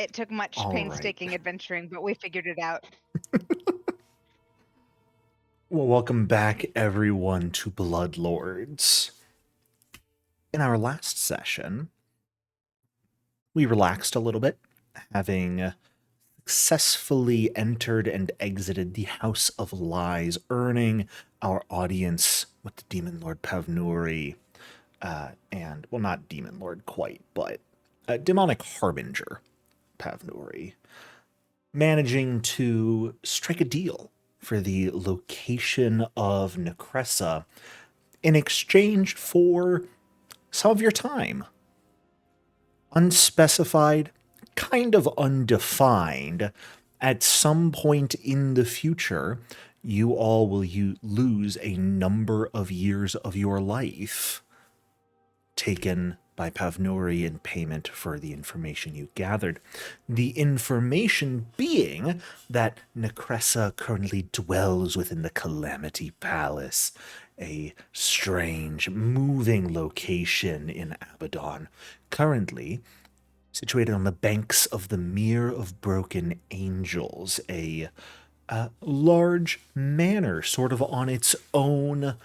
It took much All right. painstaking adventuring, but we figured it out. Well, welcome back, everyone, to Bloodlords. In our last session, we relaxed a little bit, having successfully entered and exited the House of Lies, earning our audience with the Demon Lord Pavnuri, and, well, not Demon Lord quite, but Demonic Harbinger Pavnuri, managing to strike a deal for the location of Necressa in exchange for some of your time. Unspecified, kind of undefined. At some point in the future, you all will lose a number of years of your life taken by Pavnuri in payment for the information you gathered. The information being that Necressa currently dwells within the Calamity Palace, a strange, moving location in Abaddon, currently situated on the banks of the Mere of Broken Angels, a large manor sort of on its own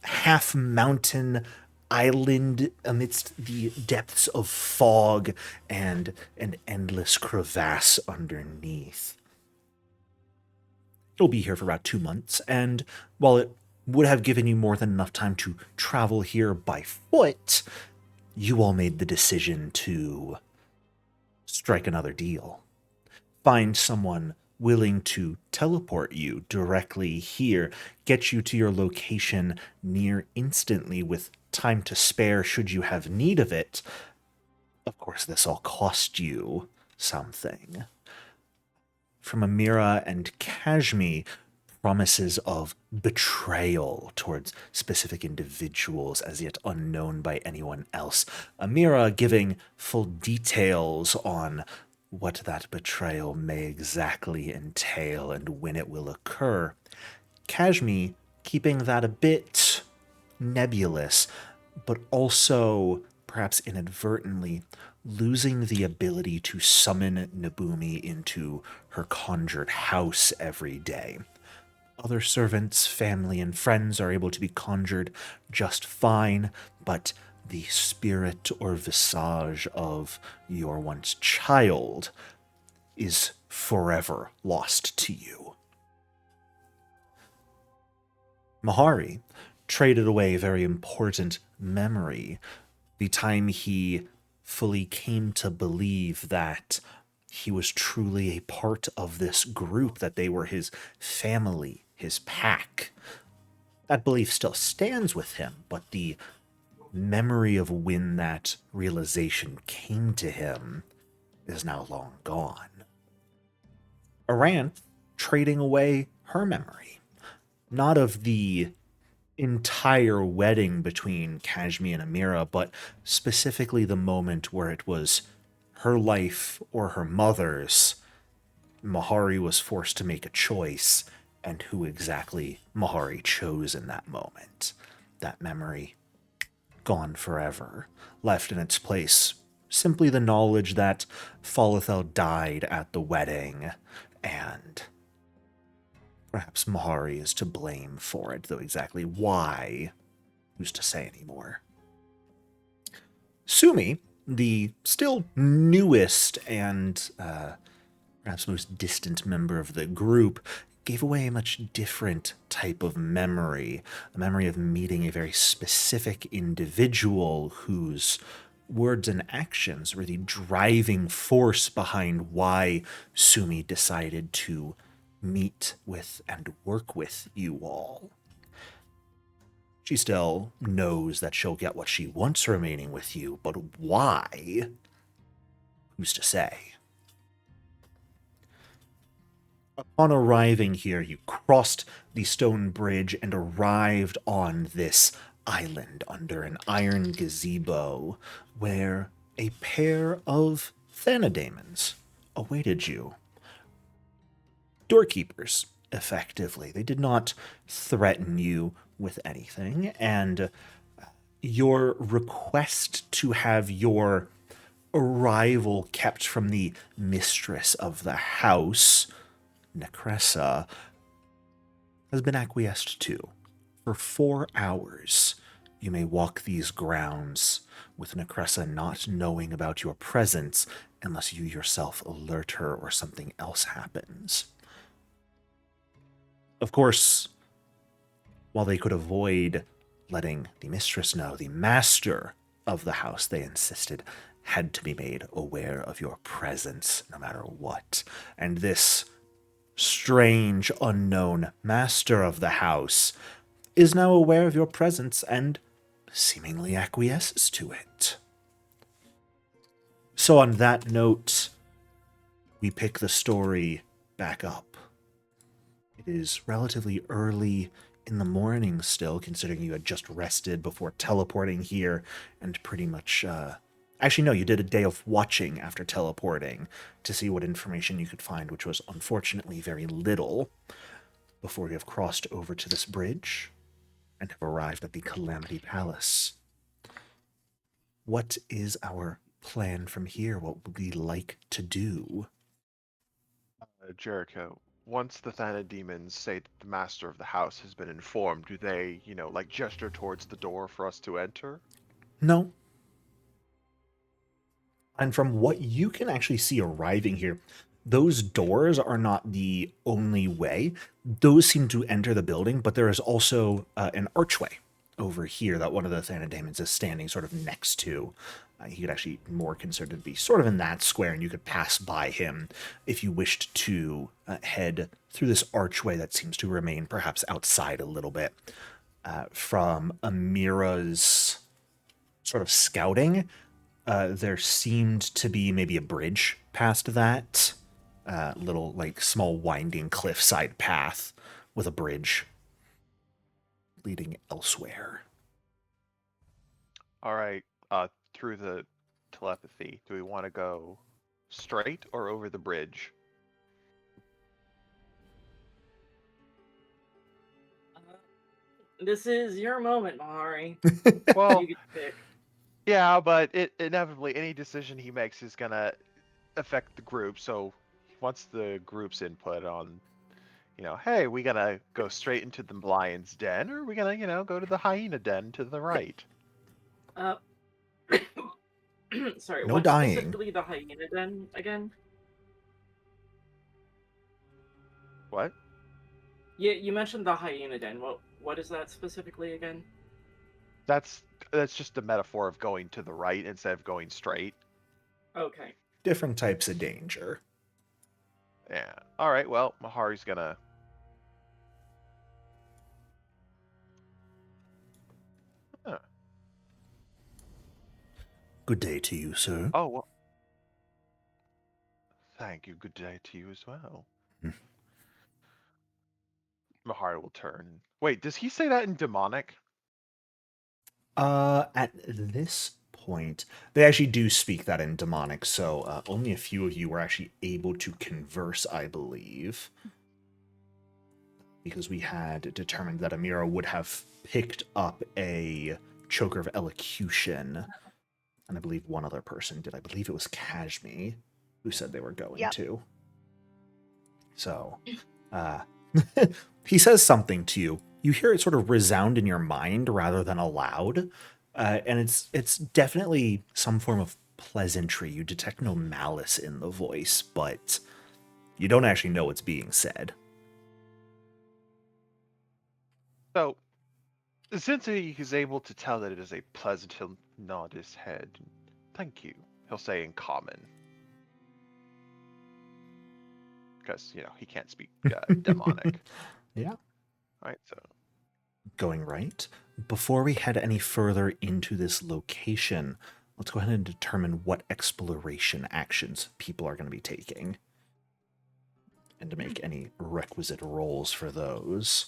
half mountain island amidst the depths of fog and an endless crevasse underneath. It'll be here for about 2 months, and while it would have given you more than enough time to travel here by foot, you all made the decision to strike another deal. Find someone willing to teleport you directly here, get you to your location near instantly with time to spare should you have need of it. Of course, this all cost you something. From Amira and Kashmi, promises of betrayal towards specific individuals as yet unknown by anyone else. Amira giving full details on what that betrayal may exactly entail and when it will occur. Kashmi keeping that a bit nebulous, but also perhaps inadvertently losing the ability to summon Nabumi into her conjured house every day. Other servants, family, and friends are able to be conjured just fine, but the spirit or visage of your once child is forever lost to you. Mahari traded away a very important memory, the time he fully came to believe that he was truly a part of this group, that they were his family, his pack. That belief still stands with him, but the memory of when that realization came to him is now long gone. Iran trading away her memory, not of the entire wedding between Kashmi and Amira, but specifically the moment where it was her life or her mother's. Mahari was forced to make a choice, and who exactly Mahari chose in that moment. That memory gone forever, left in its place simply the knowledge that Falithel died at the wedding, and perhaps Mahari is to blame for it, though exactly why, who's to say anymore? Sumi, the still newest and perhaps most distant member of the group, gave away a much different type of memory, a memory of meeting a very specific individual whose words and actions were the driving force behind why Sumi decided to meet with and work with you all. She still knows that she'll get what she wants remaining with you, but why? Who's to say? Upon arriving here, you crossed the stone bridge and arrived on this island under an iron gazebo where a pair of Thanadaemons awaited you. Doorkeepers, effectively. They did not threaten you with anything, and your request to have your arrival kept from the mistress of the house, Necressa, has been acquiesced to. For 4 hours, you may walk these grounds with Necressa not knowing about your presence unless you yourself alert her or something else happens. Of course, while they could avoid letting the mistress know, the master of the house, they insisted, had to be made aware of your presence no matter what. And this strange, unknown master of the house is now aware of your presence and seemingly acquiesces to it. So, on that note, we pick the story back up. It is relatively early in the morning still, considering you had just rested before teleporting here and pretty much. Actually, no, you did a day of watching after teleporting to see what information you could find, which was unfortunately very little, before you have crossed over to this bridge and have arrived at the Calamity Palace. What is our plan from here? What would we like to do? Jericho, once the Thana demons say that the master of the house has been informed, do they, like gesture towards the door for us to enter? No. And from what you can actually see arriving here, those doors are not the only way. Those seem to enter the building, but there is also an archway over here that one of the Thanadaemons is standing sort of next to. He could actually more considered to be sort of in that square, and you could pass by him if you wished to head through this archway that seems to remain perhaps outside a little bit. From Amira's sort of scouting, there seemed to be maybe a bridge past that. Little, like, small winding cliffside path with a bridge leading elsewhere. All right, through the telepathy, do we want to go straight or over the bridge? This is your moment, Mahari. Well, You get to pick. yeah, but inevitably any decision he makes is gonna affect the group. So once the group's input on, hey, we gonna go straight into the lion's den, or are we gonna, go to the hyena den to the right? Uh, sorry, No what's dying. specifically the hyena den again? What? You mentioned the hyena den. What is that specifically again? That's that's just a metaphor of going to the right instead of going straight. Okay. Different types of danger. Yeah. All right. Well, Mahari's gonna. Huh. Good day to you, sir. Oh, well, thank you. Good day to you as well. Mahari will turn. Wait, does he say that in demonic? At this point, they actually do speak that in demonic, so only a few of you were actually able to converse, I believe, because we had determined that Amira would have picked up a choker of elocution, and I believe one other person did. I believe it was Kashmi who said they were going Yep. to. So, uh, he says something to you. You hear it sort of resound in your mind rather than aloud, and it's definitely some form of pleasantry. You detect no malice in the voice, but you don't actually know what's being said. So, since he is able to tell that it is a pleasant, he'll nod his head. Thank you. He'll say in common. Because, he can't speak demonic. Yeah. All right, so. Going right. Before we head any further into this location, let's go ahead and determine what exploration actions people are going to be taking and to make any requisite rolls for those.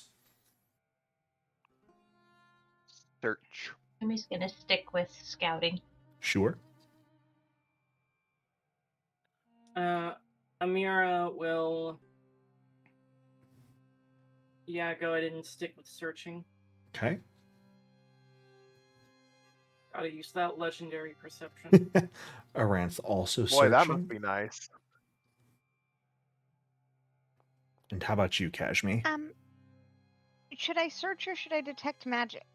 Search. I'm just gonna stick with scouting. Sure. Amira will. Yeah, go ahead and stick with searching. Okay. Gotta use that legendary perception. Aranth also Boy, that searching. must be nice. And how about you, Kashmi? Should I search or should I detect magic?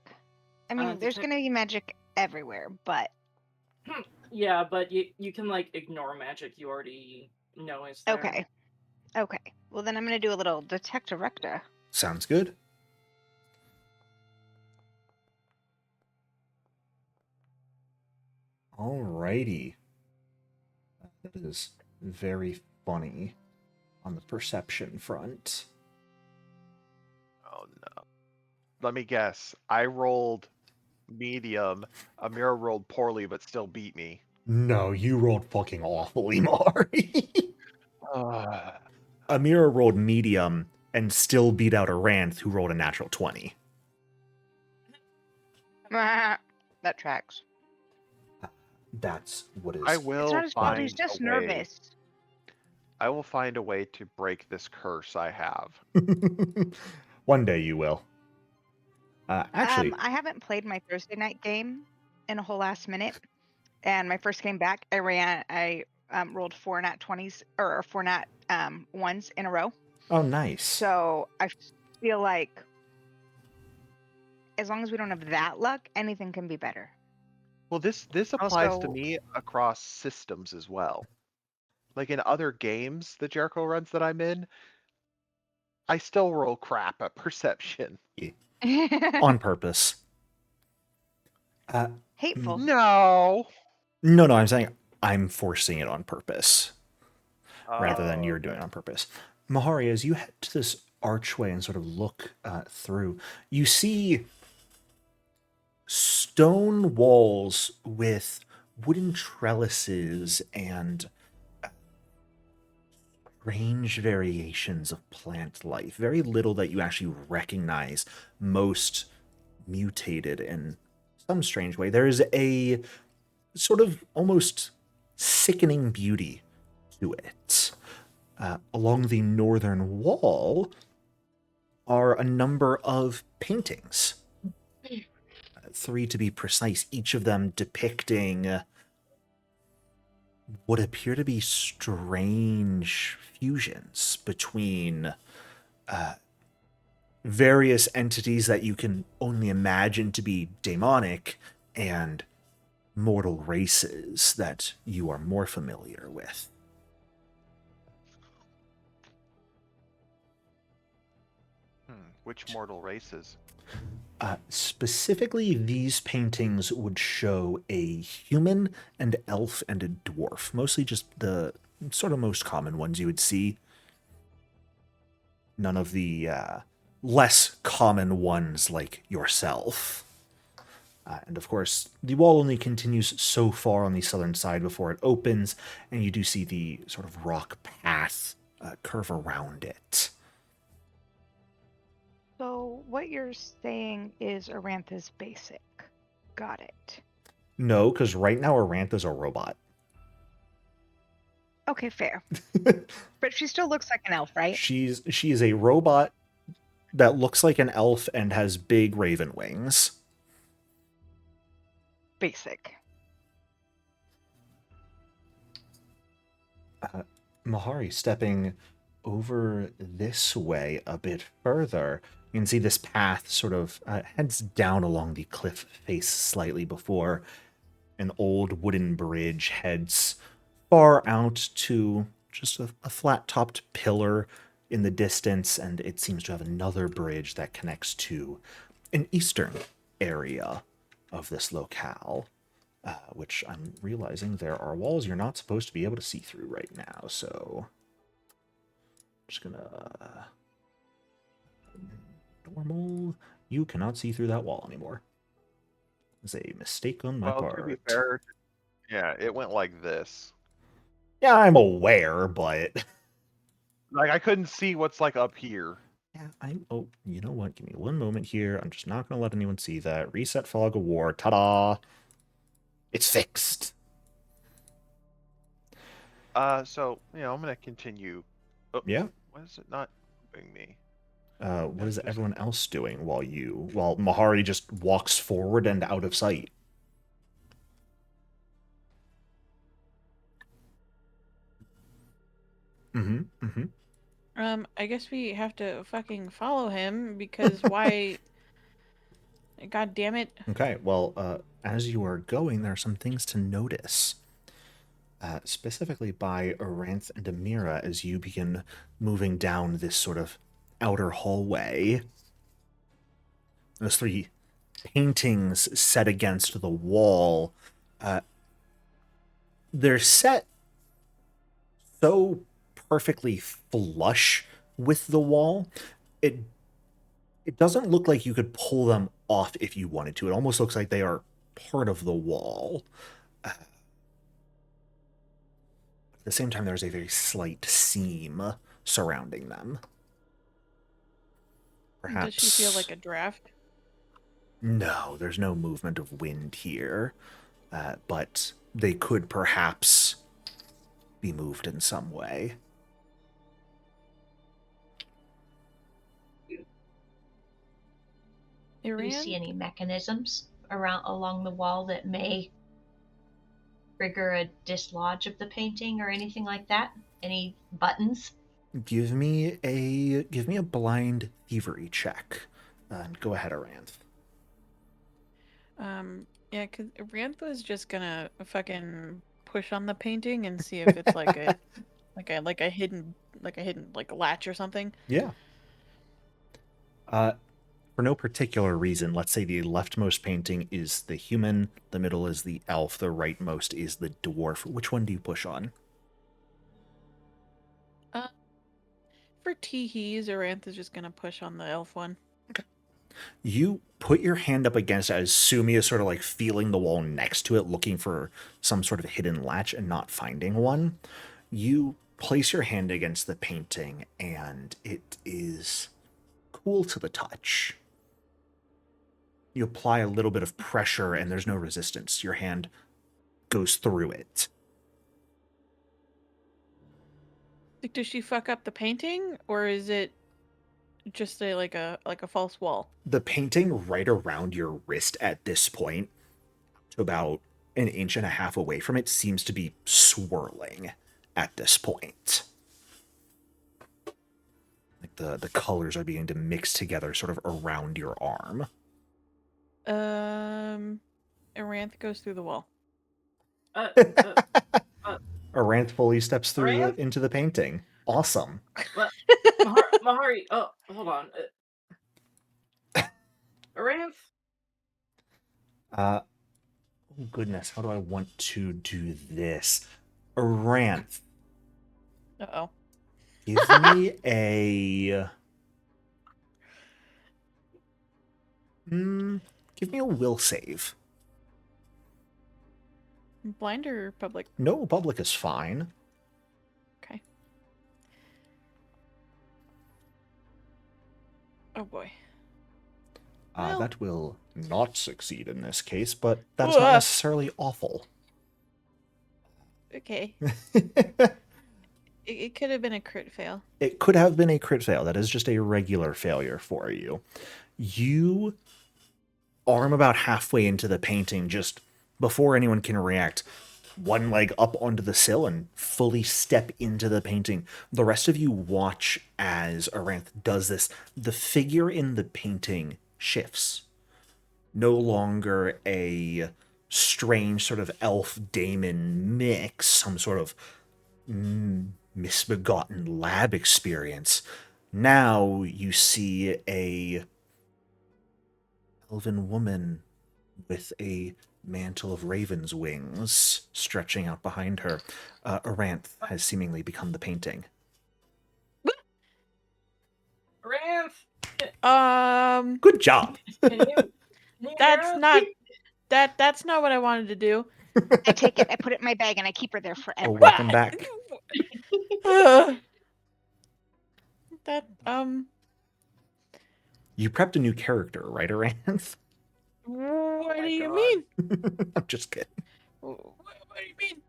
I mean, there's Detect- gonna be magic everywhere, but Yeah, but you can like ignore magic you already know is there. okay. Okay. Well, then I'm gonna do a little detect a recta. Sounds good. Alrighty. That is very funny on the perception front. Oh no. Let me guess. I rolled medium. Amira rolled poorly, but still beat me. No, you rolled fucking awfully, Mari. Uh, Amira rolled medium and still beat out Aranth, who rolled a natural 20. That tracks. That's what is. I It's will not his fault. He's find just a way. nervous. I will find a way to break this curse I have. One day you will. Actually, I haven't played my Thursday night game in a whole last minute, and my first game back, I rolled 4 nat 20s or 4 nat 1s in a row. oh, nice. So I feel like as long as we don't have that luck, anything can be better. Well, this applies to Also- me across systems as well. Like in other games, the Jericho runs that I'm in, I still roll crap at perception. On purpose. Hateful. No. No, I'm saying I'm forcing it on purpose rather than you're okay. doing it on purpose. Mahari, as you head to this archway and sort of look through, you see stone walls with wooden trellises and strange variations of plant life. Very little that you actually recognize, most mutated in some strange way. There is a sort of almost sickening beauty to it. Along the northern wall are a number of paintings. 3 to be precise, each of them depicting what appear to be strange fusions between various entities that you can only imagine to be demonic and mortal races that you are more familiar with. Which mortal races? Specifically, these paintings would show a human, an elf, and a dwarf. Mostly just the sort of most common ones you would see. None of the less common ones like yourself. And of course, the wall only continues so far on the southern side before it opens, and you do see the sort of rock path curve around it. So what you're saying is Aranth is basic. Got it. No, because right now Arantha's a robot. Okay, fair. But she still looks like an elf, right? She is a robot that looks like an elf and has big raven wings. Basic. Mahari, stepping over this way a bit further, you can see this path sort of heads down along the cliff face slightly before an old wooden bridge heads far out to just a flat-topped pillar in the distance, and it seems to have another bridge that connects to an eastern area of this locale, which I'm realizing there are walls you're not supposed to be able to see through right now, so I'm just gonna normal. You cannot see through that wall anymore. It's a mistake on my Well, part. to be fair, yeah, it went like this. Yeah, I'm aware, but Like I couldn't see what's like up here. yeah, oh, you know what? Give me one moment here. I'm just not gonna let anyone see that. Reset fog of war. Ta-da! It's fixed. So I'm gonna continue. Oh, Yeah. why is it not moving me? What is everyone else doing while Mahari just walks forward and out of sight? Mm-hmm. Mm-hmm. I guess we have to fucking follow him because why? God damn it! Okay, well, as you are going, there are some things to notice. Specifically by Aranth and Amira as you begin moving down this sort of outer hallway. Those three paintings set against the wall, they're set so perfectly flush with the wall. It it doesn't look like you could pull them off if you wanted to. It almost looks like they are part of the wall. At the same time, there's a very slight seam surrounding them. Does she feel Perhaps. like a draft? No, there's no movement of wind here, but they could perhaps be moved in some way. Do you see any mechanisms along the wall that may trigger a dislodge of the painting or anything like that? Any buttons? Give me a blind thievery check, and go ahead, Aranth. Yeah, because Rantha is just gonna fucking push on the painting and see if it's like a like a hidden like latch or something. Yeah. For no particular reason, let's say the leftmost painting is the human, the middle is the elf, the rightmost is the dwarf. Which one do you push on? For Teehees, Rantha's just gonna push on the elf one. You put your hand up against it as Sumi is sort of like feeling the wall next to it, looking for some sort of hidden latch and not finding one. You place your hand against the painting, and it is cool to the touch. You apply a little bit of pressure, and there's no resistance. Your hand goes through it. Like, does she fuck up the painting, or is it just like a false wall? The painting right around your wrist at this point, to about an inch and a half away from it, seems to be swirling at this point. Like the colors are beginning to mix together sort of around your arm. Aranth goes through the wall. Aranth fully steps through Aranth? into the painting. Awesome. What? Mahari, oh, hold on. Aranth? Oh goodness, how do I want to do this? Aranth, Uh-oh. give me a... give me a will save. Blind or public? No, public is fine. Okay. Oh boy. Well. That will not succeed in this case, but that's not necessarily awful. Okay. It could have been a crit fail. It could have been a crit fail. That is just a regular failure for you. You arm about halfway into the painting, just before anyone can react, one leg up onto the sill and fully step into the painting. The rest of you watch as Aranth does this. The figure in the painting shifts. No longer a strange sort of elf-daemon mix, some sort of misbegotten lab experience. Now you see a elven woman with a mantle of raven's wings stretching out behind her. Aranth has seemingly become the painting. Aranth! Good job. Can you That's not what I wanted to do. I take it, I put it in my bag, and I keep her there forever. Oh, welcome back. That You prepped a new character, right, Aranth? What do you God. mean? I'm just kidding. What do you mean?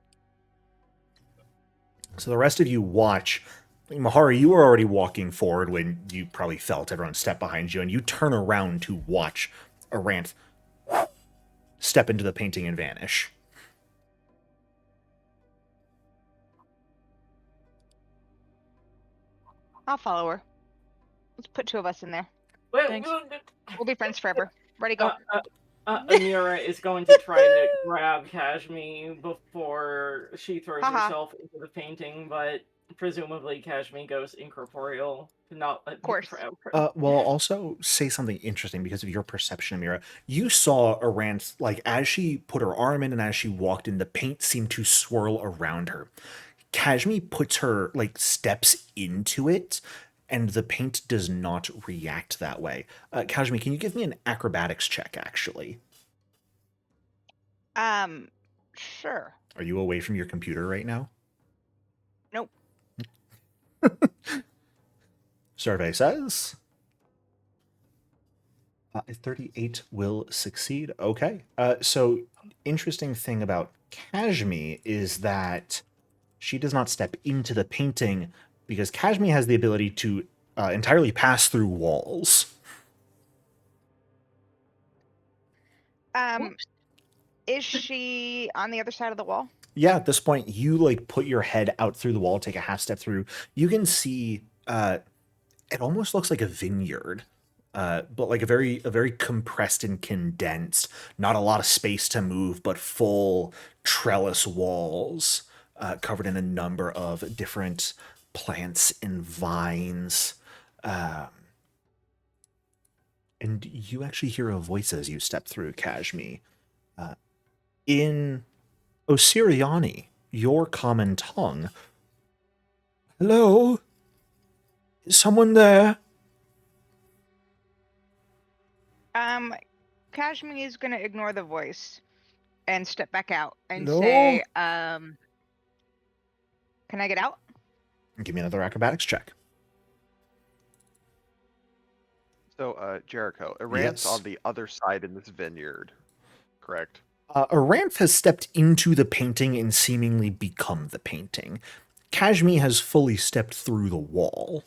So the rest of you watch. Mahari, you were already walking forward when you probably felt everyone step behind you, and you turn around to watch Aranth step into the painting and vanish. I'll follow her. Let's put 2 of us in there. Wait, Thanks. We'll be friends forever. Ready, go. Amira is going to try to grab Kashmi before she throws Haha. herself into the painting, but presumably Kashmi goes incorporeal to not let Of course. Well, I'll also say something interesting because of your perception, Amira. You saw Aranthe, like, as she put her arm in and as she walked in, the paint seemed to swirl around her. Kashmi puts her, like, steps into it, and the paint does not react that way. Kashmi, can you give me an acrobatics check, actually? Sure. Are you away from your computer right now? Nope. Survey says 38 will succeed. Okay. So interesting thing about Kashmi is that she does not step into the painting because Kashmi has the ability to entirely pass through walls. Whoops. Is she on the other side of the wall? Yeah, at this point, you like put your head out through the wall, take a half step through. You can see it almost looks like a vineyard, but like a very compressed and condensed. Not a lot of space to move, but full trellis walls covered in a number of different plants and vines. And you actually hear a voice as you step through, Kashmi. In Osiriani, your common tongue. Hello? Is someone there? Kashmi is gonna ignore the voice and step back out and Hello? say, can I get out? Give me another acrobatics check. So, Jericho, Aranthe's Yes. on the other side in this vineyard, correct? Aranthe has stepped into the painting and seemingly become the painting. Kashmi has fully stepped through the wall.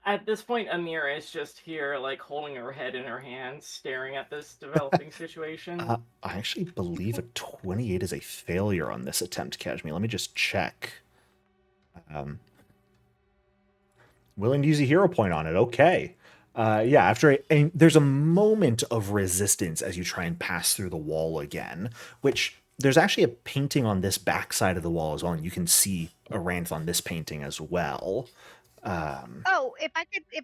At this point, Amira is just here, like, holding her head in her hands, staring at this developing situation. I actually believe a 28 is a failure on this attempt, Kashmi. Let me just check. Willing to use a hero point on it. Okay. Yeah, there's a moment of resistance as you try and pass through the wall again, which there's actually a painting on this back side of the wall as well, and you can see Aranthe on this painting as well. Oh, if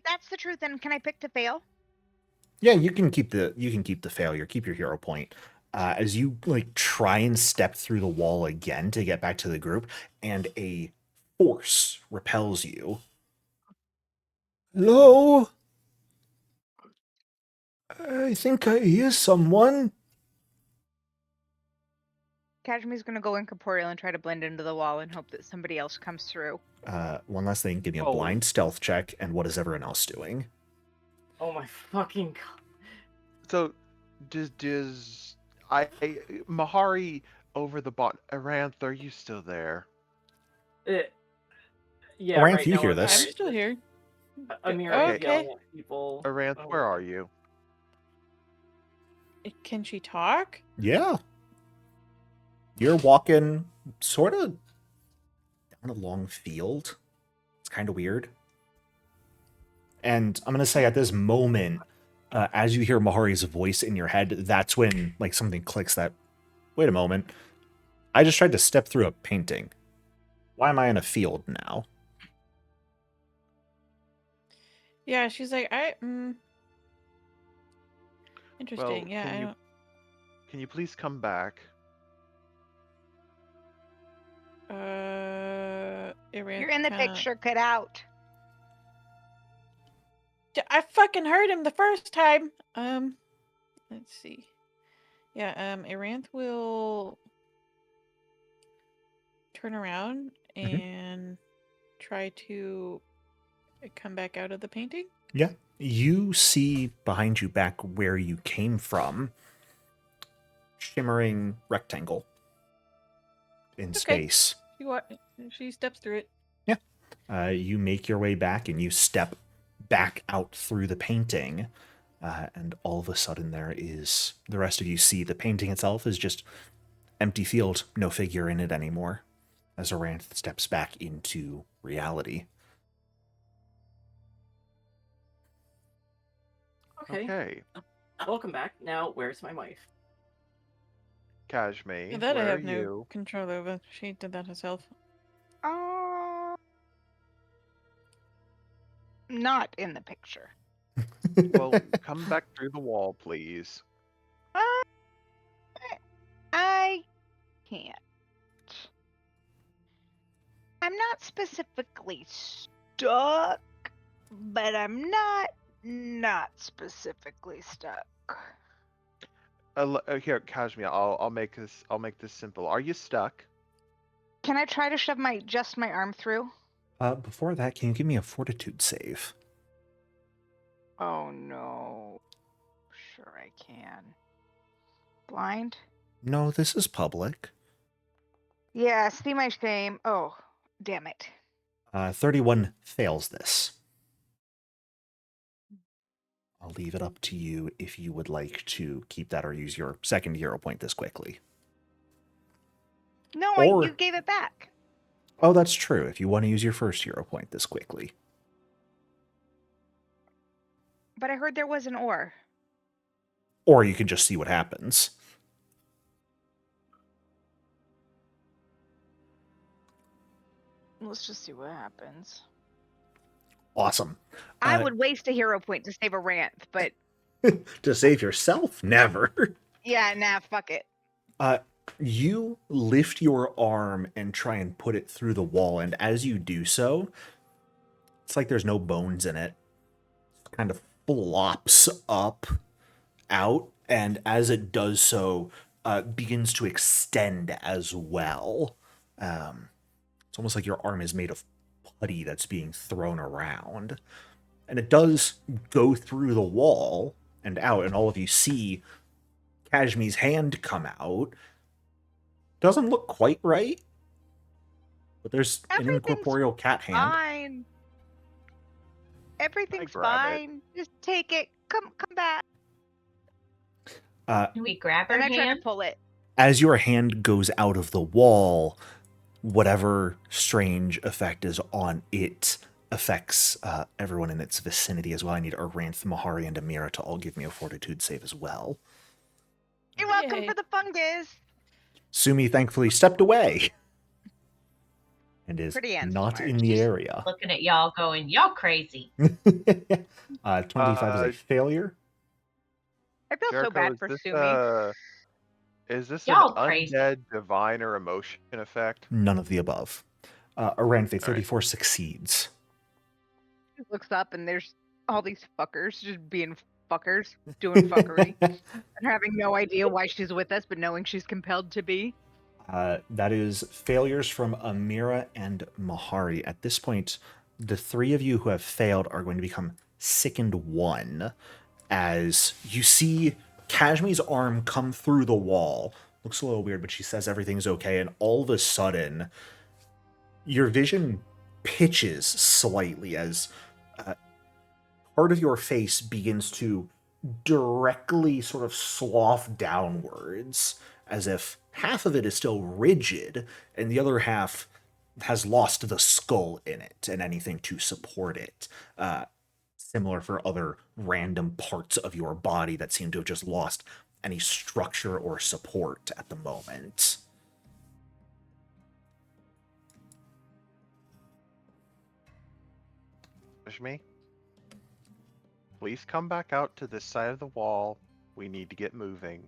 that's the truth, then can I pick to fail? Yeah, you can keep the failure, keep your hero point. As you like try and step through the wall again to get back to the group, and a force repels you. Hello? I think I hear someone. Kashmi's gonna go incorporeal and try to blend into the wall and hope that somebody else comes through. One last thing, give me a Oh. blind stealth check, and what is everyone else doing? Oh my fucking god. So, does Mahari over the bot? Aranth, are you still there? Yeah, Aranth, right you now hear I'm this? still here. Amira is Okay. yelling at people. Aranth, where are you? Can she talk? Yeah. You're walking sort of down a long field. It's kind of weird. And I'm going to say at this moment, as you hear Mahari's voice in your head, that's when like something clicks that, wait a moment, I just tried to step through a painting. Why am I in a field now? Yeah, she's like, Interesting. Well, yeah, I don't. Can you please come back? You're in the picture, get out. I fucking heard him the first time. Let's see. Yeah, Aranth will turn around and try to come back out of the painting. Yeah. You see behind you back where you came from, shimmering rectangle in space. She steps through it. Yeah. You make your way back and you step back out through the painting. And all of a sudden the rest of you see the painting itself is just empty field, no figure in it anymore. as Aranth steps back into reality. Okay. Welcome back. Now, where's my wife? Kashmi, That I where are have no you? control over. She did that herself. Not in the picture. Well, come back through the wall, please. Uh, I can't. I'm not specifically stuck, but I'm not specifically stuck. Here, Kashmi, I'll make this simple. Are you stuck? Can I try to shove my arm through? Before that, can you give me a fortitude save? Oh no. Sure I can. Blind? No, this is public. Yeah, see my shame. Oh, damn it. 31 fails this. I'll leave it up to you if you would like to keep that or use your second hero point this quickly. No, Or- you gave it back. Oh, that's true, if you want to use your first hero point this quickly. But I heard there was an or. Or you can just see what happens. Let's just see what happens. Awesome. I would waste a hero point to save a Ranth, but To save yourself? Never. yeah, nah, fuck it. You lift your arm and try and put it through the wall, and as you do so, it's like there's no bones in it. It kind of flops up, out, and as it does so, begins to extend as well. It's almost like your arm is made of putty that's being thrown around. And it does go through the wall and out, and all of you see Kashmi's hand come out. Doesn't look quite right, but there's an Everything's incorporeal cat hand. Fine. Everything's grab it. fine. Just take it. Come back. Can we grab her And I try to hand? pull it. As your hand goes out of the wall, whatever strange effect is on it affects everyone in its vicinity as well. I need Aranth, Mahari, and Amira to all give me a fortitude save as well. You're welcome Yay. for the fungus. Sumi thankfully stepped away and is Pretty and not smart. in the She's area. Looking at y'all going, y'all crazy. 25 is a failure. I feel so Jericho, bad is for this Sumi. is this Y'all an crazy. undead divine or emotion effect? None of the above. Aranth, a right. 34 succeeds. She looks up and there's all these fuckers just being fuckers, doing fuckery, and having no idea why she's with us, but knowing she's compelled to be. That is failures from Amira and Mahari. At this point, the three of you who have failed are going to become sickened one as you see Kashmi's arm come through the wall. Looks a little weird, but she says everything's okay, and all of a sudden, your vision pitches slightly as part of your face begins to directly sort of slough downwards, as if half of it is still rigid and the other half has lost the skull in it and anything to support it. Similar for other random parts of your body that seem to have just lost any structure or support at the moment. Kashmi, please come back out to this side of the wall. We need to get moving.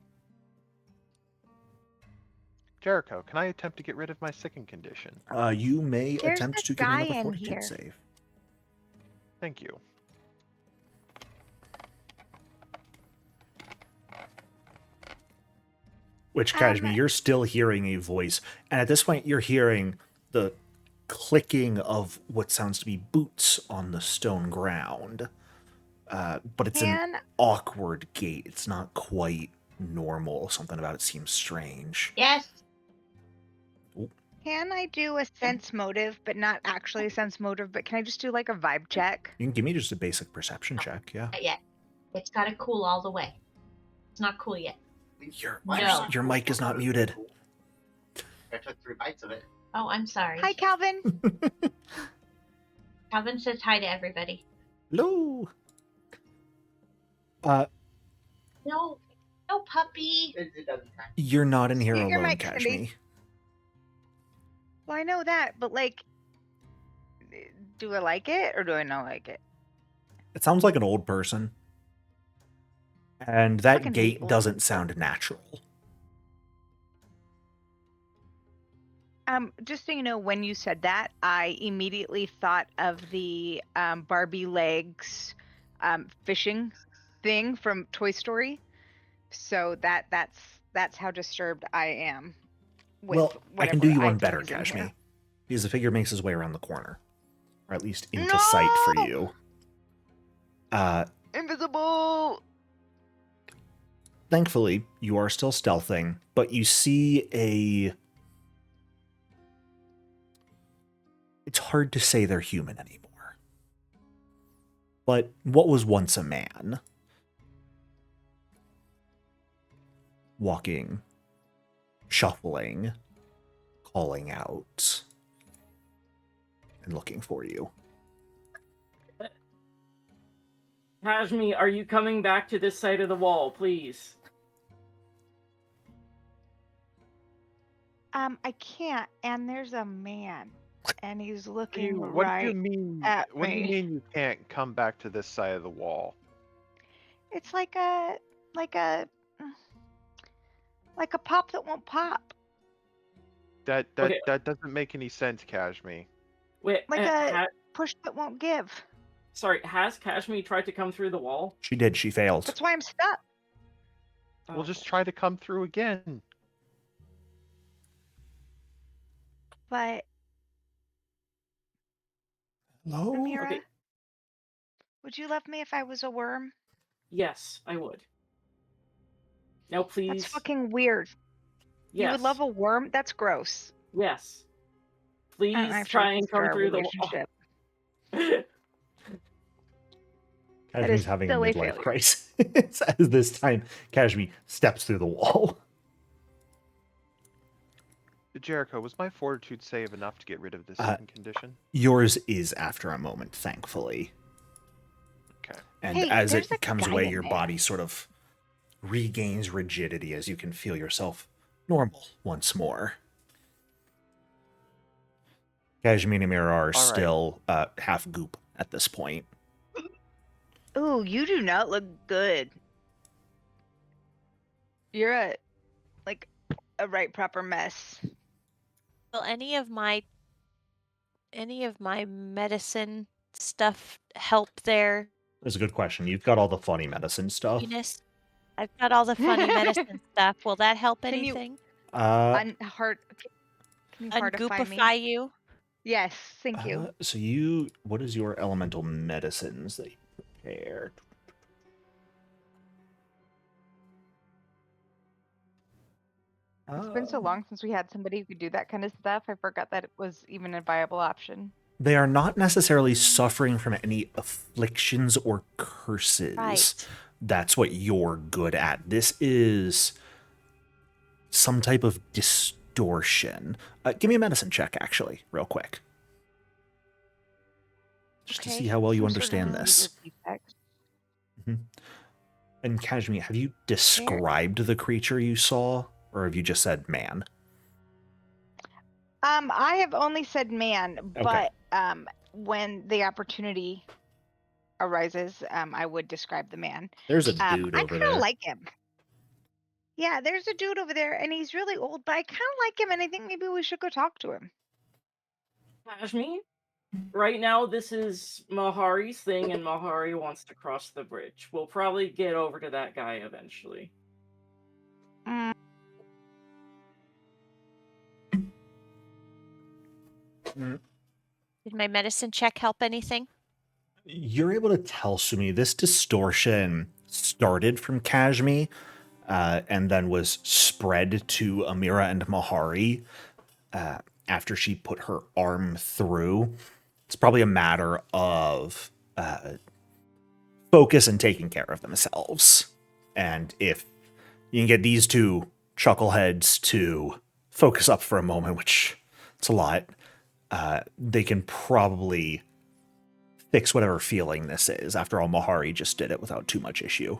Jericho, can I attempt to get rid of my sickened condition? You may There's attempt a to give me guy another in fortitude here. save. Thank you. Which, Kashmi, you're still hearing a voice. And at this point, you're hearing the clicking of what sounds to be boots on the stone ground. But it's an awkward gait. It's not quite normal. Something about it seems strange. Yes. Can I do a sense motive, but not actually a sense motive, but can I just do like a vibe check? You can give me just a basic perception check, yeah. Not yet. It's gotta cool all the way. It's not cool yet. Your No. mic is not muted. I took 3 bites of it. Oh, I'm sorry. Hi, Calvin. Calvin says hi to everybody. Hello. No, no puppy. You're not in here Mute your alone, mic, Cindy. Kashmi. Well, I know that, but like, do I like it or do I not like it? It sounds like an old person. And that Fucking hate gate old doesn't people. sound natural. Just so you know, when you said that, I immediately thought of the Barbie legs fishing thing from Toy Story. So that's how disturbed I am with Well, I can whatever do you one I think better, is in here. Kashmi. Because the figure makes his way around the corner. Or at least into No! sight for you. Invisible! Thankfully, you are still stealthing, but you see a... It's hard to say they're human anymore. But what was once a man, walking, shuffling, calling out, and looking for you. Kashmi, are you coming back to this side of the wall, please? I can't, and there's a man, and he's looking What do you right mean? at What do you me. mean you can't come back to this side of the wall? It's like a pop that won't pop. That Okay. doesn't make any sense, Kashmi. Wait, Like a push that won't give. sorry, has Kashmi tried to come through the wall? She did, she failed. That's why I'm stuck. We'll just try to come through again. But Hello? Amira, Okay. would you love me if I was a worm? Yes, I would. Now, please. That's fucking weird. Yes. You would love a worm? That's gross. Yes. I Please have try feelings and for come our through the relationship. wall. That Kashmi's is having a still a midlife failure. crisis. As this time, Kashmi steps through the wall. Jericho, was my fortitude save enough to get rid of this second condition? Yours is after a moment, thankfully. Okay. And Hey, as there's it a comes guy away, in your there. body sort of regains rigidity as you can feel yourself normal once more. Kashmi and Amira are still half goop at this point. Ooh, you do not look good. You're a right proper mess. Will any of my medicine stuff help their That's a good question. You've got all the funny medicine stuff. penis? I've got all the funny medicine stuff. Will that help Can you- anything? Can you heartify me? Ungoopify you? Yes, thank you. So what is your elemental medicines that you prepare? It's been so long since we had somebody who could do that kind of stuff. I forgot that it was even a viable option. They are not necessarily suffering from any afflictions or curses. Right. That's what you're good at. This is some type of distortion. Give me a medicine check, actually, real quick. Just to Okay. see how well you Some sort of understand this. disease or defect. And Kashmi, have you described the creature you saw? Or have you just said man? I have only said man, Okay. but when the opportunity arises, I would describe the man. There's a I dude kind over of there. like him. Yeah, there's a dude over there, and he's really old, but I kind of like him, and I think maybe we should go talk to him. Kashmi, right now this is Mahari's thing, and Mahari wants to cross the bridge. We'll probably get over to that guy eventually. Mm, Did my medicine check help anything? You're able to tell, Sumi, this distortion started from Kashmi and then was spread to Amira and Mahari after she put her arm through. It's probably a matter of focus and taking care of themselves. And if you can get these two chuckleheads to focus up for a moment, which it's a lot. They can probably fix whatever feeling this is. After all, Mahari just did it without too much issue.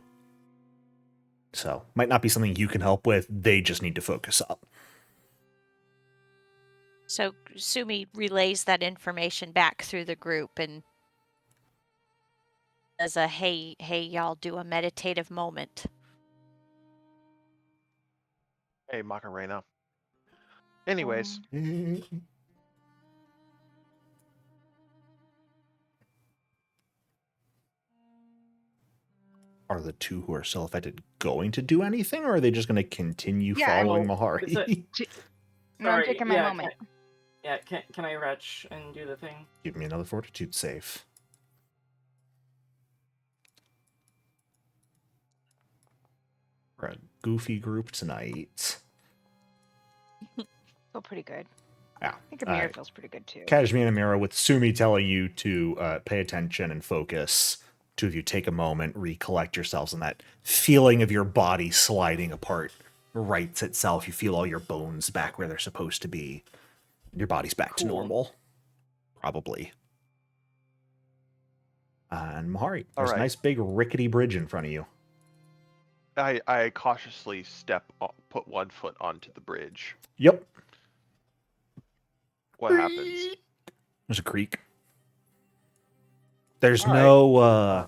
So, might not be something you can help with. They just need to focus up. So Sumi relays that information back through the group and as a hey, y'all do a meditative moment. Hey, Macarena. Anyways, Are the two who are still affected going to do anything, or are they just going to continue Yeah, following well, Mahari? No, I'm Sorry, taking my yeah, moment. Can I retch and do the thing? Give me another fortitude save. We're a goofy group tonight. Feel pretty good. Yeah. I think Amira feels pretty good too. Kashmi and Amira, with Sumi telling you to pay attention and focus. Two of you take a moment, recollect yourselves, and that feeling of your body sliding apart rights itself. You feel all your bones back where they're supposed to be. Your body's back to Cool. normal. Probably. And Mahari, All there's a right. nice big rickety bridge in front of you. I cautiously put one foot onto the bridge. Yep. What happens? There's a creek. There's All right.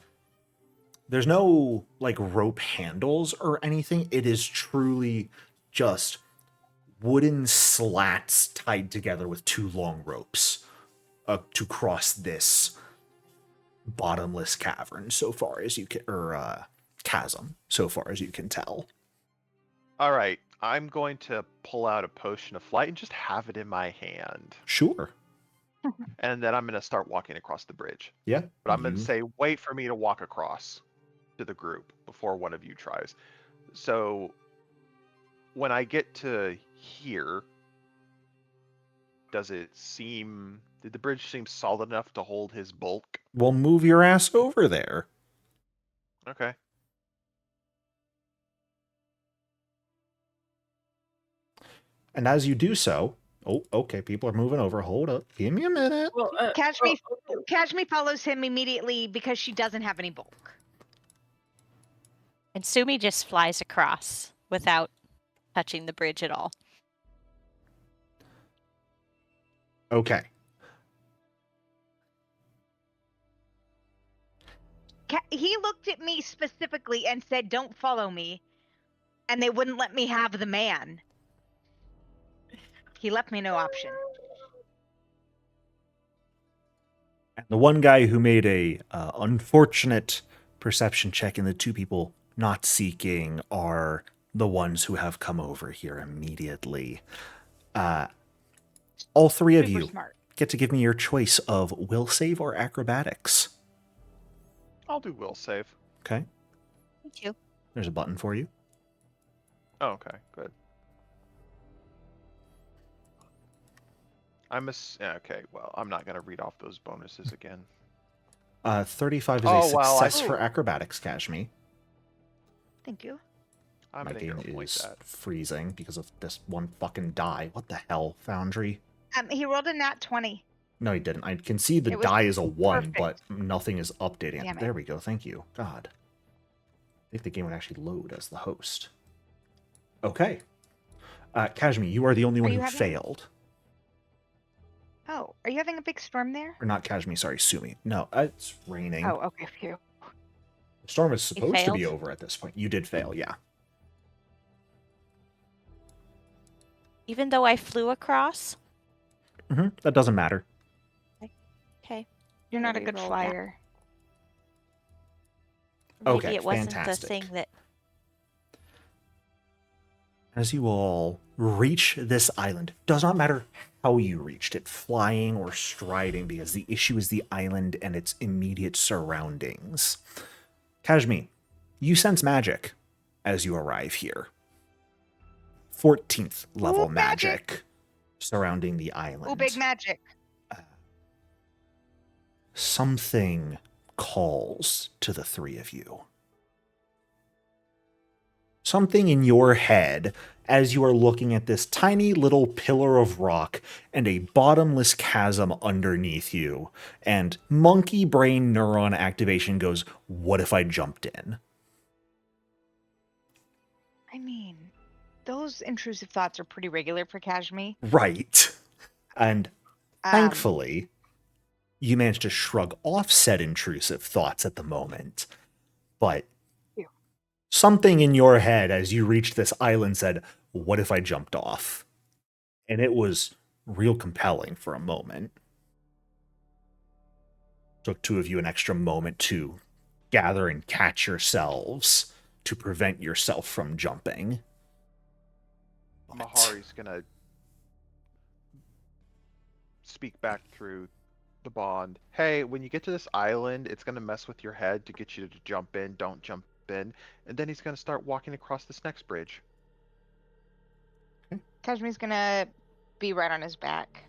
there's no like rope handles or anything. It is truly just wooden slats tied together with two long ropes to cross this bottomless cavern so far as you can, or chasm so far as you can tell. All right. I'm going to pull out a potion of flight and just have it in my hand. Sure. And then I'm going to start walking across the bridge. Yeah. But I'm going to say, wait for me to walk across to the group before one of you tries. So when I get to here, did the bridge seem solid enough to hold his bulk? Well, move your ass over there. Okay. And as you do so, oh, okay, people are moving over. Hold up. Give me a minute. Well, Kashmi follows him immediately because she doesn't have any bulk. And Sumi just flies across without touching the bridge at all. Okay. He looked at me specifically and said, "Don't follow me," and they wouldn't let me have the man. He left me no option. And the one guy who made a unfortunate perception check, and the two people not seeking are the ones who have come over here immediately. All three of Super you smart. get to give me your choice of will save or acrobatics. I'll do will save. Okay. Me too. There's a button for you. Oh, okay, good. Okay, well, I'm not going to read off those bonuses again. 35 is Oh, a wow, success for acrobatics, Kashmi. Thank you. I'm My going to game go avoid is that. freezing because of this one fucking die. What the hell, Foundry? He rolled a nat 20. No, he didn't. I can see the It was die is a 1, perfect. but nothing is updating. Damn it. There we go. Thank you. God. I think the game would actually load as the host. Okay. Kashmi, you are the only one you who having- failed. Oh, are you having a big storm there? Or not Kashmi, sorry, Sumi. No, it's raining. Oh, okay, phew. The storm is supposed to be failed? over at this point. You did fail, yeah. Even though I flew across? That doesn't matter. Okay. You're not a good Reroll that. flyer. Maybe Okay, it wasn't fantastic. the thing that... As you all reach this island, does not matter how you reached it, flying or striding, because the issue is the island and its immediate surroundings. Kashmi, you sense magic as you arrive here. 14th level Ooh, magic. magic surrounding the island. Oh, big magic. Something calls to the three of you. Something in your head, as you are looking at this tiny little pillar of rock and a bottomless chasm underneath you, and monkey brain neuron activation goes, what if I jumped in? I mean, those intrusive thoughts are pretty regular for Kashmi. Right. And Um, thankfully, you managed to shrug off said intrusive thoughts at the moment. But Phew. something in your head as you reached this island said, what if I jumped off? And it was real compelling for a moment. Took two of you an extra moment to gather and catch yourselves to prevent yourself from jumping. But Mahari's gonna speak back through the bond. Hey, when you get to this island, it's gonna mess with your head to get you to jump in. Don't jump in. And then he's gonna start walking across this next bridge. Kashmi's gonna be right on his back.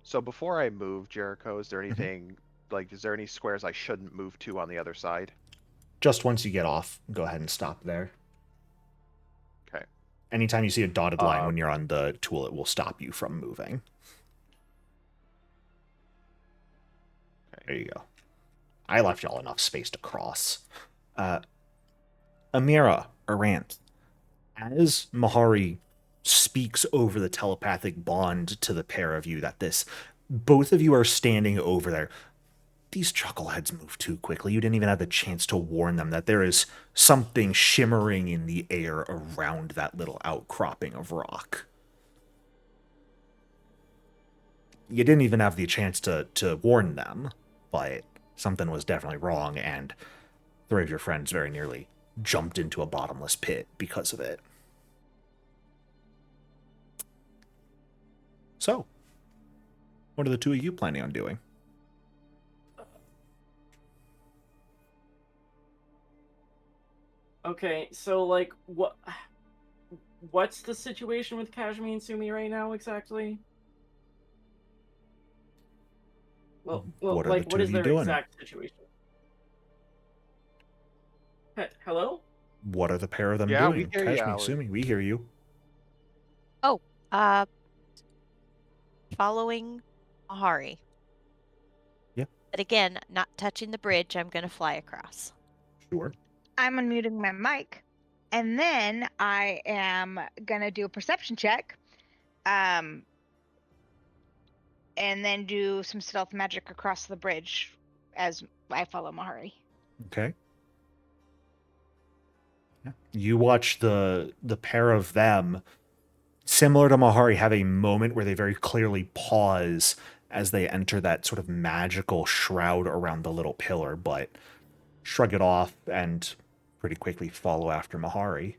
So before I move, Jericho, is there anything like? Is there any squares I shouldn't move to on the other side? just once you get off, go ahead and stop there. Okay. Anytime you see a dotted line Uh, when you're on the tool, it will stop you from moving. There you go. I left y'all enough space to cross. Amira, Arant, as Mahari speaks over the telepathic bond to the pair of you, that both of you are standing over there. These chuckleheads move too quickly. You didn't even have the chance to warn them that there is something shimmering in the air around that little outcropping of rock. You didn't even have the chance to warn them, but something was definitely wrong, and three of your friends very nearly jumped into a bottomless pit because of it. So, what are the two of you planning on doing? Okay, so like what's the situation with Kashmi and Sumi right now exactly? Well, What are like the what two is of you their doing? exact situation? Hello? What are the pair of them Yeah, we doing? hear you, Kashmi, Allie. Sumi, we hear you. Oh, following Mahari. Yeah. But again, not touching the bridge. I'm going to fly across. Sure. I'm unmuting my mic, and then I am gonna do a perception check, and then do some stealth magic across the bridge as I follow Mahari. Okay. Yeah. You watch the pair of them, similar to Mahari, have a moment where they very clearly pause as they enter that sort of magical shroud around the little pillar, but shrug it off and pretty quickly follow after Mahari.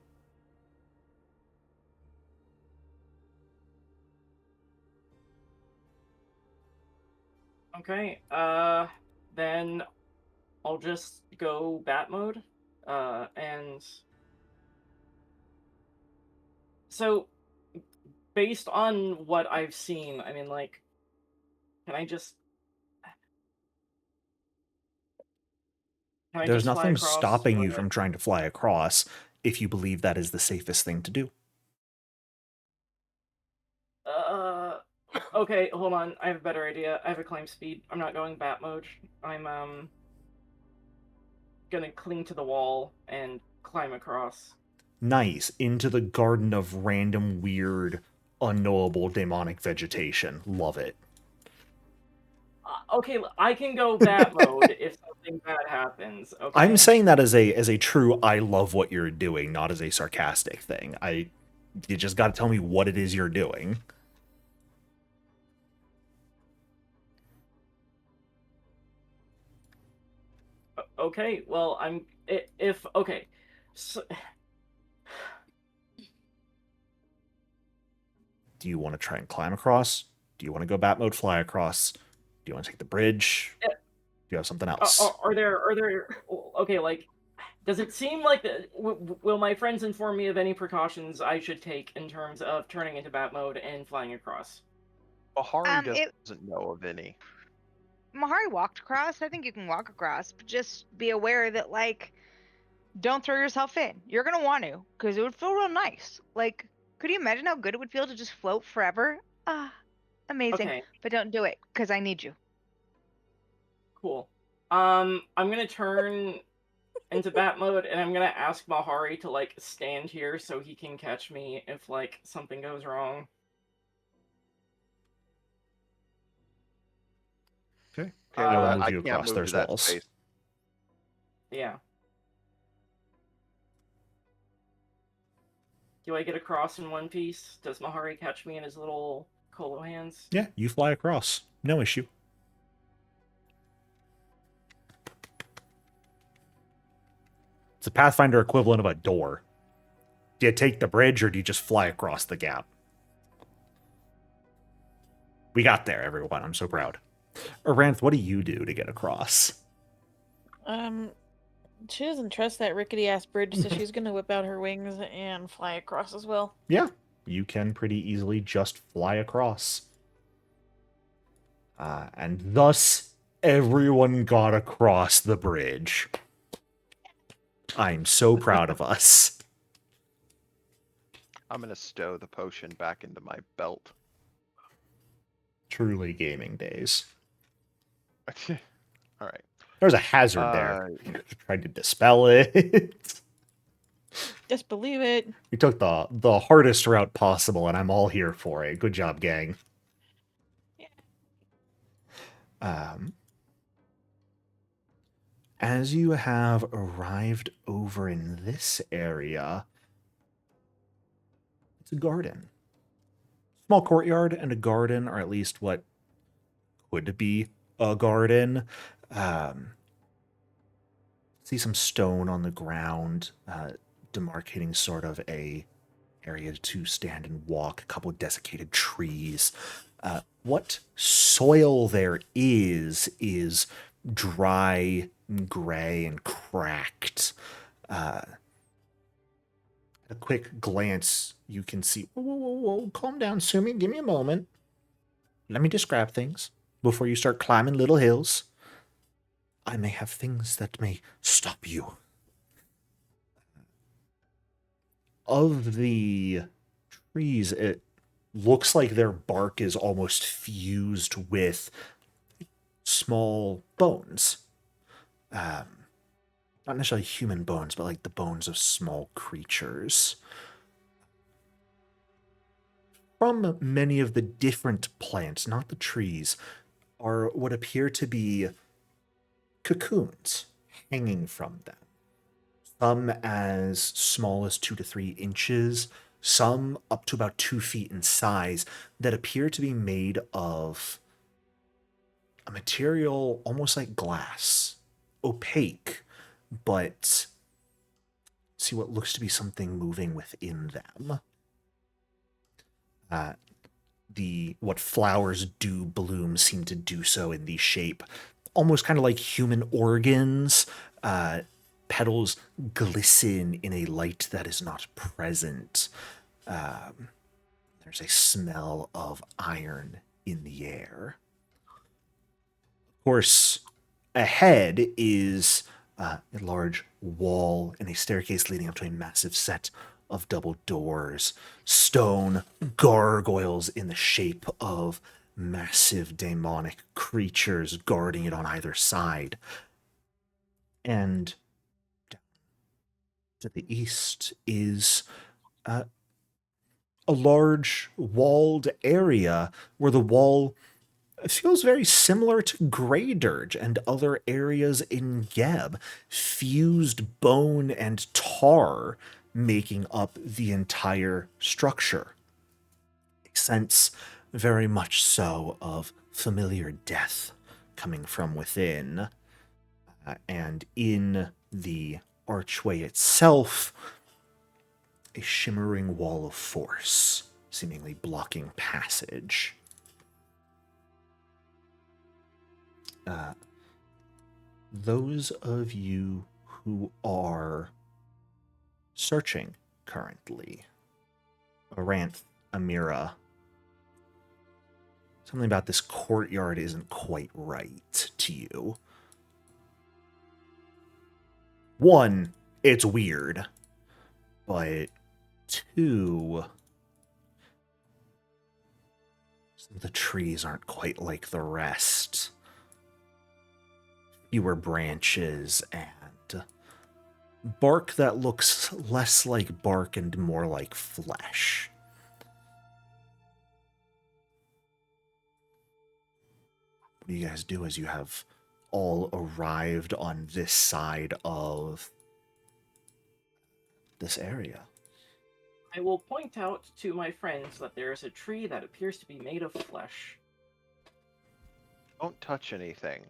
Okay, then I'll just go bat mode. And so based on what I've seen, I mean, like, can I just There's fly nothing across? stopping Or you from trying to fly across if you believe that is the safest thing to do. okay, hold on. I have a better idea. I have a climb speed. I'm not going bat mode. I'm gonna cling to the wall and climb across. Nice. Into the garden of random, weird, unknowable demonic vegetation. Love it. Okay, I can go bat mode if something bad happens. Okay. I'm saying that as a true I love what you're doing, not as a sarcastic thing. You just got to tell me what it is you're doing. Okay, well, if okay. So, Do you want to try and climb across? Do you want to go bat mode fly across? Do you want to take the bridge? Do you have something else? are there okay, like, does it seem like will my friends inform me of any precautions I should take in terms of turning into bat mode and flying across? Mahari It doesn't know of any. Mahari walked across. I think you can walk across, but just be aware that like don't throw yourself in. You're gonna want to, because it would feel real nice. Like, could you imagine how good it would feel to just float forever? Ah, amazing. Okay, But don't do it, because I need you. cool. I'm gonna turn into bat mode, and I'm gonna ask Mahari to like stand here so he can catch me if like something goes wrong. Okay. Okay, I will well, move I you can't across move those to that walls. space. Yeah. Do I get across in one piece? Does Mahari catch me in his little colo hands? Yeah, you fly across. No issue. It's a Pathfinder equivalent of a door. Do you take the bridge or do you just fly across the gap? We got there, everyone. I'm so proud. Aranth, what do you do to get across? She doesn't trust that rickety ass bridge, so she's gonna whip out her wings and fly across as well. Yeah, you can pretty easily just fly across. And thus, everyone got across the bridge. I'm so proud of us. I'm gonna stow the potion back into my belt. Truly gaming days. All right. There's a hazard there. Tried to dispel it. Just believe it. We took the hardest route possible, and I'm all here for it. Good job, gang. As you have arrived over in this area, it's a garden. Small courtyard and a garden, or at least what could be a garden. See some stone on the ground, demarcating sort of a area to stand and walk, a couple desiccated trees. What soil there is dry, and gray, and cracked. At a quick glance, you can see... Whoa, calm down, Sumi. Give me a moment. Let me describe things before you start climbing little hills. I may have things that may stop you. Of the trees, it looks like their bark is almost fused with small bones. Not necessarily human bones, but like the bones of small creatures. From many of the different plants, not the trees, are what appear to be cocoons hanging from them. Some as small as 2 to 3 inches, some up to about 2 feet in size, that appear to be made of a material almost like glass, opaque, but see what looks to be something moving within them. What flowers do bloom seem to do so in the shape, almost kind of like human organs. Petals glisten in a light that is not present. There's a smell of iron in the air. Of course, ahead is a large wall and a staircase leading up to a massive set of double doors. Stone gargoyles in the shape of massive demonic creatures guarding it on either side. And to the east is a large walled area where the wall feels very similar to Grey Dirge and other areas in Geb. Fused bone and tar making up the entire structure. A sense very much so of familiar death coming from within. And in the archway itself, a shimmering wall of force, seemingly blocking passage. Those of you who are searching currently, Aranth, Amira, something about this courtyard isn't quite right to you. One, it's weird. But 2, the trees aren't quite like the rest. Fewer branches and bark that looks less like bark and more like flesh. What do you guys do as you have all arrived on this side of this area? I will point out to my friends that there is a tree that appears to be made of flesh. Don't touch anything.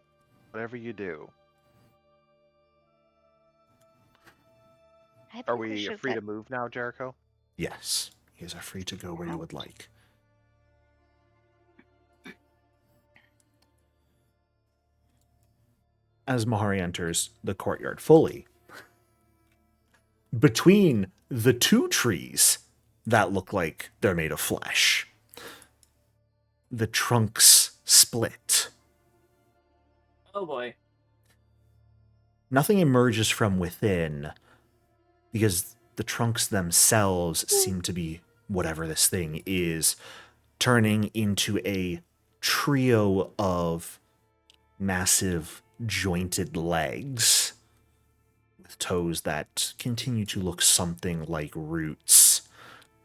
Whatever you do. I think Are we should free let- to move now, Jericho? Yes, you guys are free to go where you would like. As Mahari enters the courtyard fully, between the 2 trees that look like they're made of flesh, the trunks split. Oh boy. Nothing emerges from within because the trunks themselves seem to be whatever this thing is, turning into a trio of massive jointed legs with toes that continue to look something like roots,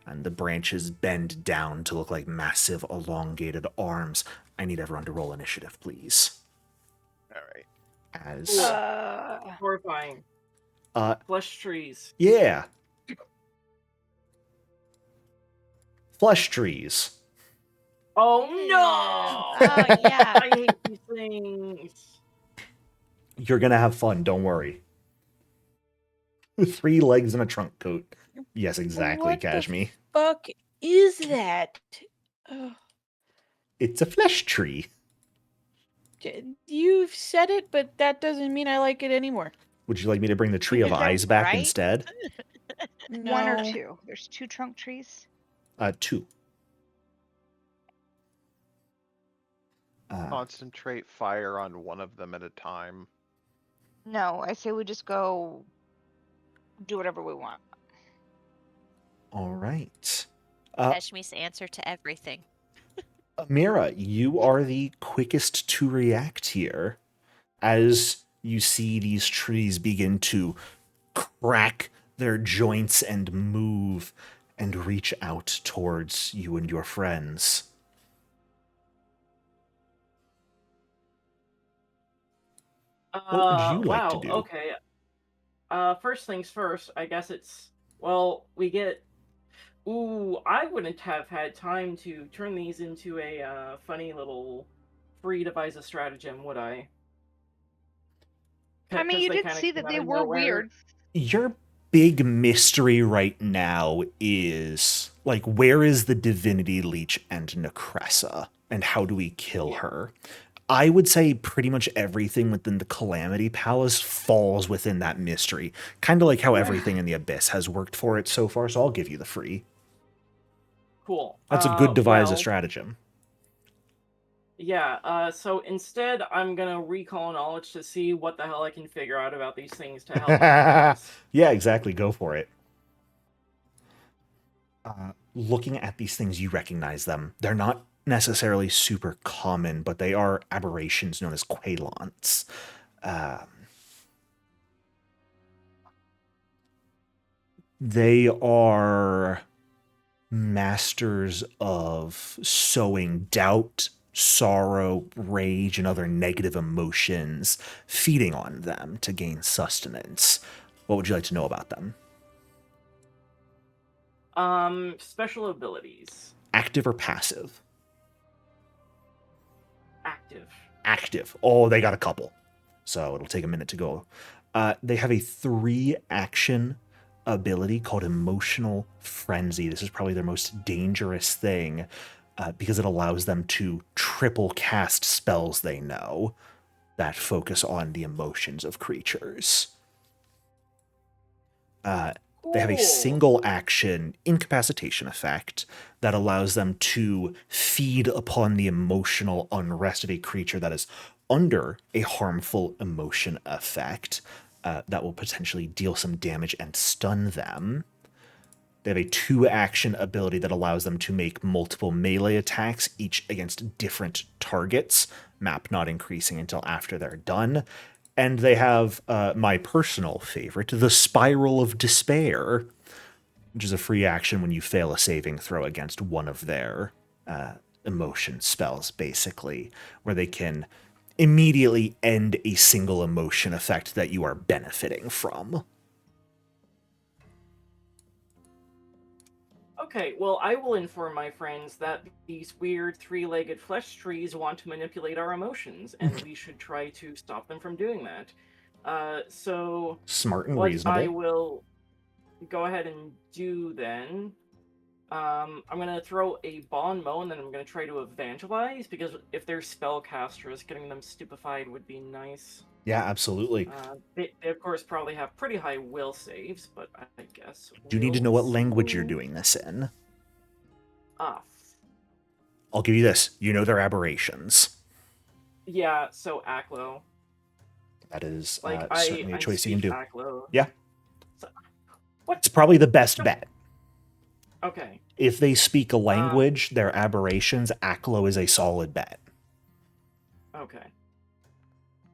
and the branches bend down to look like massive elongated arms. I need everyone to roll initiative, please. All right. As Horrifying. Flesh trees. yeah. Flesh trees. Oh no! Oh, yeah. I hate these things. You're gonna have fun, don't worry. 3 legs and a trunk coat. Yes, exactly, What the Kashmi. Fuck is that? Ugh. It's a flesh tree. You've said it, but that doesn't mean I like it anymore. Would you like me to bring the tree of eyes back right? instead? No. 1 or 2. There's 2 trunk trees. 2. Concentrate fire on one of them at a time. No, I say we just go do whatever we want. All right. Kashmi's answer to everything. Amira, you are the quickest to react here as you see these trees begin to crack their joints and move and reach out towards you and your friends. What would you like to do? Okay. First things first, I guess it's, well, we get... Ooh, I wouldn't have had time to turn these into a funny little free devise a stratagem, would I? I mean, you They did kinda see came that out they of were nowhere. weird. Your big mystery right now is, like, where is the Divinity Leech and Necressa, and how do we kill her? I would say pretty much everything within the Calamity Palace falls within that mystery. Kind of like how everything in the Abyss has worked for it so far, so I'll give you the free. Cool. That's a good devise a well, stratagem. Yeah, so instead, I'm gonna recall knowledge to see what the hell I can figure out about these things to help my friends. Yeah, exactly. Go for it. Looking at these things, you recognize them. They're not necessarily super common, but they are aberrations known as Quailants. They are masters of sowing doubt, sorrow, rage, and other negative emotions, feeding on them to gain sustenance. What would you like to know about them? Special abilities. Active or passive? Active. Active. Oh, they got a couple. So it'll take a minute to go. They have a 3-action ability called Emotional Frenzy. This is probably their most dangerous thing because it allows them to triple cast spells they know that focus on the emotions of creatures. They have a single action incapacitation effect that allows them to feed upon the emotional unrest of a creature that is under a harmful emotion effect. that will potentially deal some damage and stun them. They have a 2-action ability that allows them to make multiple melee attacks, each against different targets, map not increasing until after they're done. And they have my personal favorite, the Spiral of Despair, which is a free action when you fail a saving throw against one of their emotion spells, basically, where they can immediately end a single emotion effect that you are benefiting from. Okay, well, I will inform my friends that these weird 3-legged flesh trees want to manipulate our emotions, and we should try to stop them from doing that. So, Smart and what I reasonable. will go ahead and do then, I'm going to throw a bon mot, and then I'm going to try to evangelize, because if they're spellcasters, getting them stupefied would be nice. Yeah, absolutely. They, of course, probably have pretty high will saves, but I guess Do you need to know what will language you're save. doing this in? Ah, I'll give you this. You know their aberrations. yeah, so Aklo. That is Like, certainly a I choice you can speak do. Aklo. Yeah. So, what? It's probably the best bet. Okay. If they speak a language, their aberrations, Aklo is a solid bet. Okay.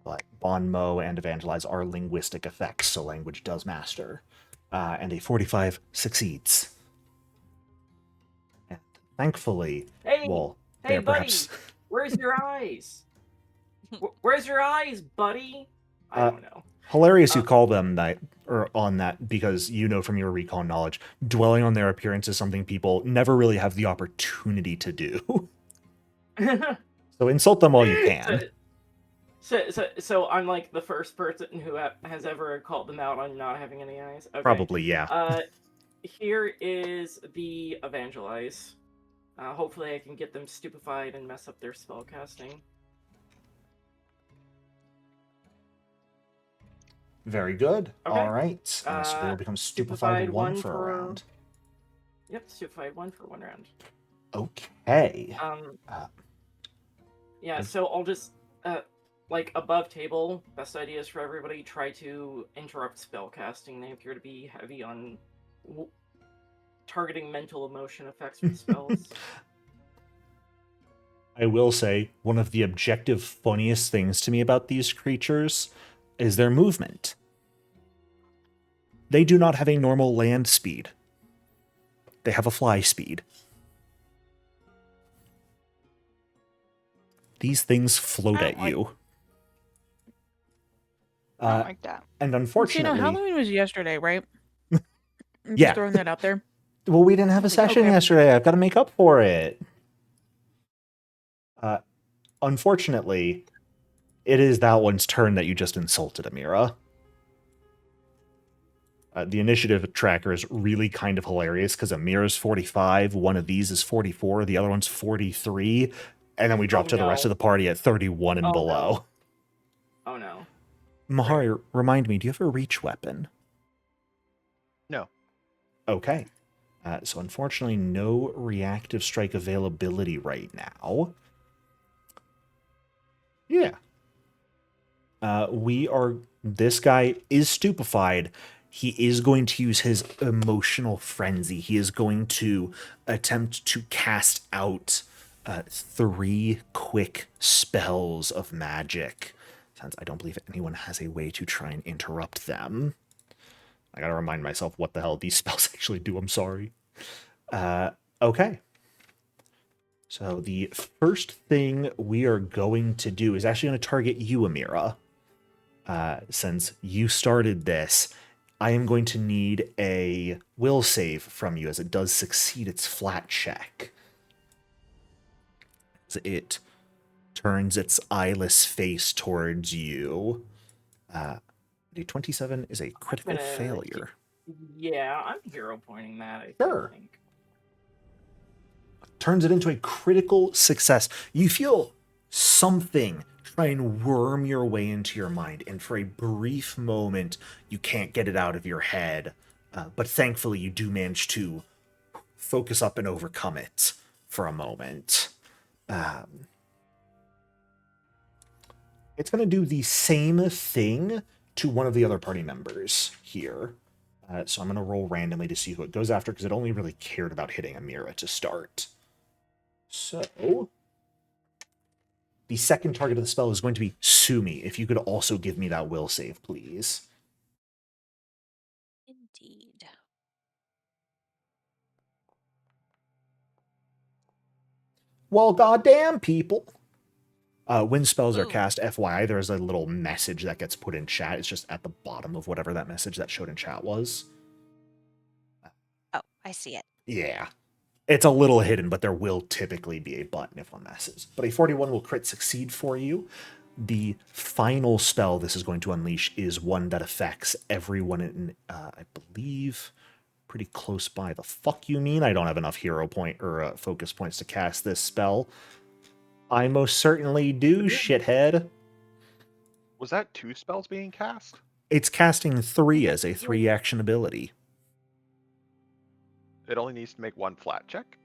But Bon Mo and Evangelize are linguistic effects, so language does master. And a 45 succeeds. And thankfully, Hey, well, hey, there buddy, perhaps... where's your eyes? Where's your eyes, buddy? I don't know. Hilarious you call them that, or on that, because you know from your recon knowledge, dwelling on their appearance is something people never really have the opportunity to do. So insult them all you can. So I'm like the first person who has ever called them out on not having any eyes. Okay. Probably, yeah. Here is the evangelize. Hopefully I can get them stupefied and mess up their spell casting. Very good. Okay. All right. So they will become stupefied one for a round. Yep, stupefied 1 for 1 round. Okay. Yeah, so I'll just like above table, best ideas for everybody, try to interrupt spell casting. They appear to be heavy on targeting mental emotion effects with spells. I will say, one of the objective funniest things to me about these creatures is their movement. They do not have a normal land speed. They have a fly speed. These things float at you. I don't like that. And unfortunately... Halloween was yesterday, right? I'm Yeah. just throwing that out there. Well, we didn't have a session yesterday. I've got to make up for it. Unfortunately, it is that one's turn that you just insulted, Amira. The initiative tracker is really kind of hilarious because Amira's 45, one of these is 44, the other one's 43, and then we drop to the rest of the party at 31 and below. No. Oh no. Mahari, remind me, do you have a reach weapon? No. Okay. So unfortunately, no reactive strike availability right now. Yeah. This guy is stupefied. He is going to use his emotional frenzy. He is going to attempt to cast out 3 quick spells of magic. Since I don't believe anyone has a way to try and interrupt them. I gotta remind myself what the hell these spells actually do. I'm sorry. Okay. So the first thing we are going to do is actually going to target you, Amira. Since you started this, I am going to need a will save from you as it does succeed its flat check. As it turns its eyeless face towards you. The 27 is a critical failure. Yeah, I'm hero pointing that, I think. Turns it into a critical success. You feel something try and worm your way into your mind, and for a brief moment, you can't get it out of your head. But thankfully, you do manage to focus up and overcome it for a moment. It's going to do the same thing to one of the other party members here. So I'm going to roll randomly to see who it goes after, because it only really cared about hitting Amira to start. So the second target of the spell is going to be Sumi. If you could also give me that will save, please. Indeed. Well, goddamn, people. When spells are Ooh. cast, FYI, there is a little message that gets put in chat. It's just at the bottom of whatever that message that showed in chat was. Oh, I see it. Yeah. It's a little hidden, but there will typically be a button if one messes. But a 41 will crit succeed for you. The final spell this is going to unleash is one that affects everyone in, I believe, pretty close by. The fuck you mean? I don't have enough hero point or focus points to cast this spell. I most certainly do, shithead. Was that 2 spells being cast? It's casting 3 as a 3-action ability. It only needs to make 1 flat check?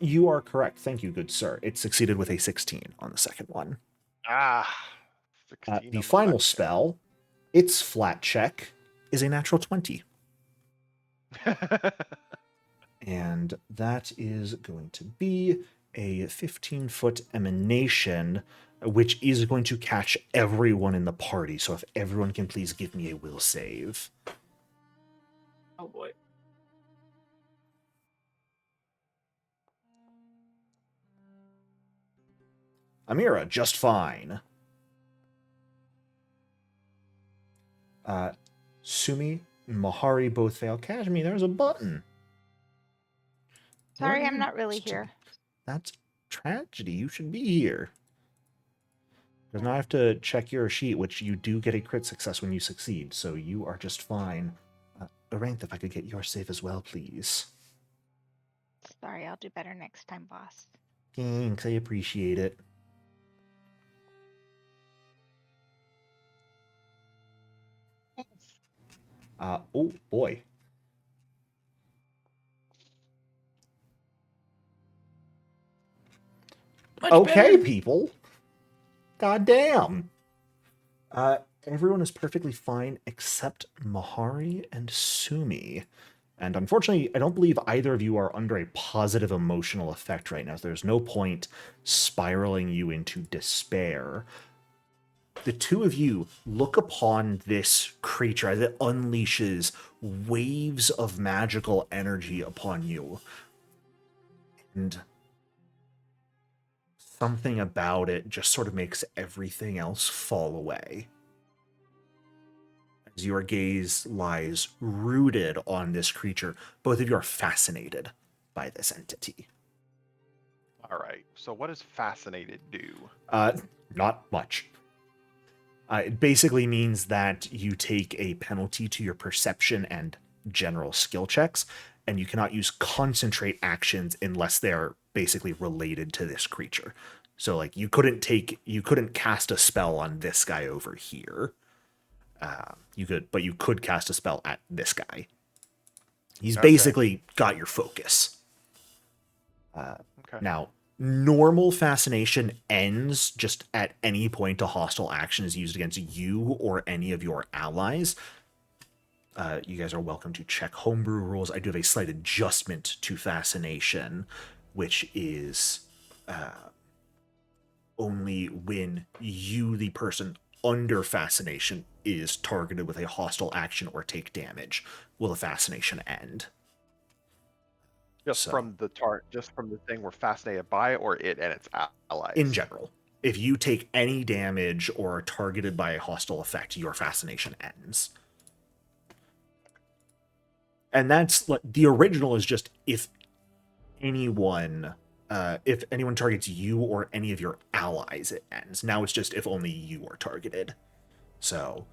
You are correct. Thank you, good sir. It succeeded with a 16 on the second one. Ah, 16 The on final flat check. spell, its flat check, is a natural 20. And that is going to be a 15-foot emanation, which is going to catch everyone in the party. So if everyone can please give me a will save. Oh boy. Amira, just fine. Sumi and Mahari both fail. Kashmi, there's a button. Sorry, What I'm are not really you to here. be? That's tragedy. You should be here. Because now I have to check your sheet, which you do get a crit success when you succeed, so you are just fine. Aranth, if I could get your save as well, please. Sorry, I'll do better next time, boss. Thanks, I appreciate it. Oh boy. Much Okay, better. people. God damn. Everyone is perfectly fine except Mahari and Sumi. And unfortunately, I don't believe either of you are under a positive emotional effect right now. So there's no point spiraling you into despair. The two of you look upon this creature as it unleashes waves of magical energy upon you. And something about it just sort of makes everything else fall away. As your gaze lies rooted on this creature, both of you are fascinated by this entity. All right. So what does fascinated do? Not much. It basically means that you take a penalty to your perception and general skill checks, and you cannot use concentrate actions unless they're basically related to this creature. So, like, you couldn't cast a spell on this guy over here. But you could cast a spell at this guy. He's Okay. basically got your focus. Okay. Now, normal fascination ends just at any point a hostile action is used against you or any of your allies. You guys are welcome to check homebrew rules. I do have a slight adjustment to fascination, which is only when you, the person under fascination, is targeted with a hostile action or take damage, will the fascination end. Just from the thing we're fascinated by, or it and its allies. In general, if you take any damage or are targeted by a hostile effect, your fascination ends. And that's the original is just if anyone targets you or any of your allies, it ends. Now it's just if only you are targeted. So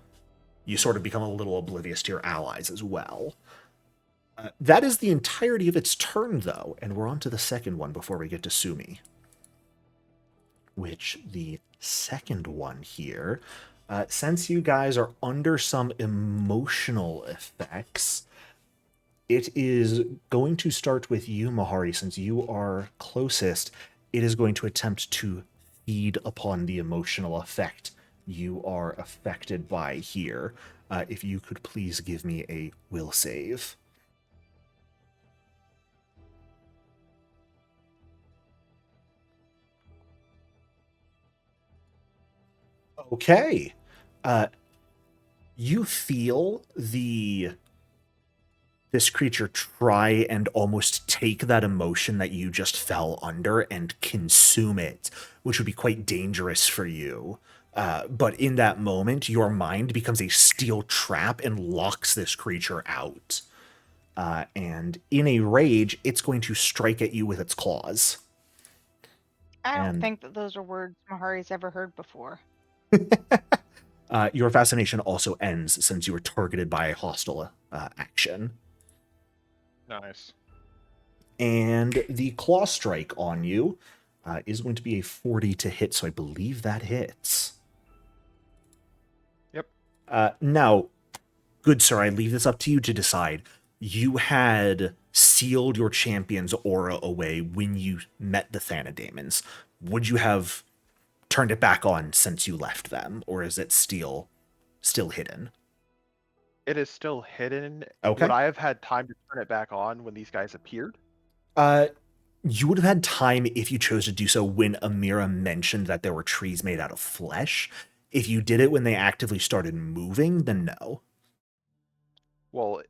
you sort of become a little oblivious to your allies as well. That is the entirety of its turn, though, and we're on to the second one before we get to Sumi. Which, the second one here, since you guys are under some emotional effects, it is going to start with you, Mahari, since you are closest. It is going to attempt to feed upon the emotional effect you are affected by here. If you could please give me a will save. Okay. You feel this creature try and almost take that emotion that you just fell under and consume it, which would be quite dangerous for you. But in that moment, your mind becomes a steel trap and locks this creature out. And in a rage, it's going to strike at you with its claws. I don't And think that those are words Mahari's ever heard before. your fascination also ends since you were targeted by a hostile action. Nice. And the claw strike on you is going to be a 40 to hit, so I believe that hits. Yep. Now, good sir, I leave this up to you to decide. You had sealed your champion's aura away when you met the Thanadaemons. Would you have turned it back on since you left them, or is it still hidden? It is still hidden. Okay. Would I have had time to turn it back on when these guys appeared? You would have had time if you chose to do so when Amira mentioned that there were trees made out of flesh. If you did it when they actively started moving, then no. Well,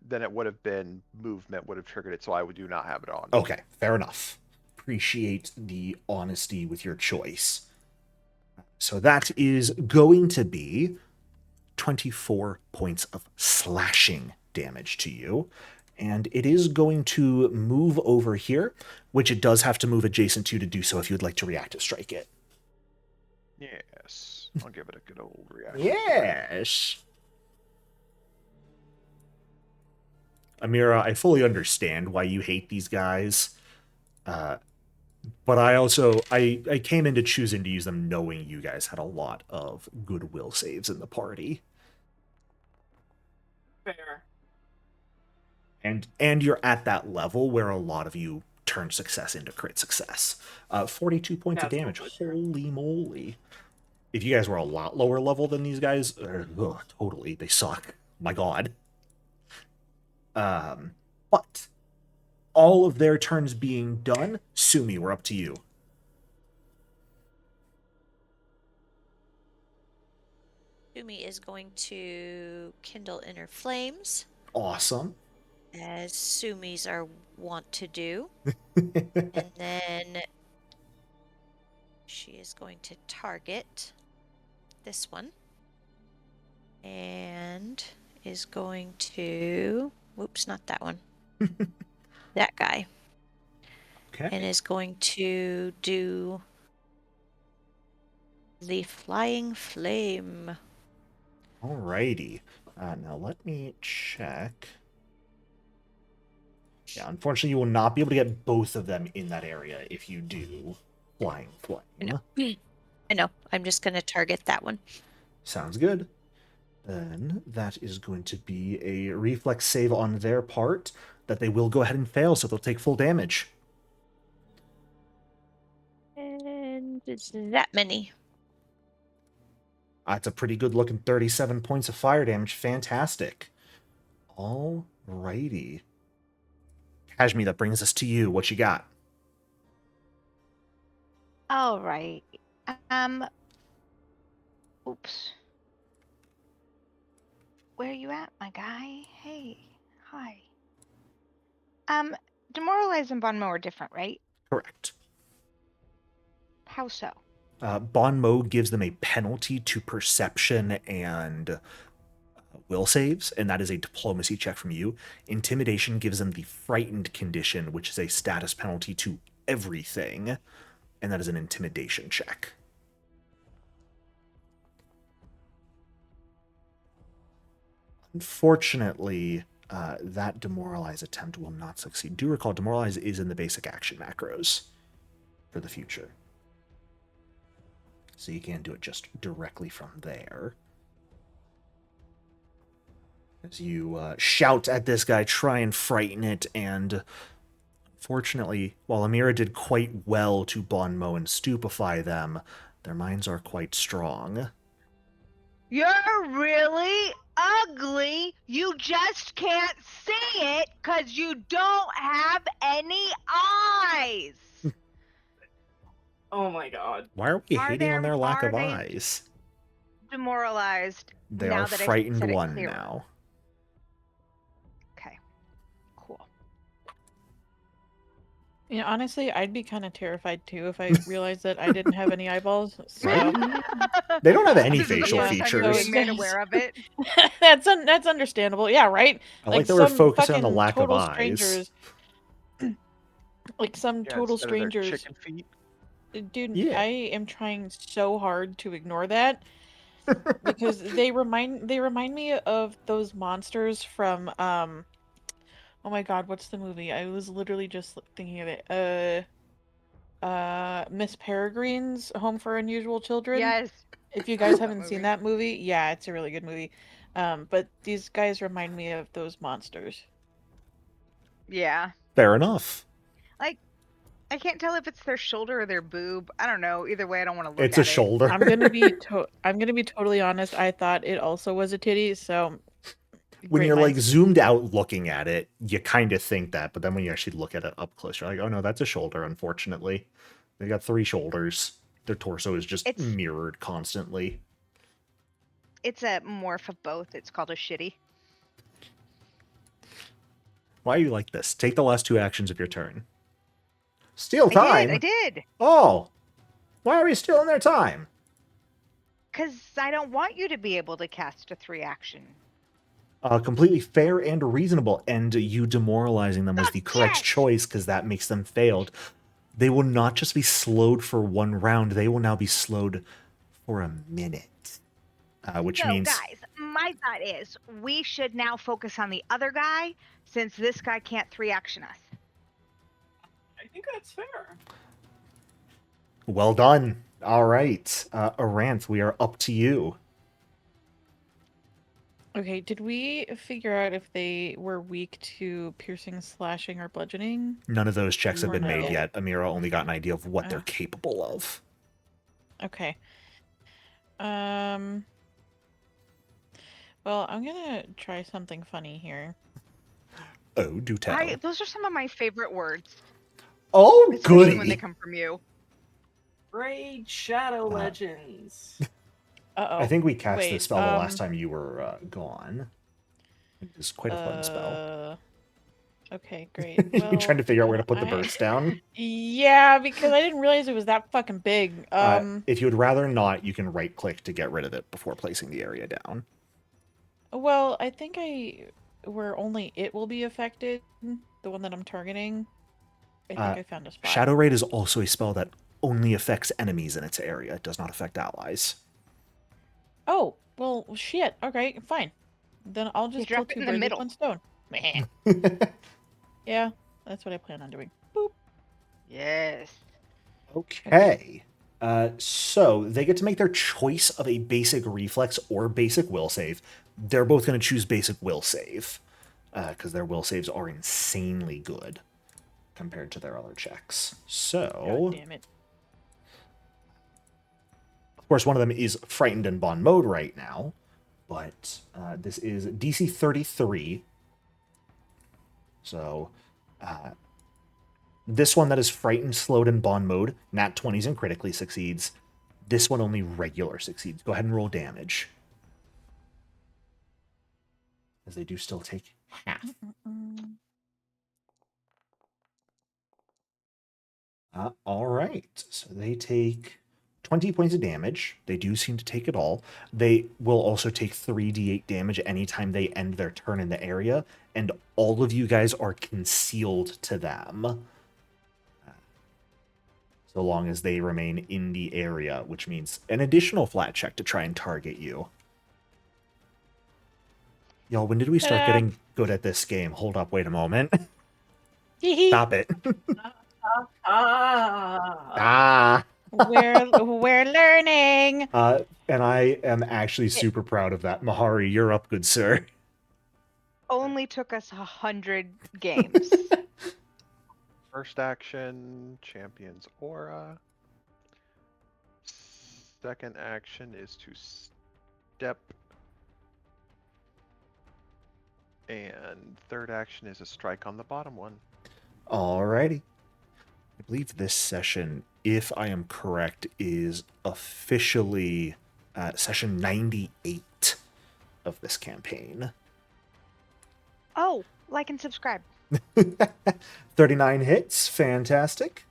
then it would have been movement would have triggered it, so I do not have it on. Okay, fair enough. Appreciate the honesty with your choice. So that is going to be 24 points of slashing damage to you. And it is going to move over here, which it does have to move adjacent to do so if you'd like to react to strike it. Yes. I'll give it a good old reaction. Yes. Amira, I fully understand why you hate these guys. But I came into choosing to use them knowing you guys had a lot of goodwill saves in the party. Fair. And you're at that level where a lot of you turn success into crit success. 42 points of That's damage. totally true. Holy moly. If you guys were a lot lower level than these guys, totally, they suck. My god. But all of their turns being done, Sumi, we're up to you. Sumi is going to kindle inner flames, Awesome. as Sumis are wont to do. And then she is going to target this one. And is going to... Whoops, not that one. That guy. Okay. And is going to do the flying flame. Alrighty. Now let me check. Yeah, unfortunately, you will not be able to get both of them in that area if you do flying flame. I know. I'm just going to target that one. Sounds good. Then that is going to be a reflex save on their part that they will go ahead and fail, so they'll take full damage. And it's that many. That's a pretty good looking 37 points of fire damage. Fantastic. Alrighty. Kashmi, that brings us to you. What you got? All right. Oops. Where are you at, my guy? Hey. Hi. Demoralize and Bonmo are different, right? Correct. How so? Bon Mode gives them a penalty to perception and will saves, and that is a diplomacy check from you. Intimidation gives them the frightened condition, which is a status penalty to everything, and that is an intimidation check. Unfortunately, that demoralize attempt will not succeed. Do recall, demoralize is in the basic action macros for the future. So you can't do it just directly from there. As you shout at this guy, try and frighten it, and unfortunately, while Amira did quite well to Bonmo and stupefy them, their minds are quite strong. You're really ugly. You just can't see it because you don't have any eyes. Oh my god. Why are we hating on their lack of they eyes? demoralized They now are that I frightened said it one clearer? now. Okay, cool. You know, honestly, I'd be kind of terrified too if I realized that I didn't have any eyeballs. So Right? They don't have any This is the facial first time you're features. being made aware of it. that's understandable. Yeah, right? I like Like that we're some focusing on the fucking lack of total eyes. strangers, like some Yeah, total instead of their strangers. chicken feet. Dude, Yeah. I am trying so hard to ignore that because they remind me of those monsters from oh my god, what's the movie? I was literally just thinking of it. Miss Peregrine's Home for Unusual Children. Yes. If you guys That haven't seen movie. that movie, yeah, it's a really good movie. But these guys remind me of those monsters. Yeah. Fair enough. Like, I can't tell if it's their shoulder or their boob. I don't know. Either way, I don't want to look It's at a shoulder. I'm gonna be totally honest. I thought it also was a titty, so When great you're like minds. zoomed out looking at it, you kind of think that, but then when you actually look at it up close, you're like, oh no, that's a shoulder, unfortunately. They got 3 shoulders. Their torso is just It's mirrored constantly. it's a morph of both. It's called a shitty. Why are you like this? Take the last 2 actions of your turn. Steal I time? did. Oh! Why are we stealing their time? Because I don't want you to be able to cast a 3 action. Completely fair and reasonable, and you demoralizing them was the correct Yes! choice because that makes them failed. They will not just be slowed for 1 round, they will now be slowed for a minute. Which So, means guys, my thought is we should now focus on the other guy since this guy can't 3 action us. I think that's fair. well done. All right, Aranth, we are up to you. Okay, did we figure out if they were weak to piercing, slashing, or bludgeoning? None of those checks have Or been made no? yet. Amira only got an idea of what they're Oh. capable of. Okay. Well, I'm gonna try something funny here. Oh, do tell. Those are some of my favorite words, Oh, especially when they goody. come from you. Raid Shadow Legends. Uh-oh. I think we cast Wait, this spell the last time you were gone. It was quite a fun spell. Okay, great. Well, You trying to figure out where to put the burst down? Yeah, because I didn't realize it was that fucking big. If you would rather not, you can right-click to get rid of it before placing the area down. Well, I think where only it will be affected, the one that I'm targeting, I think I found a spot. Shadow Raid is also a spell that only affects enemies in its area. It does not affect allies. Oh, well, shit. Okay, fine. Then I'll just kill drop it 2 in the birds with middle. 1 stone. Meh. Yeah, that's what I plan on doing. Boop. Yes. Okay. So they get to make their choice of a basic reflex or basic will save. They're both going to choose basic will save because their will saves are insanely good compared to their other checks. So, God damn it. of course, one of them is frightened and bond mode right now, but this is DC 33. So, this one that is frightened, slowed, and bond mode, nat 20s and critically succeeds. This one only regular succeeds. Go ahead and roll damage. As they do still take half. All right. So they take 20 points of damage. They do seem to take it all. They will also take 3d8 damage anytime they end their turn in the area, and all of you guys are concealed to them. So long as they remain in the area, which means an additional flat check to try and target you. Y'all, when did we start getting good at this game? Hold up, wait a moment. Stop it. We're learning. And I am actually super proud of that. Mahari, you're up, good sir. Only took us 100 games. First action, Champion's Aura. Second action is to Yep. And third action is a strike on the bottom one. Alrighty. I believe this session, if I am correct, is officially session 98 of this campaign. Oh, like and subscribe. 39 hits, fantastic.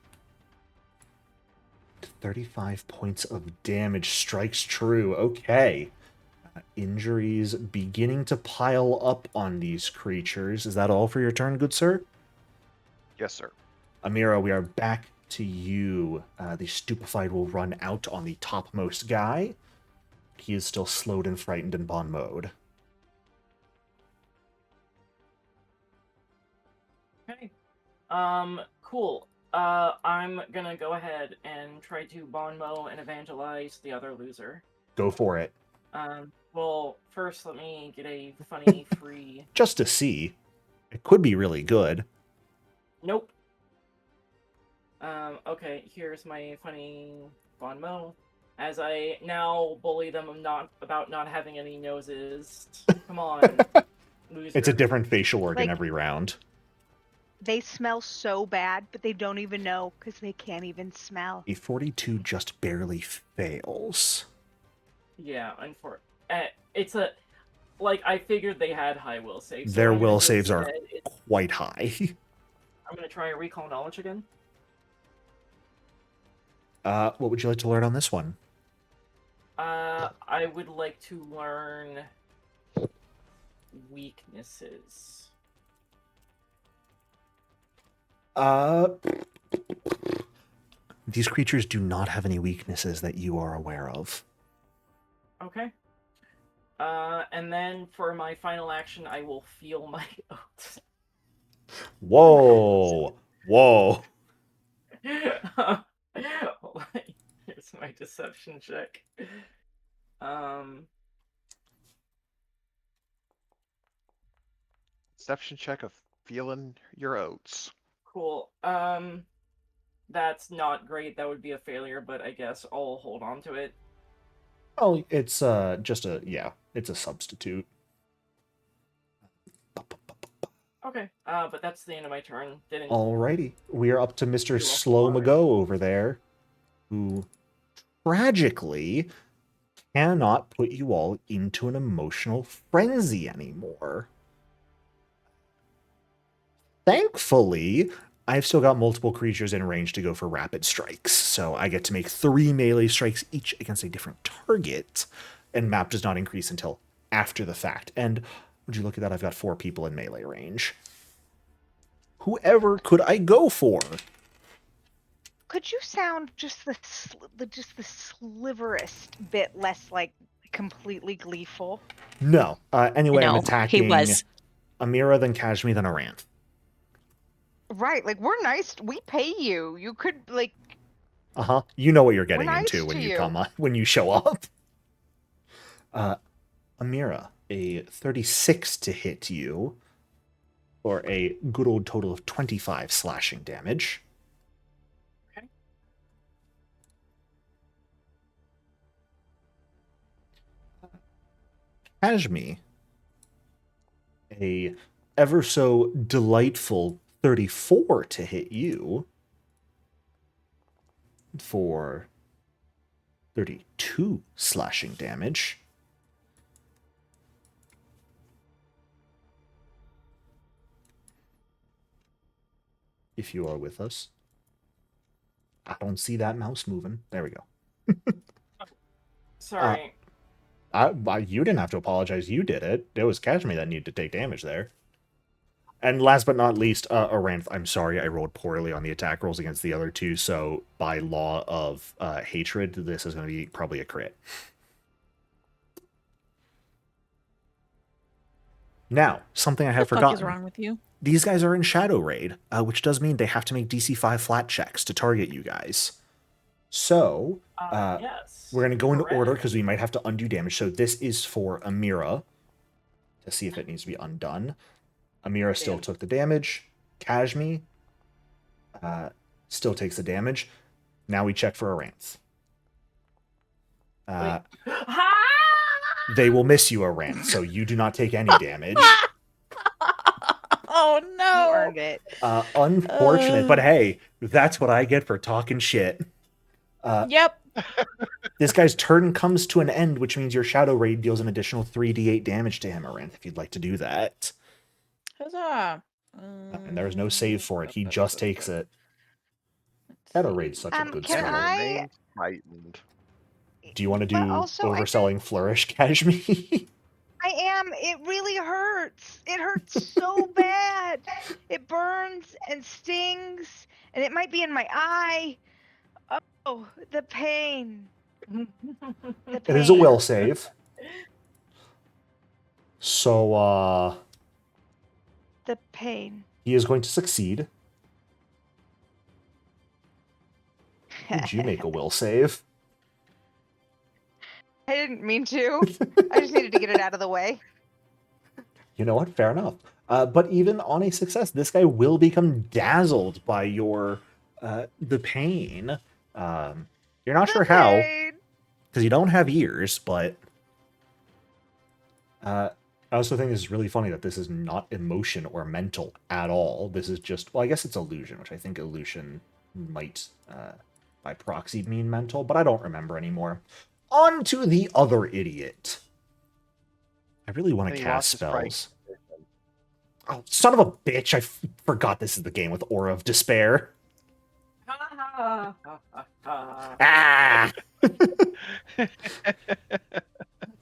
35 points of damage strikes true. Okay. Injuries beginning to pile up on these creatures. Is that all for your turn, good sir? Yes, sir. Amira, we are back to you. The stupefied will run out on the topmost guy. He is still slowed and frightened in bond mode. Okay. Cool. I'm gonna go ahead and try to bond mow and evangelize the other loser. Go for it. Well, first let me get a funny free. Just to see. It could be really good. Nope. Okay, here's my funny bond mow. As I now bully them about not having any noses. Come on, loser. It's a different facial organ Like- every round. They smell so bad, but they don't even know because they can't even smell. A 42 just barely fails. Yeah, it's a like I figured they had high will saves. so Their what I'm gonna will do saves are instead is quite high. I'm gonna try a recall knowledge again. What would you like to learn on this one? I would like to learn weaknesses. These creatures do not have any weaknesses that you are aware of. Okay. And then for my final action, I will feel my oath. Whoa! Whoa! Here's my deception check. Deception check of feeling your oats. Cool. That's not great. That would be a failure, but I guess I'll hold on to it. Oh, it's just it's a substitute. Okay. But that's the end of my turn. Didn't. Alrighty, we are up to Mr. You're Slow welcome. McGo over there, who tragically cannot put you all into an emotional frenzy anymore. Thankfully, I've still got multiple creatures in range to go for rapid strikes, so I get to make 3 melee strikes each against a different target, and map does not increase until after the fact. And would you look at that, I've got 4 people in melee range. Whoever could I go for? Could you sound just the sliverest bit less like completely gleeful? No. Anyway, I'm No, attacking he was. Amira, then Kashmi, then Aranth. Right, like we're nice. We pay you. You could like. Uh-huh. You know what you're getting nice into when to you you. come on, when you show up. Amira, a 36 to hit you, or a good old total of 25 slashing damage. Okay. Kashmi, a ever so delightful 34 to hit you for 32 slashing damage. If you are with us. I don't see that mouse moving. There we go. Sorry. You didn't have to apologize. You did it. It was Kashmi that needed to take damage there. And last but not least, Aranth, I'm sorry I rolled poorly on the attack rolls against the other two, so by law of hatred, this is going to be probably a crit. Now, something I have What the fuck forgotten. is wrong with you? These guys are in Shadow Raid, which does mean they have to make DC 5 flat checks to target you guys. So, Yes. we're going to go into correct. order because we might have to undo damage. So this is for Amira to see if it needs to be undone. Amira still Damn. took the damage. Kashmi still takes the damage. Now we check for Aranth. Wait. Ah! They will miss you, Aranth, so you do not take any damage. Oh You no! earned it. Unfortunate, but hey, that's what I get for talking shit. Yep. This guy's turn comes to an end, which means your Shadow Raid deals an additional 3d8 damage to him, Aranth, if you'd like to do that. Huzzah! And there's no save for it. He just takes it. Shadow Raid's such a good Can spell. I- Remain frightened. Do you want to But do also, I Overselling Flourish, Kashmi? I am. It really hurts. It hurts so bad. It burns and stings, and it might be in my eye. Oh, the pain. The pain. It is a will save. So, The pain. he is going to succeed. Would you make a will save? I didn't mean to. I just needed to get it out of the way. You know what? Fair enough. But even on a success, this guy will become dazzled by your the pain. You're not sure how, Pain. because you don't have ears, but I also think it's really funny that this is not emotion or mental at all. This is just, well, I guess it's illusion, which I think illusion might, by proxy, mean mental, but I don't remember anymore. On to the other idiot. I really want And to he cast lost his fright. spells. Oh, son of a bitch! I forgot this is the game with Aura of Despair. Ah!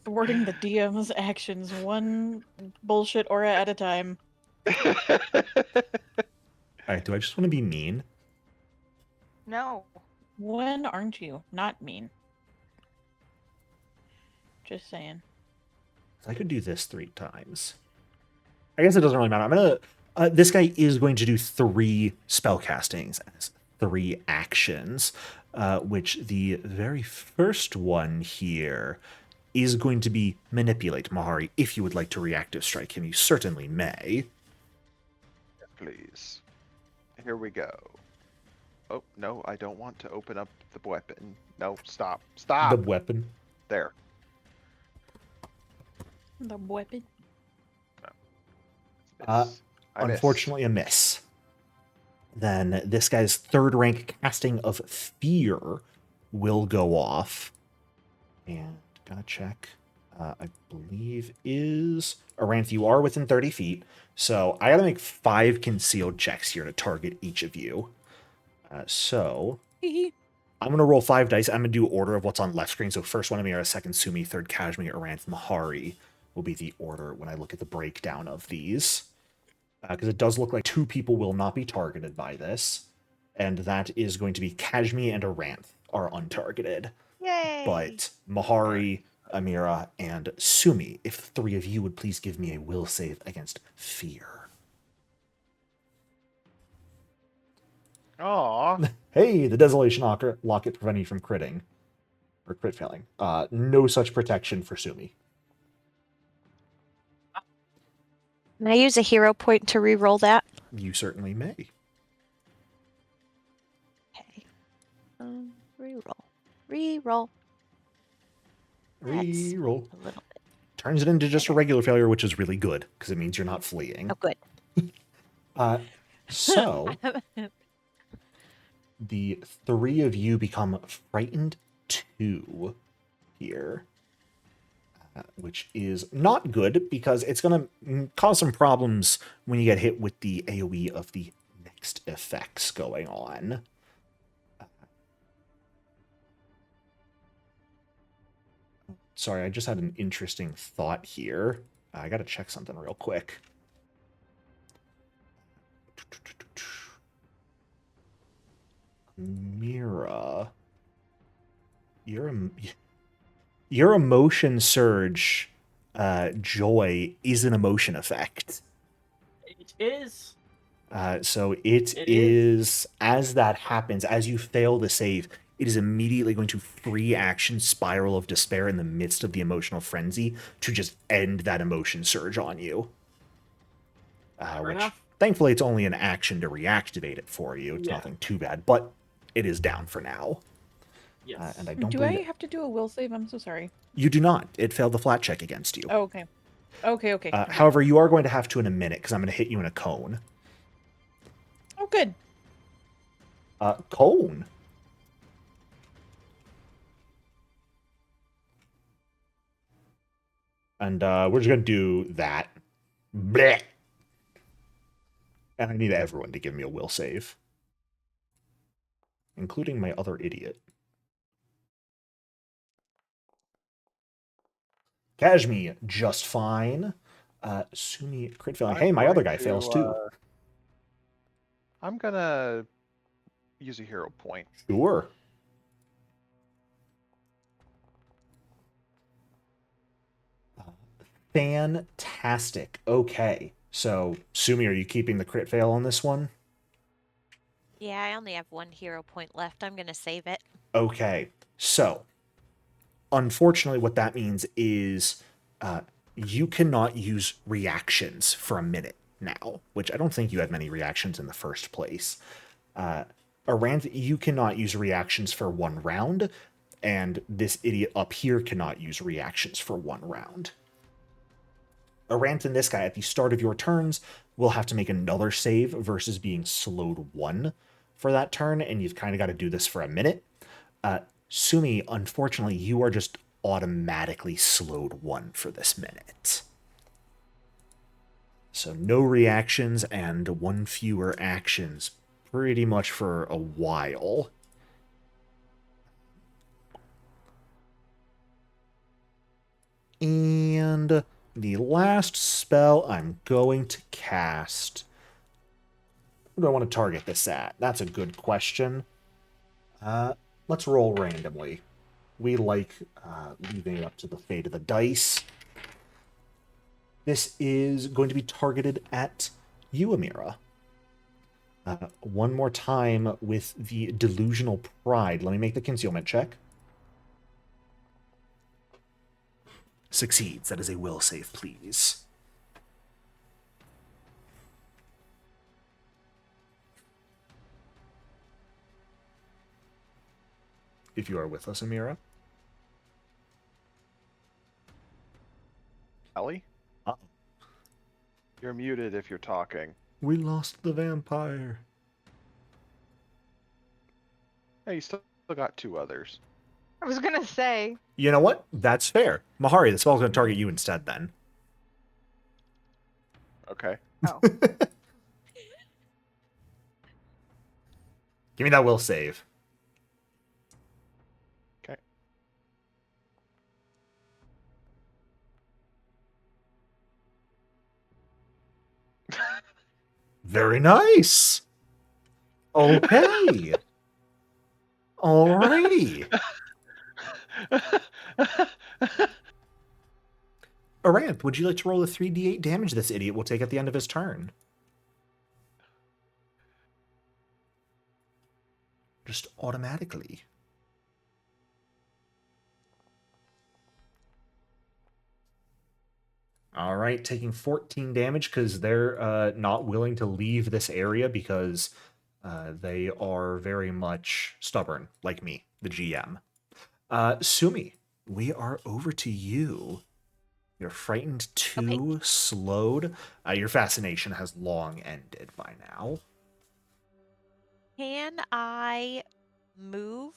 Thwarting the DM's actions one bullshit aura at a time. Alright, do I just want to be mean? No. When aren't you? Not mean. Just saying. I could do this 3 times. I guess it doesn't really matter. I'm gonna... this guy is going to do 3 spell castings as 3 actions, which the very first one here is going to be Manipulate. Mahari, if you would like to reactive strike him, you certainly may. Please. Here we go. Oh, no, I don't want to open up the weapon. No, stop. Stop. The weapon. There. The weapon. Uh, Miss. I miss. Unfortunately, a miss. Then this guy's 3rd rank casting of Fear will go off. And gotta check. I believe is... Aranth, you are within 30 feet. So I gotta make 5 concealed checks here to target each of you. So I'm gonna roll 5 dice. I'm gonna do order of what's on left screen. So first one Amira, second Sumi, third Kashmir, Aranth, Mahari will be the order when I look at the breakdown of these. Because it does look like 2 people will not be targeted by this. And that is going to be Kashmir and Aranth are untargeted. Yay. But Mahari, Amira, and Sumi, if 3 of you would please give me a will save against Fear. Aw. Hey, the Desolation Locket prevented you from critting. Or crit failing. No such protection for Sumi. Can I use a hero point to re-roll that? You certainly may. Okay. Re-roll. Re-roll. That's Reroll. a little bit. Turns it into just a regular failure, which is really good, because it means you're not fleeing. Oh, good. So, the 3 of you become frightened 2 here. Which is not good, because it's going to cause some problems when you get hit with the AoE of the next effects going on. Sorry, I just had an interesting thought here. I got to check something real quick. Mira, your emotion surge, joy, is an emotion effect. It is. So it is, as that happens, as you fail the save, it is immediately going to free action Spiral of Despair in the midst of the emotional frenzy to just end that emotion surge on you. Which, enough. thankfully, it's only an action to reactivate it for you. It's Yeah. nothing too bad, but it is down for now. Yes. And I don't Do believe I have to do a will save? I'm so sorry. you do not. It failed the flat check against you. Oh, okay. Okay. Never mind. However, you are going to have to in a minute because I'm going to hit you in a cone. Oh, good. Cone? And we're just going to do that. Blech. And I need everyone to give me a will save. Including my other idiot. Kashmi, just fine. Sumi, crit failing. Hey, I'm my other going guy fails too. I'm gonna use a hero point. Sure. Fantastic. Okay. So, Sumi, are you keeping the crit fail on this one? Yeah, I only have 1 hero point left. I'm gonna save it. Okay. So, unfortunately, what that means is you cannot use reactions for a minute now, which I don't think you had many reactions in the first place. Arand, you cannot use reactions for 1 round, and this idiot up here cannot use reactions for 1 round. Arant and this guy, at the start of your turns, will have to make another save versus being slowed 1 for that turn, and you've kind of got to do this for a minute. Sumi, unfortunately, you are just automatically slowed 1 for this minute. So no reactions and 1 fewer actions pretty much for a while. And the last spell I'm going to cast. What do I want to target this at? That's a good question. Let's roll randomly. We like leaving it up to the fate of the dice. This is going to be targeted at you, Amira. One more time with the delusional pride. Let me make the concealment check. Succeeds. That is a will save, please. If you are with us, Amira. Ellie? Uh-oh. You're muted if you're talking. We lost the vampire. Hey, you still got 2 others. I was gonna say. You know what? That's fair. Mahari, the spell's going to target you instead, then. Okay. Oh. Give me that will save. Okay. Very nice. Okay. Alrighty. Aramp, would you like to roll the 3d8 damage this idiot will take at the end of his turn? Just automatically. All right, taking 14 damage because they're not willing to leave this area because they are very much stubborn, like me, the GM. Sumi, we are over to you. You're frightened 2, slowed. Your fascination has long ended by now. Can I move?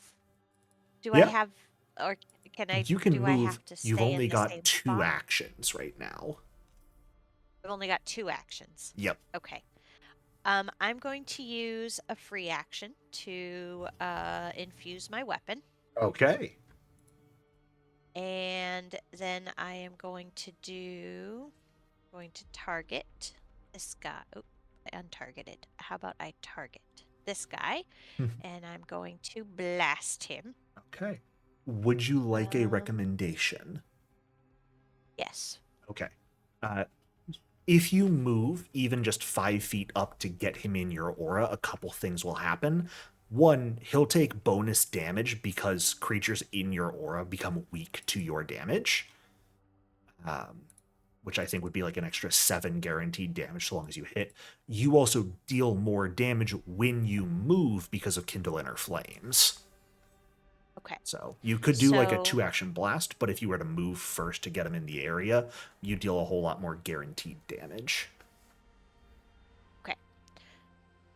Do Yeah. I have, or can I? You can do I move. have to You've stay only in the got same 2 spot? actions right now. I've only got 2 actions. Yep. Okay. I'm going to use a free action to infuse my weapon, Okay. and then I am going to target this guy. Oh, untargeted. How about I target this guy, and I'm going to blast him. Okay. Would you like a recommendation? Yes. Okay. If you move even just 5 feet up to get him in your aura, a couple things will happen. 1, he'll take bonus damage because creatures in your aura become weak to your damage. Which I think would be like an extra 7 guaranteed damage so long as you hit. You also deal more damage when you move because of Kindle Inner Flames. Okay. So you could do like a So- 2-action blast, but if you were to move first to get him in the area, you deal a whole lot more guaranteed damage.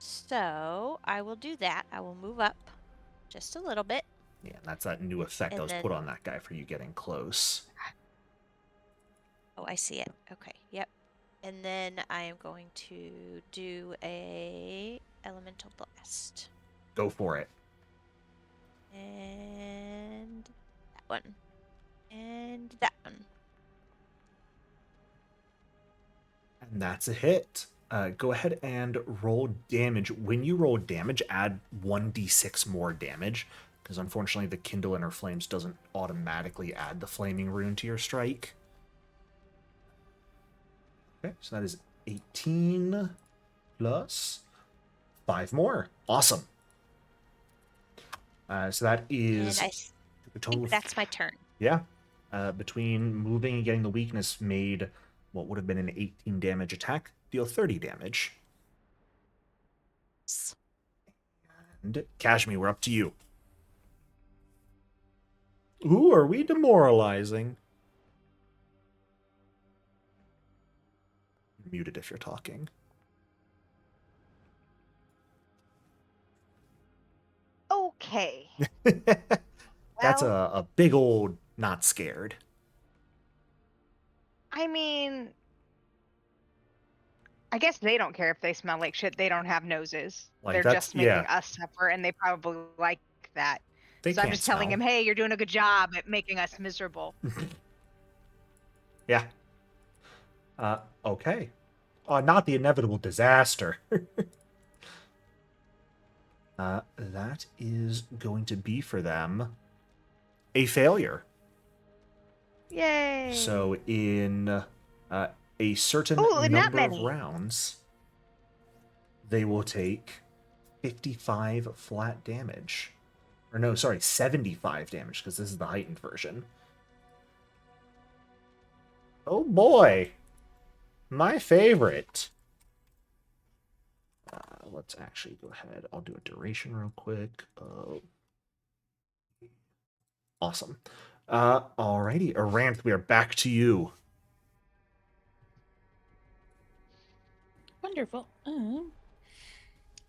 So I will do that. I will move up just a little bit. Yeah, that's that new effect that And was then- put on that guy for you getting close. Oh, I see it. Okay. Yep. And then I am going to do a elemental blast. Go for it. And that one. And that one. And that's a hit. Go ahead and roll damage. When you roll damage, add 1d6 more damage, because unfortunately the Kindle Inner Flames doesn't automatically add the flaming rune to your strike. Okay, so that is 18 plus 5 more. Awesome. So that is And I a total think of, that's my turn. yeah. Between moving and getting the weakness made what would have been an 18 damage attack, deal 30 damage. And Kashmir, we're up to you. Ooh, are we demoralizing? Muted if you're talking. – Okay. That's Well, a big old not scared. I mean, I guess they don't care if they smell like shit. They don't have noses. Like, They're that's- just making yeah. us suffer, and they probably like that. They So I'm can't just telling smell. him, hey, you're doing a good job at making us miserable. Yeah. Okay. Not the inevitable disaster. That is going to be for them a failure. Yay. So in a certain Ooh, not number of many. rounds, they will take 55 flat damage. Or no, sorry, 75 damage, because this is the heightened version. Oh boy! My favorite! Let's actually go ahead. I'll do a duration real quick. Awesome. Alrighty, Aranth, we are back to you. Wonderful.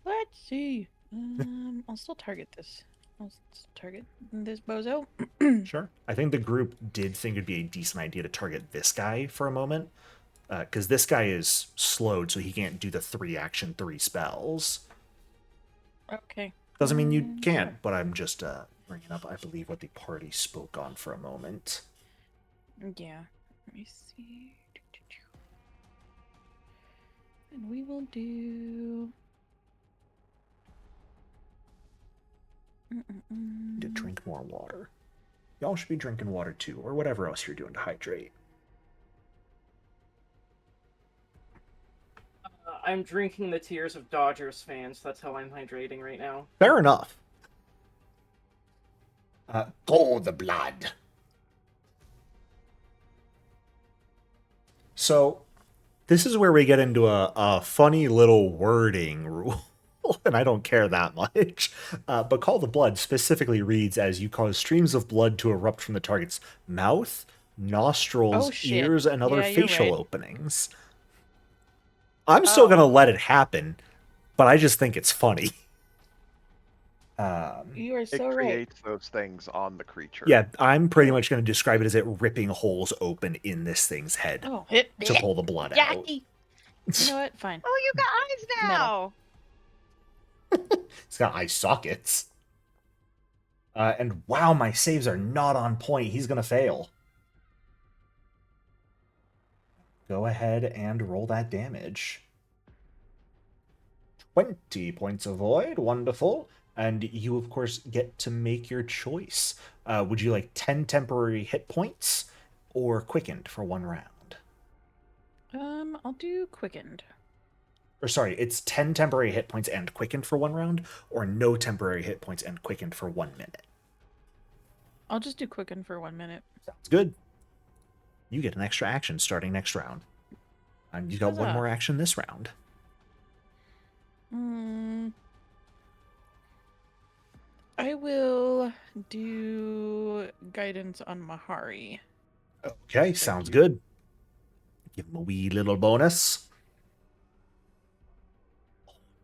Let's see. I'll still target this. I'll still target this bozo. Sure. I think the group did think it'd be a decent idea to target this guy for a moment, because this guy is slowed, so he can't do the 3-action 3 spells. Okay. Doesn't mean you can't, Sure. but I'm just bringing up, I believe, what the party spoke on for a moment. Yeah. Let me see. And we will do. To drink more water. Y'all should be drinking water too, or whatever else you're doing to hydrate. I'm drinking the tears of Dodgers fans. That's how I'm hydrating right now. Fair enough. Go the blood. So, this is where we get into a funny little wording rule, and I don't care that much. But Call the Blood specifically reads as you cause streams of blood to erupt from the target's mouth, nostrils, Oh, shit. ears, and other Yeah, you're facial right. openings. I'm still Oh. going to let it happen, but I just think it's funny. You are It so right. creates those things on the creature. Yeah, I'm pretty much going to describe it as it ripping holes open in this thing's head Oh, hit to pull the blood out. Yucky. You know what? Fine. Oh, you got eyes now. Metal. It's got eye sockets. And wow, my saves are not on point. He's going to fail. Go ahead and roll that damage. 20 points of void. Wonderful. And you, of course, get to make your choice. Would you like 10 temporary hit points or quickened for 1 round? I'll do quickened. Or sorry, it's 10 temporary hit points and quickened for 1 round, or no temporary hit points and quickened for 1 minute. I'll just do quickened for 1 minute. Sounds good. You get an extra action starting next round. And you got 1 Huzzah. more action this round. I will do guidance on Mahari. Okay, sounds you. good. Give him a wee little bonus.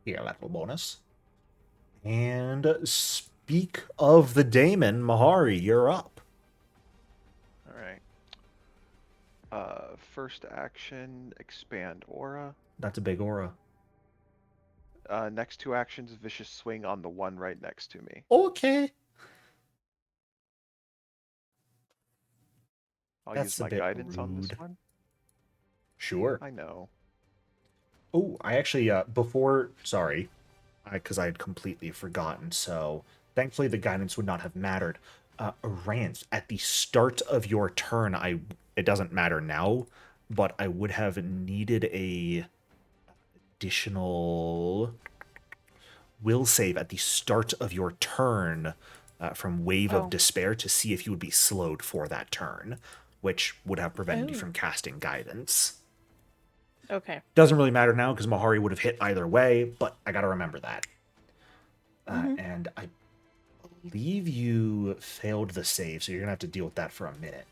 Here, that little bonus. And speak of the Daemon, Mahari, you're up. All right. First action, expand aura. That's a big aura. Next two actions, vicious swing on the one right next to me. Okay. I'll That's use a my bit guidance on this rude. one. Sure. I know. Oh, I actually, before, sorry, because I had completely forgotten, so thankfully the guidance would not have mattered. Rance, at the start of your turn, it doesn't matter now, but I would have needed a additional will save at the start of your turn from Wave of Oh. Despair to see if you would be slowed for that turn, which would have prevented you Oh. from casting guidance. Okay. Doesn't really matter now because Mahari would have hit either way, but I gotta remember that. And I believe you failed the save, so you're gonna have to deal with that for a minute.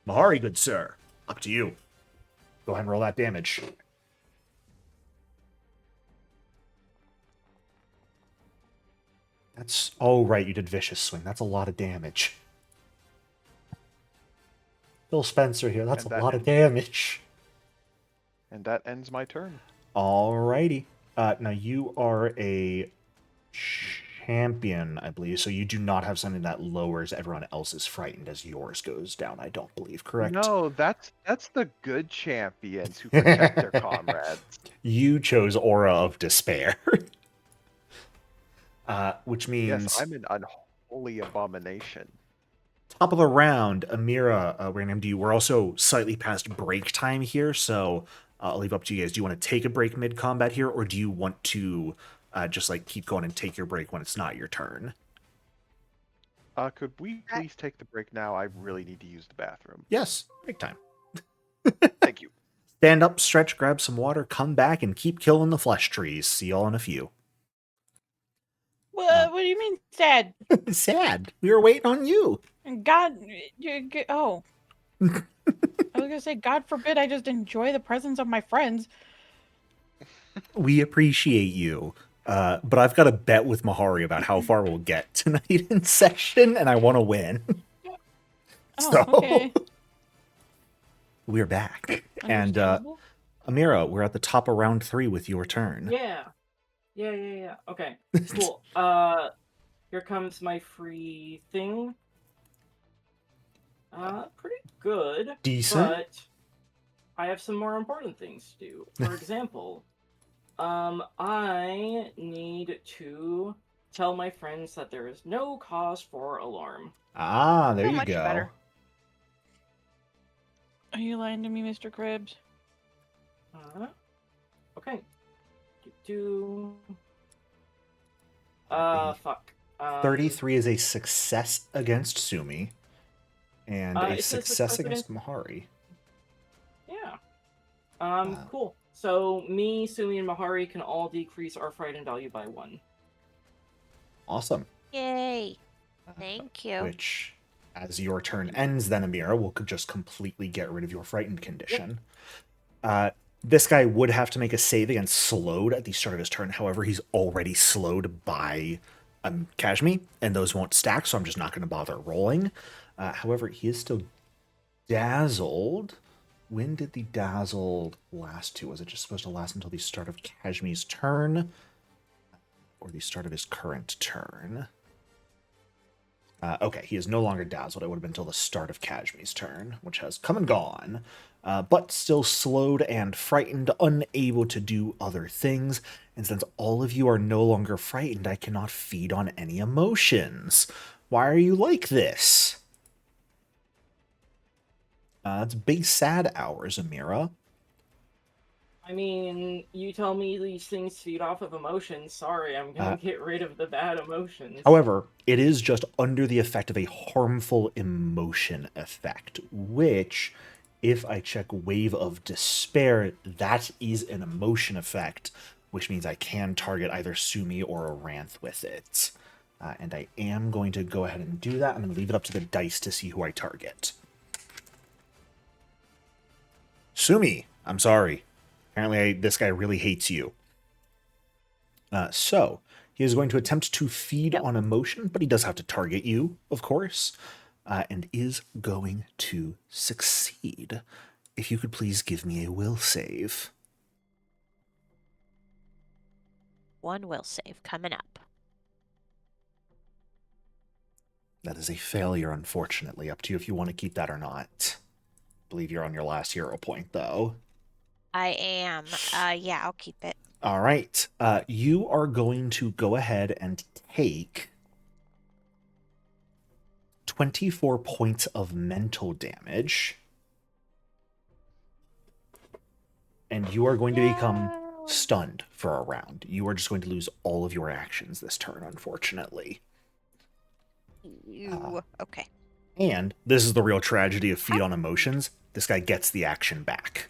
Mahari, good sir, up to you. Go ahead and roll that damage. That's... Oh, right, you did Vicious Swing. That's a lot of damage. Phil Spencer here, that's And a that lot of ends- damage. And that ends my turn. Alrighty. Now you are a champion, I believe, so you do not have something that lowers everyone else's frightened as yours goes down, I don't believe, correct? No, that's the good champions who protect their comrades. You chose Aura of Despair. Which means... Yes, I'm an unholy abomination. Top of the round, Amira, we're going to do. We're also slightly past break time here, so I'll leave up to you guys. Do you want to take a break mid-combat here, or do you want to just like keep going and take your break when it's not your turn? Could we please take the break now? I really need to use the bathroom. Yes, break time. Thank you. Stand up, stretch, grab some water, come back, and keep killing the flesh trees. See y'all in a few. What do you mean sad? Sad. We were waiting on you. God, oh. I was gonna say, God forbid I just enjoy the presence of my friends. We appreciate you. But I've got a bet with Mahari about how far we'll get tonight in session, and I want to win. Oh, okay. We're back. And Understandable. Amira, we're at the top of round 3 with your turn. Yeah. Okay, cool. Here comes my free thing. Pretty good. Decent. But I have some more important things to do. For example, I need to tell my friends that there is no cause for alarm. Ah, there So you much go. better. Are you lying to me, Mr. Kribs? Okay. Fuck. 33 is a success against Sumi, and a it's a success success against Mahari. Yeah. Cool. So me, Sumi, and Mahari can all decrease our frightened value by 1. Awesome. Yay. Thank you. Which, as your turn ends, then Amira will just completely get rid of your frightened condition. This guy would have to make a save against slowed at the start of his turn. However, he's already slowed by Kashmi, and those won't stack, so I'm just not going to bother rolling. However, he is still dazzled. When did the dazzled last to? Was it just supposed to last until the start of Kashmi's turn? Or the start of his current turn? Okay, he is no longer dazzled. It would have been until the start of Kashmi's turn, which has come and gone. But still slowed and frightened, unable to do other things. And since all of you are no longer frightened, I cannot feed on any emotions. Why are you like this? It's big sad hours, Amira. I mean, you tell me these things feed off of emotions. Sorry, I'm gonna get rid of the bad emotions. However, it is just under the effect of a harmful emotion effect, which, if I check Wave of Despair, that is an emotion effect. which means I can target either Sumi or Aranth with it. And I am going to go ahead and do that. I'm going to leave it up to the dice to see who I target. Sumi, I'm sorry. Apparently this guy really hates you. So, he is going to attempt to feed on emotion, but he does have to target you, of course, and is going to succeed. If you could please give me a will save. 1 will save coming up. That is a failure, unfortunately. Up to you if you want to keep that or not. I believe you're on your last hero point, though. I am. Yeah, I'll keep it. All right. You are going to go ahead and take 24 points of mental damage. And you are going to become stunned for a round. You are just going to lose all of your actions this turn, unfortunately. Okay. And this is the real tragedy of Feed on Emotions. This guy gets the action back.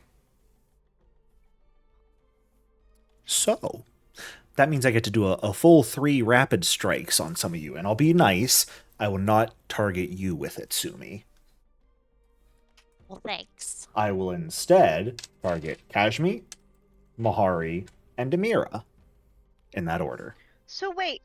So, that means I get to do a full 3 rapid strikes on some of you. And I'll be nice. I will not target you with it, Sumi. Well, thanks. I will instead target Kashmi, Mahari, and Amira. In that order. So wait,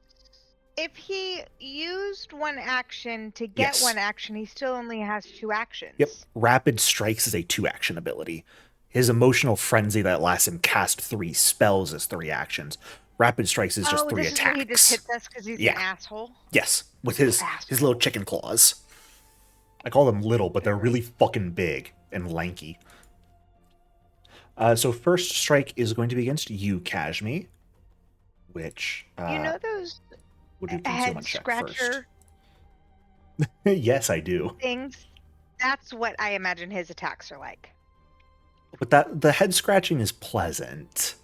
if he used one action to get Yes. one action, he still only has 2 actions. Yep. Rapid Strikes is a 2-action ability. His Emotional Frenzy that lets him cast 3 spells is 3 actions. Rapid Strikes is just 3 this attacks. Is where he just hits us because he's an asshole? Yes, with his little chicken claws. I call them little, but they're really fucking big and lanky. So first strike is going to be against you, Kashmi, which... you know those we'll do head concealment check scratcher first. Yes, I do. things? That's what I imagine his attacks are like. But the head scratching is pleasant.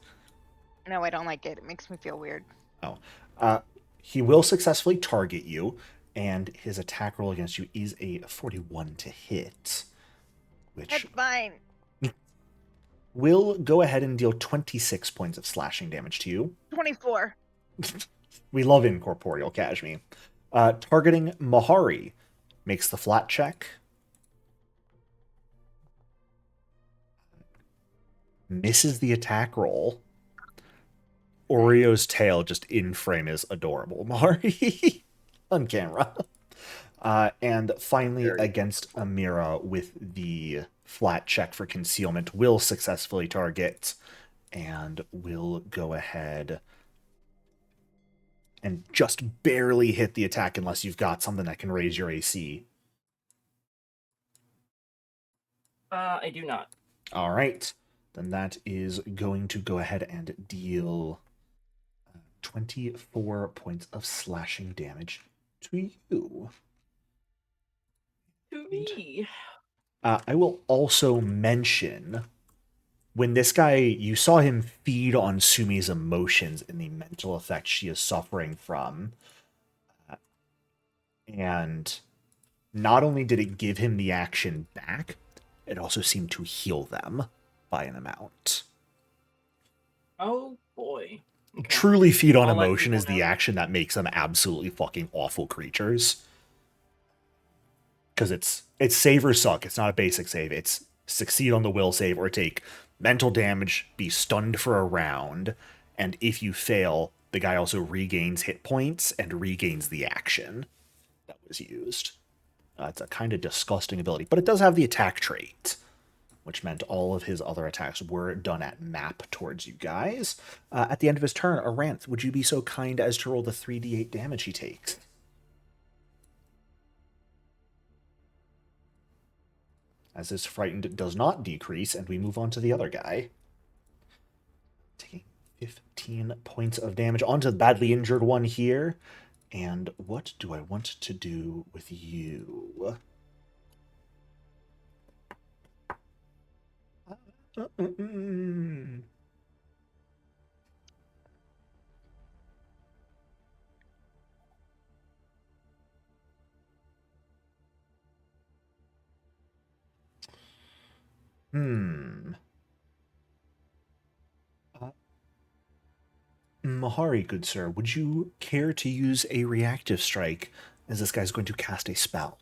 No, I don't like it. It makes me feel weird. Oh. He will successfully target you, and his attack roll against you is a 41 to hit. Which That's fine. will go ahead and deal 26 points of slashing damage to you. 24. We love incorporeal Kashmi. Targeting Mahari makes the flat check. Misses the attack roll. Oreo's tail just in frame is adorable, Mahari. On camera. And finally, against Amira with the flat check for concealment, will successfully target and will go ahead and just barely hit the attack unless you've got something that can raise your AC. I do not. All right. Then that is going to go ahead and deal 24 points of slashing damage to you. To me. I will also mention, when this guy, you saw him feed on Sumi's emotions and the mental effects she is suffering from. And not only did it give him the action back, it also seemed to heal them by an amount. Oh, boy. Truly feed on I'll let emotion people is the know. action that makes them absolutely fucking awful creatures. Because it's save or suck. It's not a basic save. It's succeed on the will save or take mental damage, be stunned for a round, and if you fail, the guy also regains hit points and regains the action that was used. It's a kind of disgusting ability, but it does have the attack trait, which meant all of his other attacks were done at map towards you guys. At the end of his turn, Aranth, would you be so kind as to roll the 3d8 damage he takes? As his frightened does not decrease, and we move on to the other guy. Taking 15 points of damage onto the badly injured one here. And what do I want to do with you? Mahari, good sir, would you care to use a reactive strike as this guy's going to cast a spell?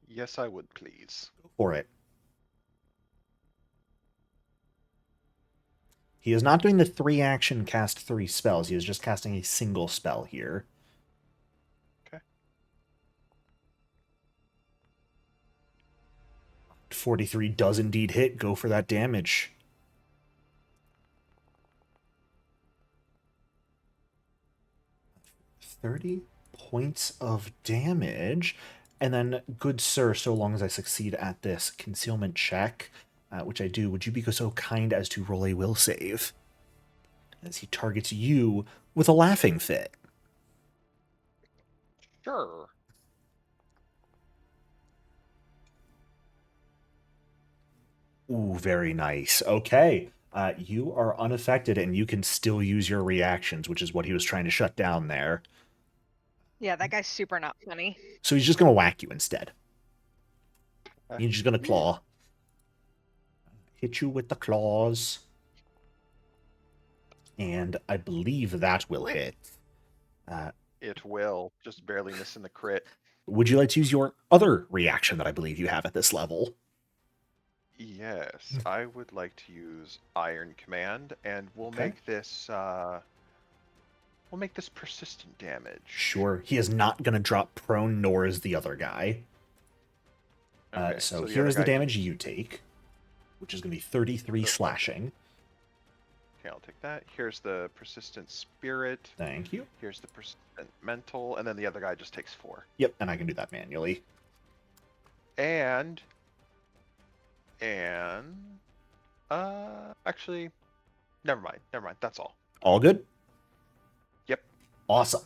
Yes, I would, please. Go for it. He is not doing the 3-action cast 3 spells. He is just casting a single spell here. Okay. 43 does indeed hit. Go for that damage. 30 points of damage. And then, good sir, so long as I succeed at this concealment check, which I do, would you be so kind as to roll a will save? As he targets you with a laughing fit. Sure. Ooh, very nice. Okay. You are unaffected and you can still use your reactions, which is what he was trying to shut down there. Yeah, that guy's super not funny. So he's just going to whack you instead. Okay. He's just going to claw. Hit you with the claws. And I believe that will hit. It will. Just barely missing the crit. Would you like to use your other reaction that I believe you have at this level? Yes, I would like to use Iron Command, and we'll Okay. make this persistent damage. Sure. He is not going to drop prone, nor is the other guy. Okay, So the here's other the guy- damage you take, which is going to be 33 Okay. slashing. Okay, I'll take that. Here's the persistent spirit. Thank you. Here's the persistent mental, and then the other guy just takes 4. Yep, and I can do that manually. And actually, never mind. That's all. All good? Yep. Awesome.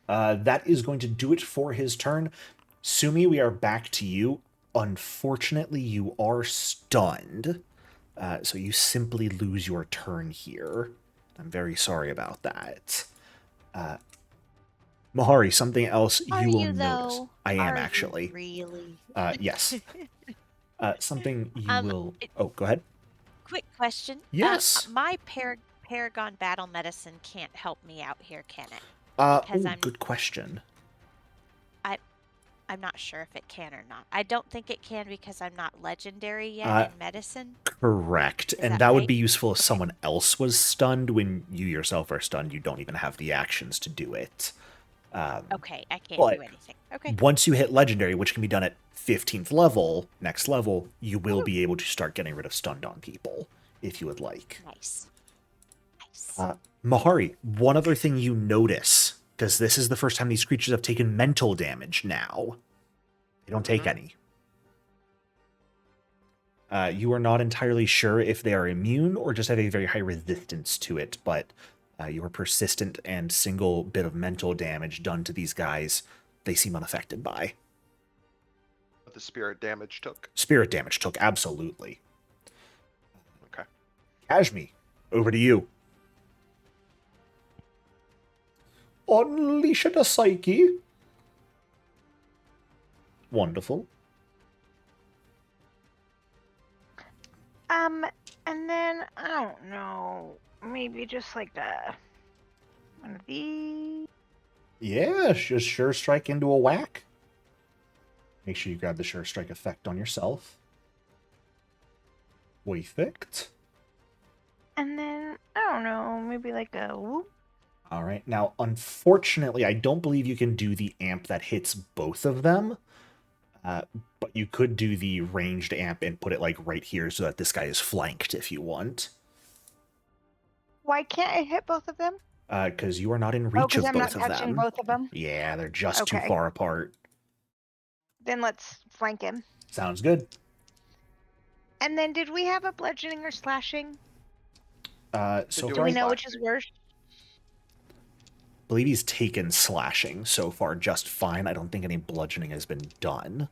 That is going to do it for his turn. Sumi, we are back to you. Unfortunately, you are stunned. So you simply lose your turn here. I'm very sorry about that. Mahari, something else Are you will you, notice. though? I am Are you actually. really? Yes. Something you will. it- Oh, go ahead. Quick question. Yes. My Paragon Battle Medicine can't help me out here, can it? Because Good question. I'm not sure if it can or not. I don't think it can because I'm not legendary yet in medicine. Correct. And that that would right? be useful if Okay. someone else was stunned. When you yourself are stunned, you don't even have the actions to do it. Okay, I can't but do anything. Okay. Once you hit legendary, which can be done at 15th level, next level, you will be able to start getting rid of stunned on people, if you would like. Nice. Mahari, one other thing you notice, because this is the first time these creatures have taken mental damage now. They don't take any. You are not entirely sure if they are immune or just have a very high resistance to it, but your persistent and single bit of mental damage done to these guys, they seem unaffected by. What the spirit damage took. Spirit damage took, absolutely. Okay. Kashmi, over to you. Unleash the psyche. Wonderful. And then I don't know, maybe just like one of these. Yeah, just sure strike into a whack. Make sure you grab the sure strike effect on yourself. Perfect. And then I don't know, maybe like a whoop. All right. Now, unfortunately, I don't believe you can do the amp that hits both of them. But you could do the ranged amp and put it like right here so that this guy is flanked if you want. Why can't I hit both of them? Because you are not in reach because of I'm not both of touching them. both of them. Yeah, they're just too Okay. far apart. Then let's flank him. Sounds good. And then did we have a bludgeoning or slashing? So do Do far, we I know which is worse? believe he's taken slashing so far just fine. I don't think any bludgeoning has been done.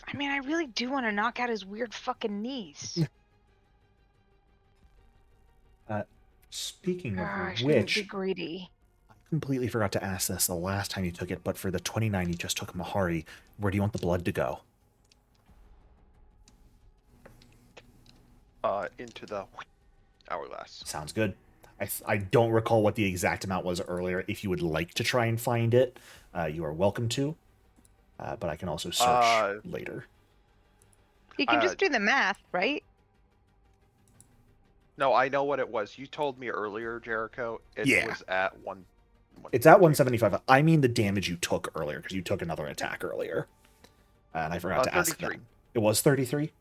I mean, I really do want to knock out his weird fucking knees. Speaking I of shouldn't be which, greedy. I completely forgot to ask this the last time you took it, but for the 29 you just took, Mahari, where do you want the blood to go? into the hourglass. Sounds good. I don't recall what the exact amount was earlier. If you would like to try and find it, you are welcome to. But I can also search later. You can just do the math, right? No, I know what it was. You told me earlier, Jericho. It was at one. It's at 175. I mean the damage you took earlier, because you took another attack earlier. And I forgot to ask 33. them. It was 33?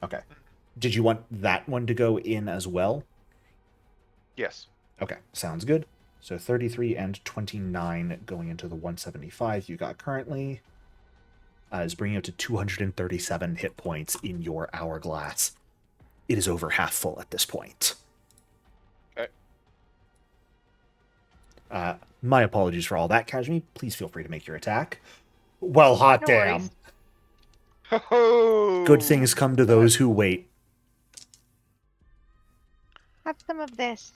Okay. Did you want that one to go in as well? Yes. Okay, sounds good. So 33 and 29 going into the 175 you got currently is bringing you up to 237 hit points in your hourglass. It is over half full at this point. Okay. My apologies for all that, Kajmi. Please feel free to make your attack. Well, hot No damn. worries. Good things come to those who wait. Have some of this.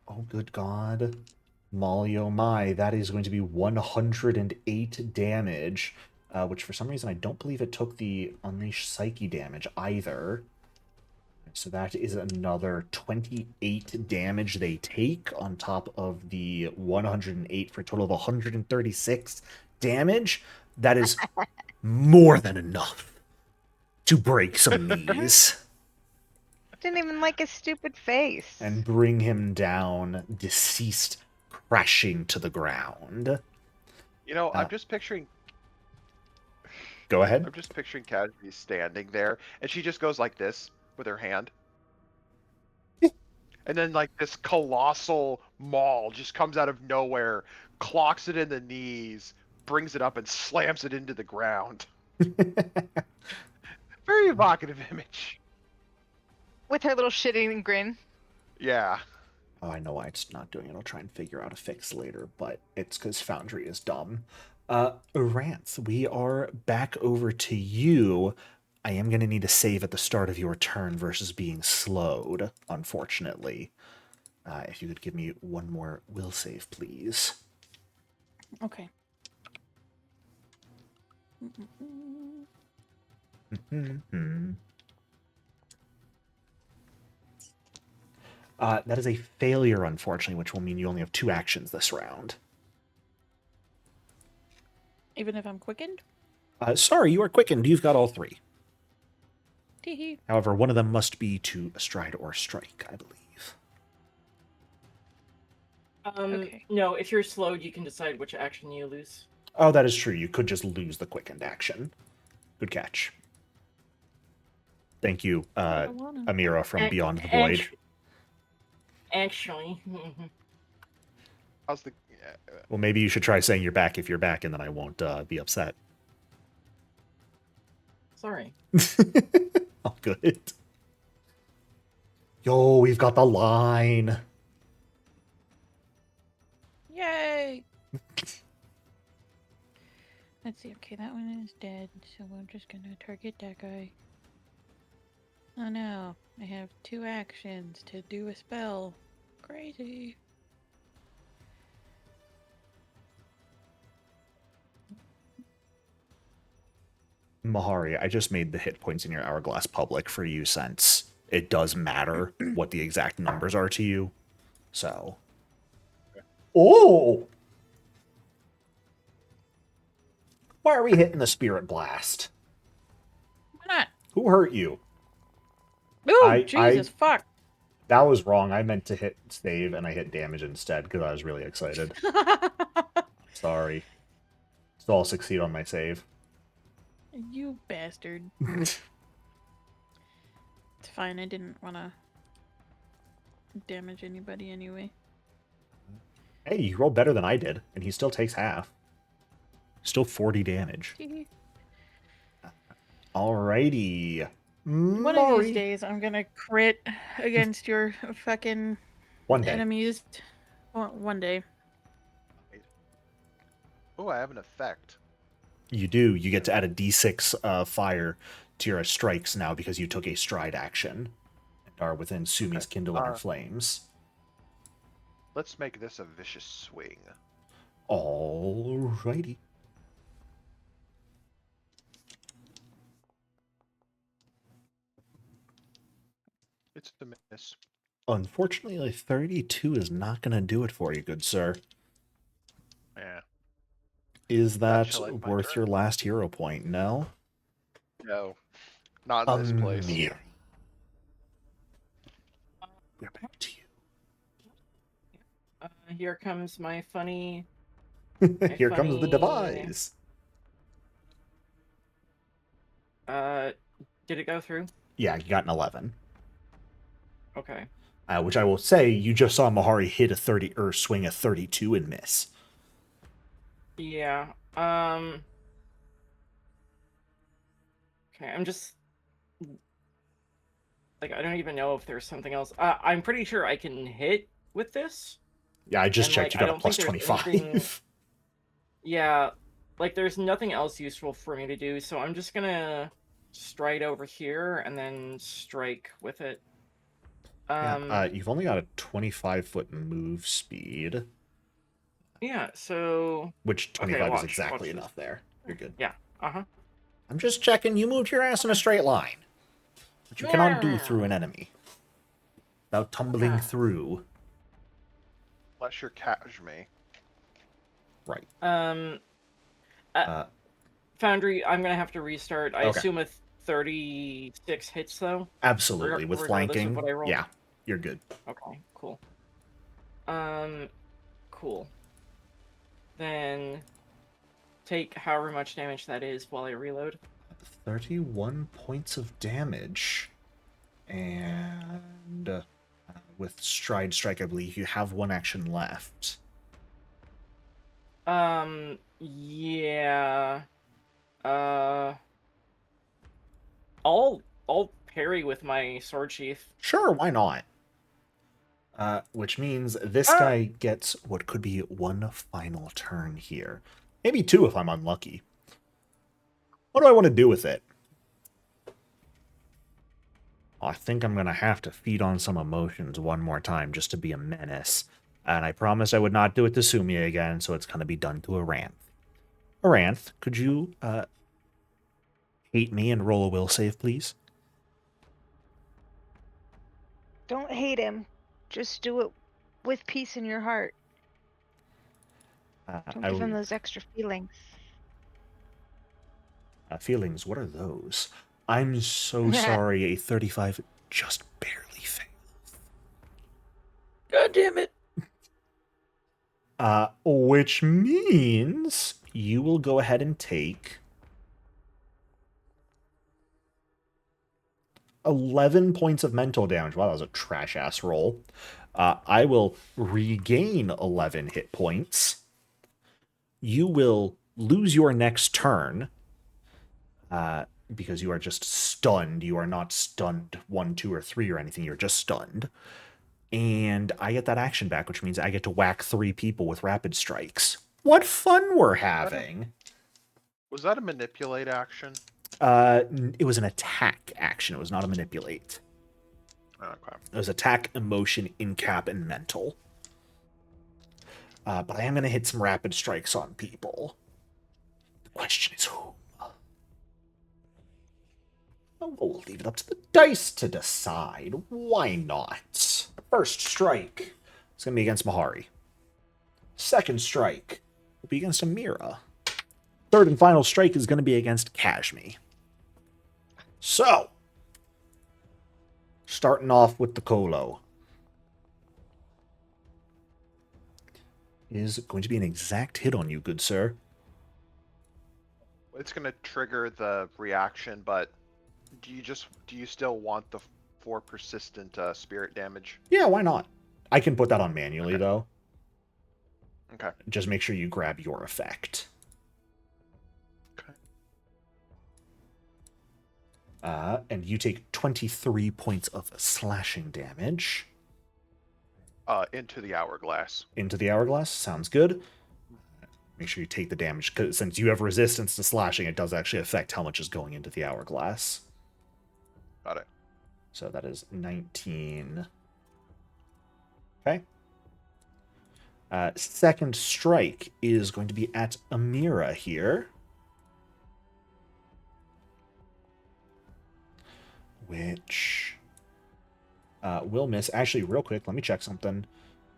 Oh, good God. Molly, oh my, that is going to be 108 damage, which for some reason I don't believe it took the Unleash Psyche damage either. So that is another 28 damage they take on top of the 108 for a total of 136 damage. That is more than enough to break some knees. Didn't even like his stupid face. And bring him down, deceased, crashing to the ground. You know, I'm just picturing. Go ahead. I'm just picturing Kajmi standing there, and she just goes like this with her hand. And then, like, this colossal maul just comes out of nowhere, clocks it in the knees, brings it up, and slams it into the ground. Very evocative image. With her little shitting grin. Yeah. Oh, I know why it's not doing it. I'll try and figure out a fix later, but it's because Foundry is dumb. Rance, we are back over to you. I am going to need a save at the start of your turn versus being slowed, unfortunately. If you could give me one more will save, please. Okay. That is a failure, unfortunately, which will mean you only have 2 actions this round. Even if I'm quickened? Sorry, you are quickened. You've got all 3. Tee-hee. However, one of them must be to stride or strike, I believe. Okay. No, if you're slowed, you can decide which action you lose. Oh, that is true. You could just lose the quickened action. Good catch. Thank you, Amira from Beyond the Void. Actually. How's the? Well, maybe you should try saying you're back if you're back, and then I won't be upset. Sorry. Oh, good. Yo, we've got the line. Yay! Let's see. Okay, that one is dead, so we're just gonna target that guy. Oh no, I have 2 actions to do a spell. Crazy. Mahari, I just made the hit points in your hourglass public for you since it does matter what the exact numbers are to you. So. Oh! Why are we hitting the Spirit Blast? Why not? Who hurt you? Ooh, Jesus, fuck. That was wrong. I meant to hit save, and I hit damage instead because I was really excited. Sorry. So I'll succeed on my save. You bastard. It's fine, I didn't want to damage anybody anyway. Hey, you rolled better than I did, and he still takes half. Still 40 damage. Alrighty. One of these days, I'm gonna crit against your fucking enemies. One day. Oh, I have an effect. You do. You get to add a d6 fire to your strikes now because you took a stride action and are within Sumi's Kindle and her flames. Let's make this a vicious swing. Alrighty. It's a miss. Unfortunately, a 32 is not going to do it for you, good sir. Yeah. Is that shall end my worth turn. your last hero point? No? No, not in this place. Amir. We're back to Here comes my funny. you. My Here comes the funny- device. Did it go through? Yeah, you got an 11. Okay. Which I will say, you just saw Mahari hit a 30 or swing a 32 and miss. Yeah. Okay, I'm just like, I don't even know if there's something else. I'm pretty sure I can hit with this. Yeah, I just And, checked. like, You I got a don't plus think there's 25. anything- Yeah, like there's nothing else useful for me to do, so I'm just gonna stride over here and then strike with it. You've only got a 25-foot move speed, Yeah, so which 25 is watch exactly this. enough there. You're good. Yeah, uh-huh. I'm just checking. You moved your ass in a straight line, which you cannot do through an enemy without tumbling through. Unless you're catch me. Right. Foundry, I'm gonna have to restart. I Okay. assume a 36 hits though. Absolutely. With regardless of flanking, what I roll? yeah, you're good. Okay, cool. Cool. Then take however much damage that is while I reload. 31 points of damage. And with Stride Strike, I believe you have one action left. Yeah. I'll parry with my sword sheath. Sure, why not? Which means this guy gets what could be one final turn here. Maybe two if I'm unlucky. What do I want to do with it? I think I'm going to have to feed on some emotions one more time just to be a menace. And I promised I would not do it to Sumia again, so it's going to be done to Aranth. Aranth, could you hate me and roll a will save, please? Don't hate him. Just do it with peace in your heart. Don't give him those extra feelings. Feelings, what are those? I'm so sorry, a 35 just barely failed. God damn it. Which means you will go ahead and take 11 points of mental damage. Wow, that was a trash-ass roll. I will regain 11 hit points. You will lose your next turn, because you are just stunned. You are not stunned 1, 2, or 3 or anything. You're just stunned. And I get that action back, which means I get to whack 3 people with rapid strikes. What fun we're having! Was that a manipulate action? It was an attack action. It was not a manipulate. Okay. It was attack, emotion, incap, and mental. But I am going to hit some rapid strikes on people. The question is whom? We'll leave it up to the dice to decide. Why not? First strike is going to be against Mahari. Second strike will be against Amira. Third and final strike is going to be against Kashmi. So, starting off with the Colo. Is going to be an exact hit on you, good sir. It's going to trigger the reaction, but do you still want the 4 persistent spirit damage? Yeah, why not? I can put that on manually, though. Okay. Just make sure you grab your effect. Okay. And you take 23 points of slashing damage. Into the hourglass. Into the hourglass? Sounds good. Make sure you take the damage, because since you have resistance to slashing, it does actually affect how much is going into the hourglass. Got it. So that is 19. Okay. Second strike is going to be at Amira here. Which Will miss. Actually, real quick, let me check something.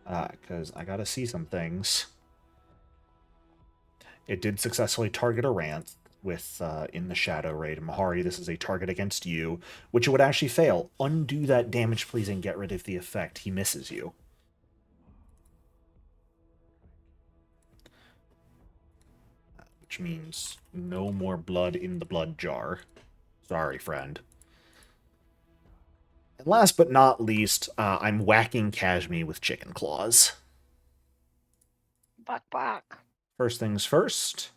Because I gotta see some things. It did successfully target Aranth with in the Shadow Raid. Mahari, this is a target against you, which it would actually fail. Undo that damage, please, and get rid of the effect. He misses you. Which means no more blood in the blood jar. Sorry, friend. And last but not least, I'm whacking Kashmi with chicken claws. Buck. First things first.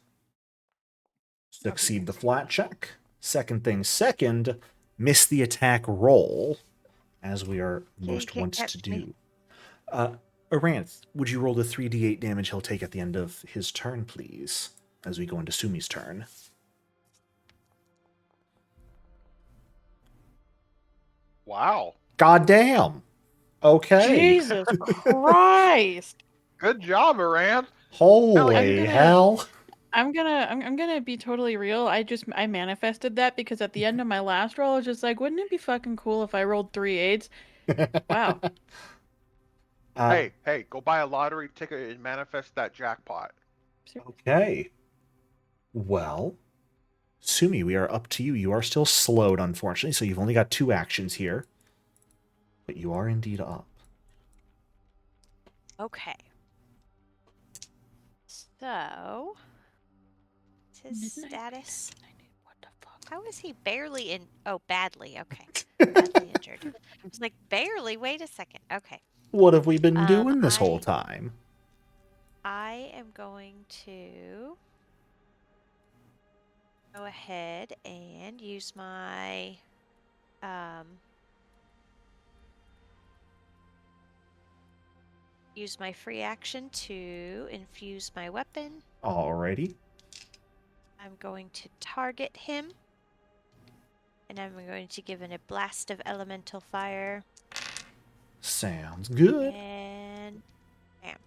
Succeed the flat check. Second thing second, miss the attack roll, as we are Okay, most you can't wont to catch me. do. Aranth, would you roll the 3d8 damage he'll take at the end of his turn, please, as we go into Sumi's turn? Wow. Goddamn! Okay. Jesus Christ! Good job, Aran. Holy hell! I'm gonna be totally real. I manifested that because at the end of my last roll, I was just like, wouldn't it be fucking cool if I rolled 3 8s? Wow. Hey, go buy a lottery ticket and manifest that jackpot. Okay. Well, Sumi, we are up to you. You are still slowed, unfortunately, so you've only got 2 actions here. But you are indeed up. Okay. So, what's his status? What the fuck? How is he barely in? Oh, badly. Okay. Badly injured. I was like, barely? Wait a second. Okay. What have we been doing this I whole time? am going to go ahead and use my free action to infuse my weapon. Alrighty. I'm going to target him. And I'm going to give it a blast of elemental fire. Sounds good. And bam.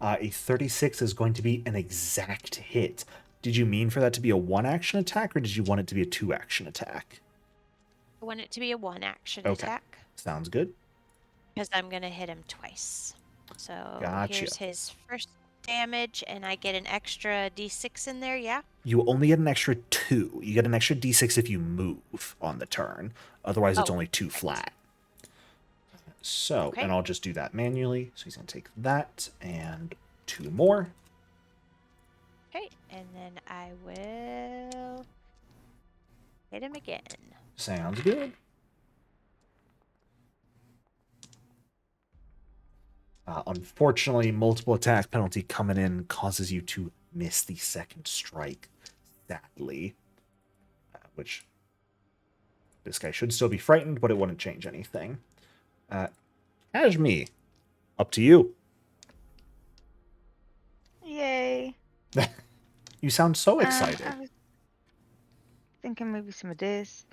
A 36 is going to be an exact hit. Did you mean for that to be a 1-action attack, or did you want it to be a 2-action attack? I want it to be a 1-action Okay. attack. Sounds good. Because I'm going to hit him twice. So Gotcha. here's his first damage, and I get an extra d6 in there, yeah? You only get an extra 2. You get an extra d6 if you move on the turn. Otherwise, it's only 2 flat. So, Okay. and I'll just do that manually. So he's going to take that and 2 more. Okay, and then I will hit him again. Sounds good. Unfortunately, multiple attack penalty coming in causes you to miss the second strike, sadly. Which, this guy should still be frightened, but it wouldn't change anything. Kashmi, up to you. Yay. You sound so excited. I was thinking maybe some of this.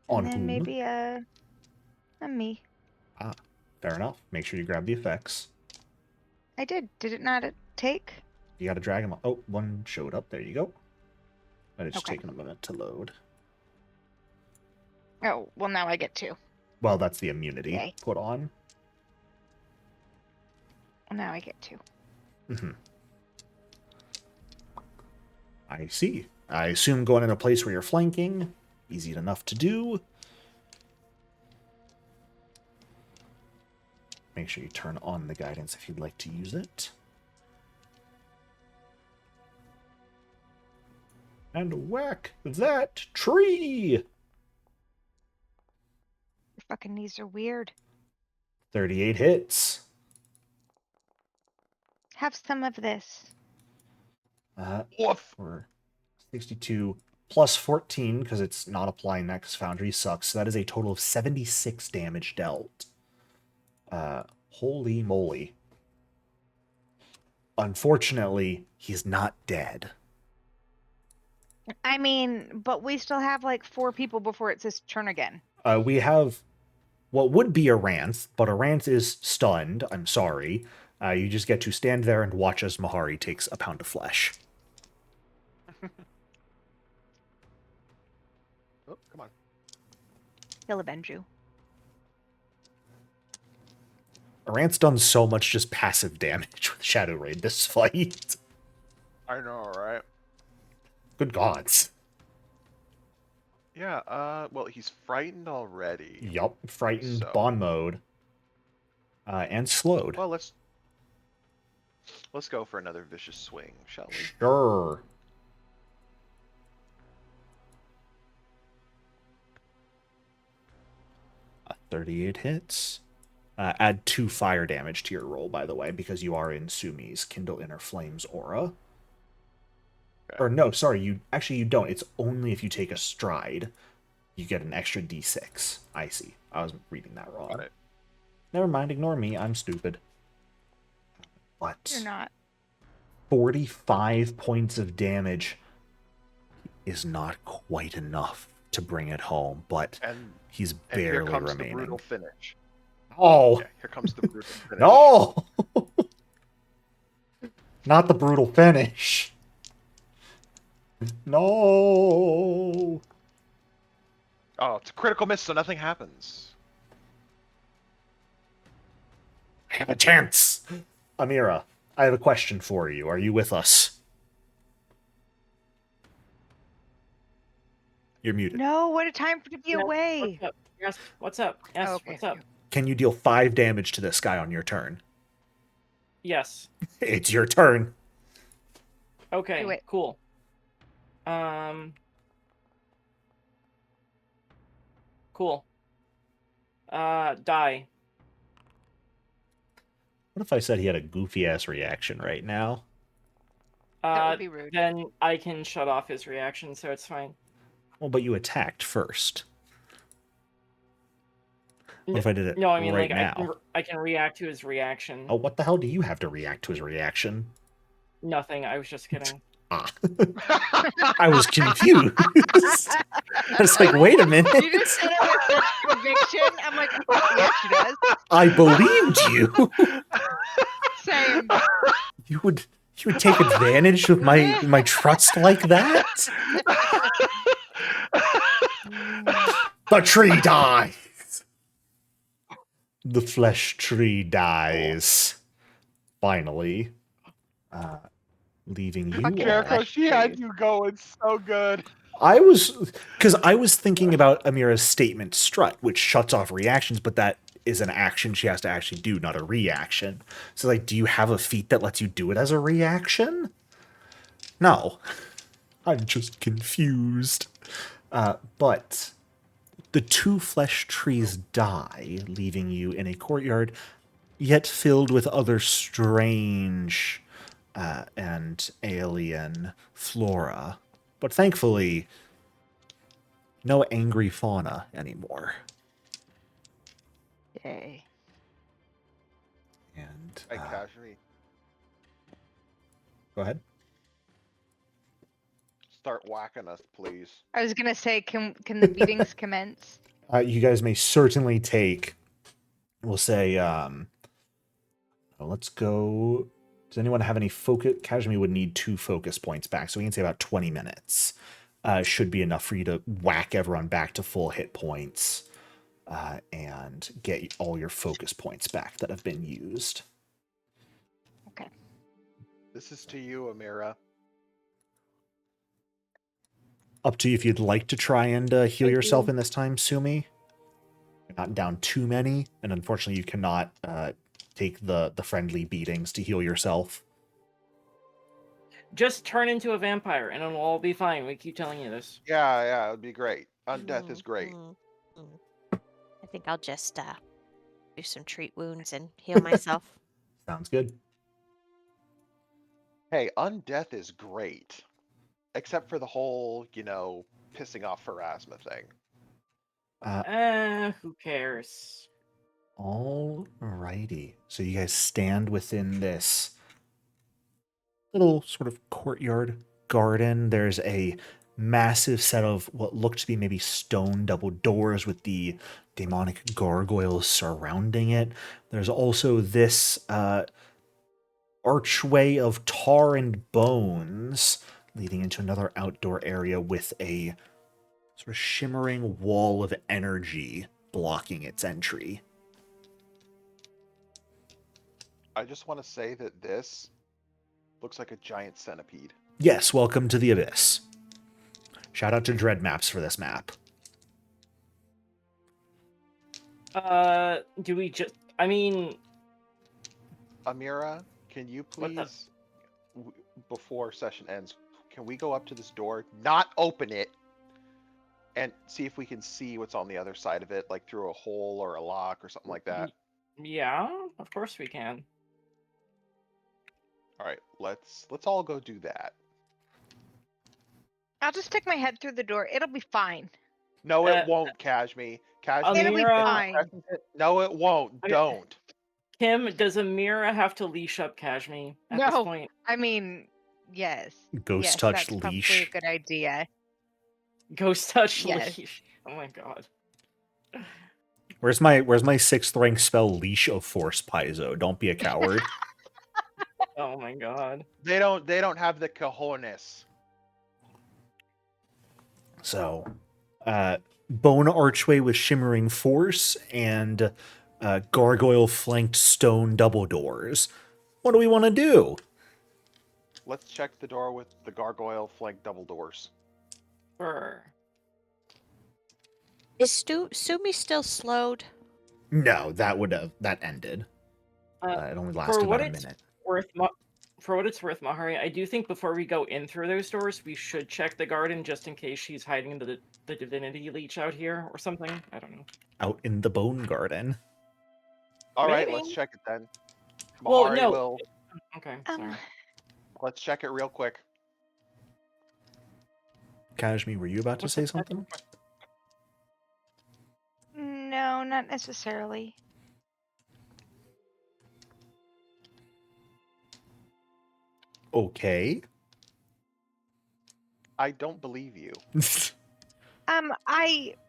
On And then whom? maybe on me. Fair enough. Make sure you grab the effects. I did. Did it not take? You gotta drag them up. Oh, one showed up. There you go. But it's just Okay. taking a minute to load. Oh, well now I get 2. Well, that's the immunity Yay. put on. Well now I get 2. Mm-hmm. I see. I assume going in a place where you're flanking, easy enough to do. Make sure you turn on the guidance if you'd like to use it. And whack that tree! Your fucking knees are weird. 38 hits. Have some of this. Woof. For 62 plus 14, because it's not applying that because Foundry sucks. So that is a total of 76 damage dealt. Holy moly. Unfortunately, he's not dead. I mean, but we still have like 4 people before it's his turn again. We have what would be Aranth, but Aranth is stunned. I'm sorry. You just get to stand there and watch as Mahari takes a pound of flesh. Oh, come on. He'll avenge you. Arant's done so much just passive damage with Shadow Raid this fight. I know, right? Good gods. Yeah, well, he's frightened already. Yup, frightened, So- bond mode, and slowed. Well, let's go for another vicious swing, shall we? Sure. A 38 hits. Add 2 fire damage to your roll, by the way, because you are in Sumi's Kindle Inner Flames aura. Okay. Or no, sorry, you don't. It's only if you take a stride, you get an extra d6. I see. I was reading that wrong. Got it. Never mind, ignore me. I'm stupid. But You're not. 45 points of damage is not quite enough to bring it home, but And he's and here barely comes the remaining. brutal finish. Oh, Yeah, here comes the brutal finish. no! Not the brutal finish. No! Oh, it's a critical miss, so nothing happens. I have a chance! Amira, I have a question for you. Are you with us? You're muted. No, what a time to be Yes, away. What's up? Yes, what's up? Yes, Oh, okay. what's up? Can you deal 5 damage to this guy on your turn? Yes. It's your turn. Okay, Do it. cool. Cool. Die. What if I said he had a goofy-ass reaction right now? That would be rude. Then I can shut off his reaction, so it's fine. Well, but you attacked first. What if I did it No, I mean, right like, now? I can react to his reaction. Oh, what the hell do you have to react to his reaction? Nothing, I was just kidding. Ah. I was confused. I was like, wait a minute. You just said it with such conviction. I'm like, yeah, she does. I believed you. Same. You would take advantage of my trust like that? The tree dies. The flesh tree dies. Finally. Leaving you Fucking all. Jericho, she had you going so good. I was thinking about Amira's statement strut, which shuts off reactions, but that is an action she has to actually do, not a reaction. So, like, do you have a feat that lets you do it as a reaction? No. I'm just confused. But the 2 flesh trees die, leaving you in a courtyard, yet filled with other strange and alien flora. But thankfully, no angry fauna anymore. Yay. And Hey, Kashmi, go ahead. start whacking us, please. I was gonna say, can the beatings commence? You guys may certainly take, we'll say, let's go. Does anyone have any focus? Kashmi would need 2 focus points back, so we can say about 20 minutes. Should be enough for you to whack everyone back to full hit points and get all your focus points back that have been used. Okay. This is to you, Amira. Up to you if you'd like to try and heal Thank yourself you. in this time, Sumi. You're not down too many, and unfortunately you cannot take the friendly beatings to heal yourself. Just turn into a vampire, and it'll all be fine. We keep telling you this. Yeah, it'd be great. Undeath is great. I think I'll just do some treat wounds and heal myself. Sounds good. Hey, undeath is great. Except for the whole, pissing off Pharasma thing. Who cares? Alrighty. So you guys stand within this little sort of courtyard garden. There's a massive set of what look to be maybe stone double doors with the demonic gargoyles surrounding it. There's also this archway of tar and bones leading into another outdoor area with a sort of shimmering wall of energy blocking its entry. I just want to say that this looks like a giant centipede. Yes, welcome to the Abyss. Shout out to Dread Maps for this map. Do we just? I mean, Amira, can you What the- please, before session ends, can we go up to this door, not open it, and see if we can see what's on the other side of it, like through a hole or a lock or something like that? yeah, of course we can. All right, let's all go do that. I'll just stick my head through the door. It'll be fine. No, Uh, it won't, Kashmi. Kashmi, It'll be Amira- fine. no, it won't. Okay. Don't. Kim, does Amira have to leash up Kashmi at this No. point? I mean, yes. Ghost yes, touch that's probably a leash. good idea. Ghost touch Yes. leash. Oh my god. Where's my 6th rank spell Leash of Force, Paizo? Don't be a coward. Oh my god. They don't have the cojones. So, bone archway with shimmering force and gargoyle flanked stone double doors. What do we want to do? Let's check the door with the gargoyle flank double doors. Brr. Is Sumi still slowed? No, that ended. It only lasted what about a it's minute. For what it's worth, Mahari, I do think before we go in through those doors, we should check the garden just in case she's hiding the divinity leech out here or something. I don't know. Out in the bone garden. All right, Maybe. let's check it then. Well, Mahari no. will. Okay, sorry. Let's check it real quick. Kashmi, were you about to say something? No, not necessarily. Okay. I don't believe you.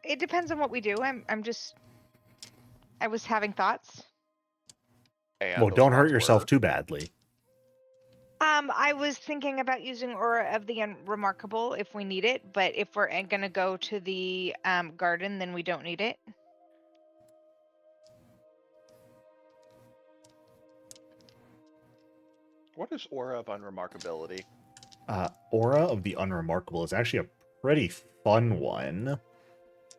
It depends on what we do. I was having thoughts. And Well, those don't hurt thoughts yourself were- too badly. I was thinking about using Aura of the Unremarkable if we need it, but if we're gonna go to the garden, then we don't need it. What is Aura of Unremarkability? Aura of the Unremarkable is actually a pretty fun one.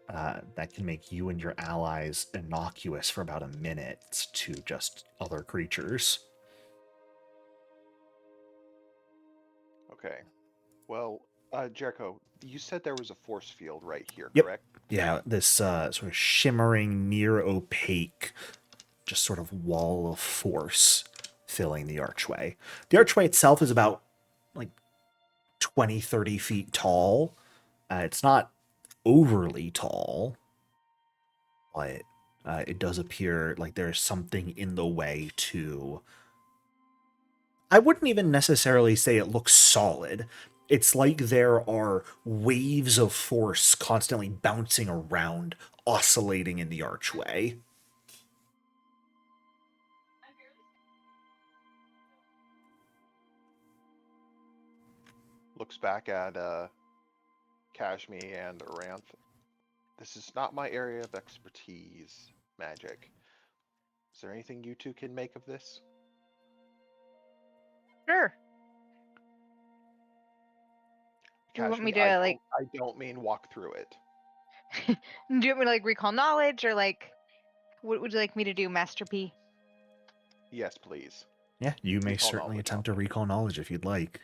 That can make you and your allies innocuous for about a minute to just other creatures. Okay. Well, Jericho, you said there was a force field right here, Yep. correct? Yeah, this sort of shimmering, near opaque, just sort of wall of force filling the archway. The archway itself is about like 20, 30 feet tall. It's not overly tall, but it does appear like there's something in the way to... I wouldn't even necessarily say it looks solid. It's like there are waves of force constantly bouncing around, oscillating in the archway. Looks back at Kashmi and Aranth. This is not my area of expertise, magic. Is there anything you two can make of this? Sure. Do you want me Kashmi, to, like- I don't mean walk through it. Do you want me to like recall knowledge, or like what would you like me to do, Master P? Yes, please. Yeah, you may Recall certainly knowledge, attempt to okay. recall knowledge if you'd like.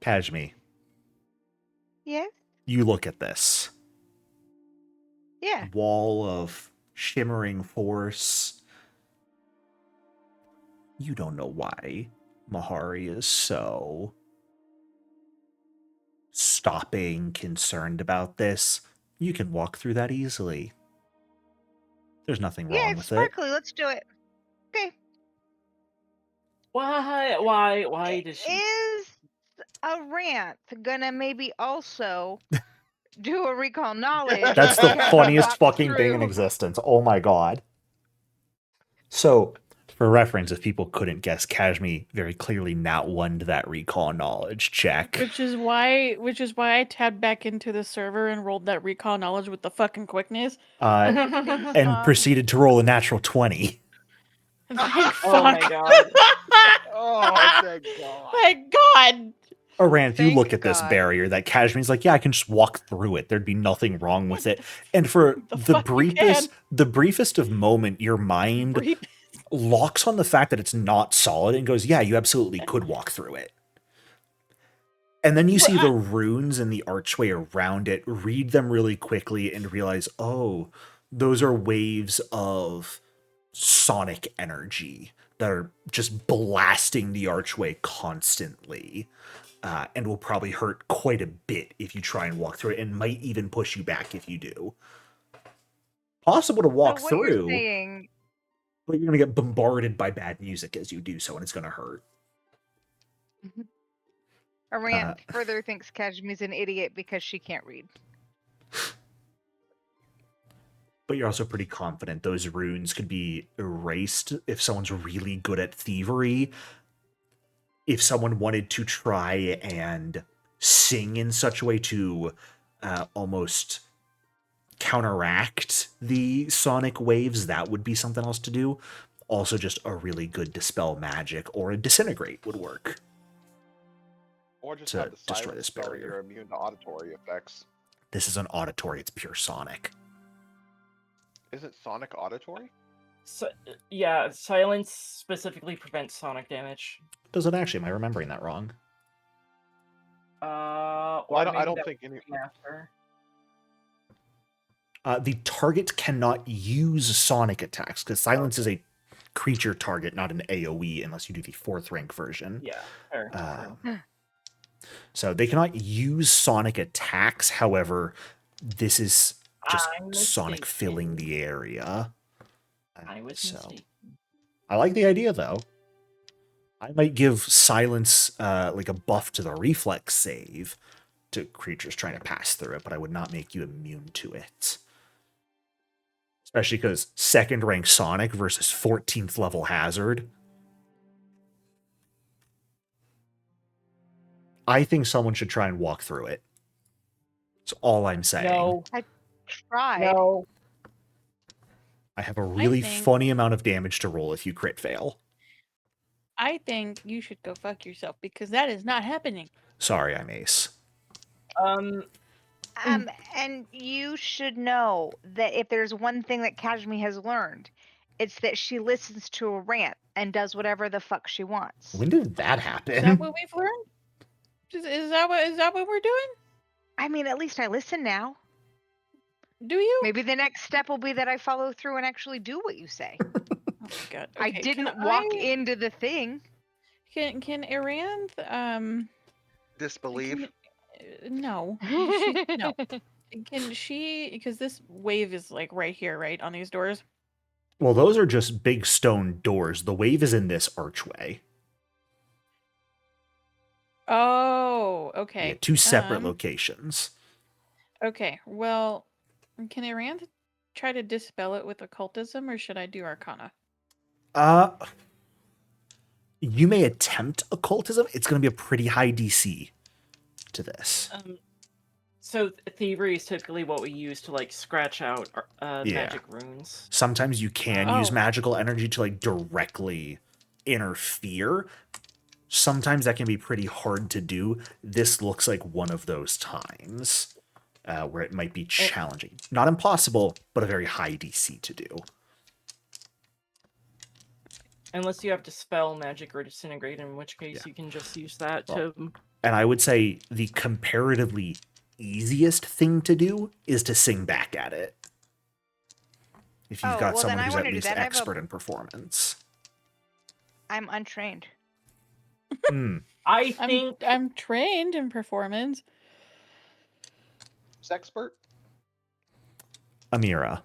Kashmi, Yeah. you look at this. Yeah. Wall of shimmering force. You don't know why Mahari is so stopping, concerned about this. You can walk through that easily. There's nothing Yeah, wrong it's with it. sparkly. Let's do it. Okay. Why does she? Is Aranth gonna maybe also do a recall knowledge. That's the because funniest walk fucking thing in through- existence. Oh my god. So, for reference, if people couldn't guess, Kashmi very clearly not won that recall knowledge check. Which is why I tabbed back into the server and rolled that recall knowledge with the fucking quickness. And proceeded to roll a natural 20. Thank Oh my fuck. god. Oh, thank God. Thank God. Aranth, you Thank look at this God. barrier that Kashmi's like, yeah, I can just walk through it. There'd be nothing wrong with it. And for The the fuck you can. briefest of moment, your mind Breathe. locks on the fact that it's not solid and goes, yeah, you absolutely could walk through it. And then you see the runes in the archway around it, read them really quickly and realize, oh, those are waves of sonic energy that are just blasting the archway constantly. And will probably hurt quite a bit if you try and walk through it, and might even push you back if you do. Possible to walk so what you're through, saying, but you're going to get bombarded by bad music as you do so, and it's going to hurt. Aranth further thinks Kashmi's an idiot because she can't read. But you're also pretty confident those runes could be erased if someone's really good at thievery. If someone wanted to try and sing in such a way to almost counteract the sonic waves, that would be something else to do. Also, just a really good dispel magic or a disintegrate would work. Or just To have the destroy silence this spell, barrier. you're immune to auditory effects. This is an auditory, it's pure sonic. Isn't sonic auditory? So, yeah, silence specifically prevents sonic damage. Does it actually? Am I remembering that wrong? Well, Or I maybe don't that think any. was master. The target cannot use sonic attacks, because silence is a creature target, not an AoE, unless you do the 4th rank version. Yeah, fair. So they cannot use sonic attacks. However, this is just I'm sonic mistaken. filling the area. I was So mistaken. I like the idea, though. I might give silence like a buff to the reflex save to creatures trying to pass through it, but I would not make you immune to it. Especially because 2nd rank Sonic versus 14th level Hazard. I think someone should try and walk through it. That's all I'm saying. No. Tried. No. I have a really think- funny amount of damage to roll if you crit fail. I think you should go fuck yourself because that is not happening. Sorry, I'm Ace. And you should know that if there's one thing that Kashmi has learned, it's that she listens to a rant and does whatever the fuck she wants. When did that Is that happen? what we've learned? Is that what we're doing? I mean, at least I listen now. Do you? Maybe the next step will be that I follow through and actually do what you say. Oh my god. I Okay, didn't can walk I- into the thing. Can Aranth Disbelieve. no. No. Can she, because this wave is like right here, right on these doors? Well, those are just big stone doors. The wave is in this archway. Oh, okay. Yeah, 2 separate Um, locations. Okay, well, can Aranth try to dispel it with occultism, or should I do Arcana? You may attempt occultism. It's going to be a pretty high DC to this. So thievery is typically what we use to like scratch out magic runes. Sometimes you can use Oh. magical energy to like directly interfere. Sometimes that can be pretty hard to do. This looks like one of those times where it might be challenging. Not impossible, but a very high DC to do. Unless you have to spell magic or disintegrate, in which case you can just use that to. And I would say the comparatively easiest thing to do is to sing back at it. If you've Oh, got well, then someone I who's at wanna do least that. I have a- expert in performance. I'm untrained. I think I'm trained in performance. Sexpert? Amira,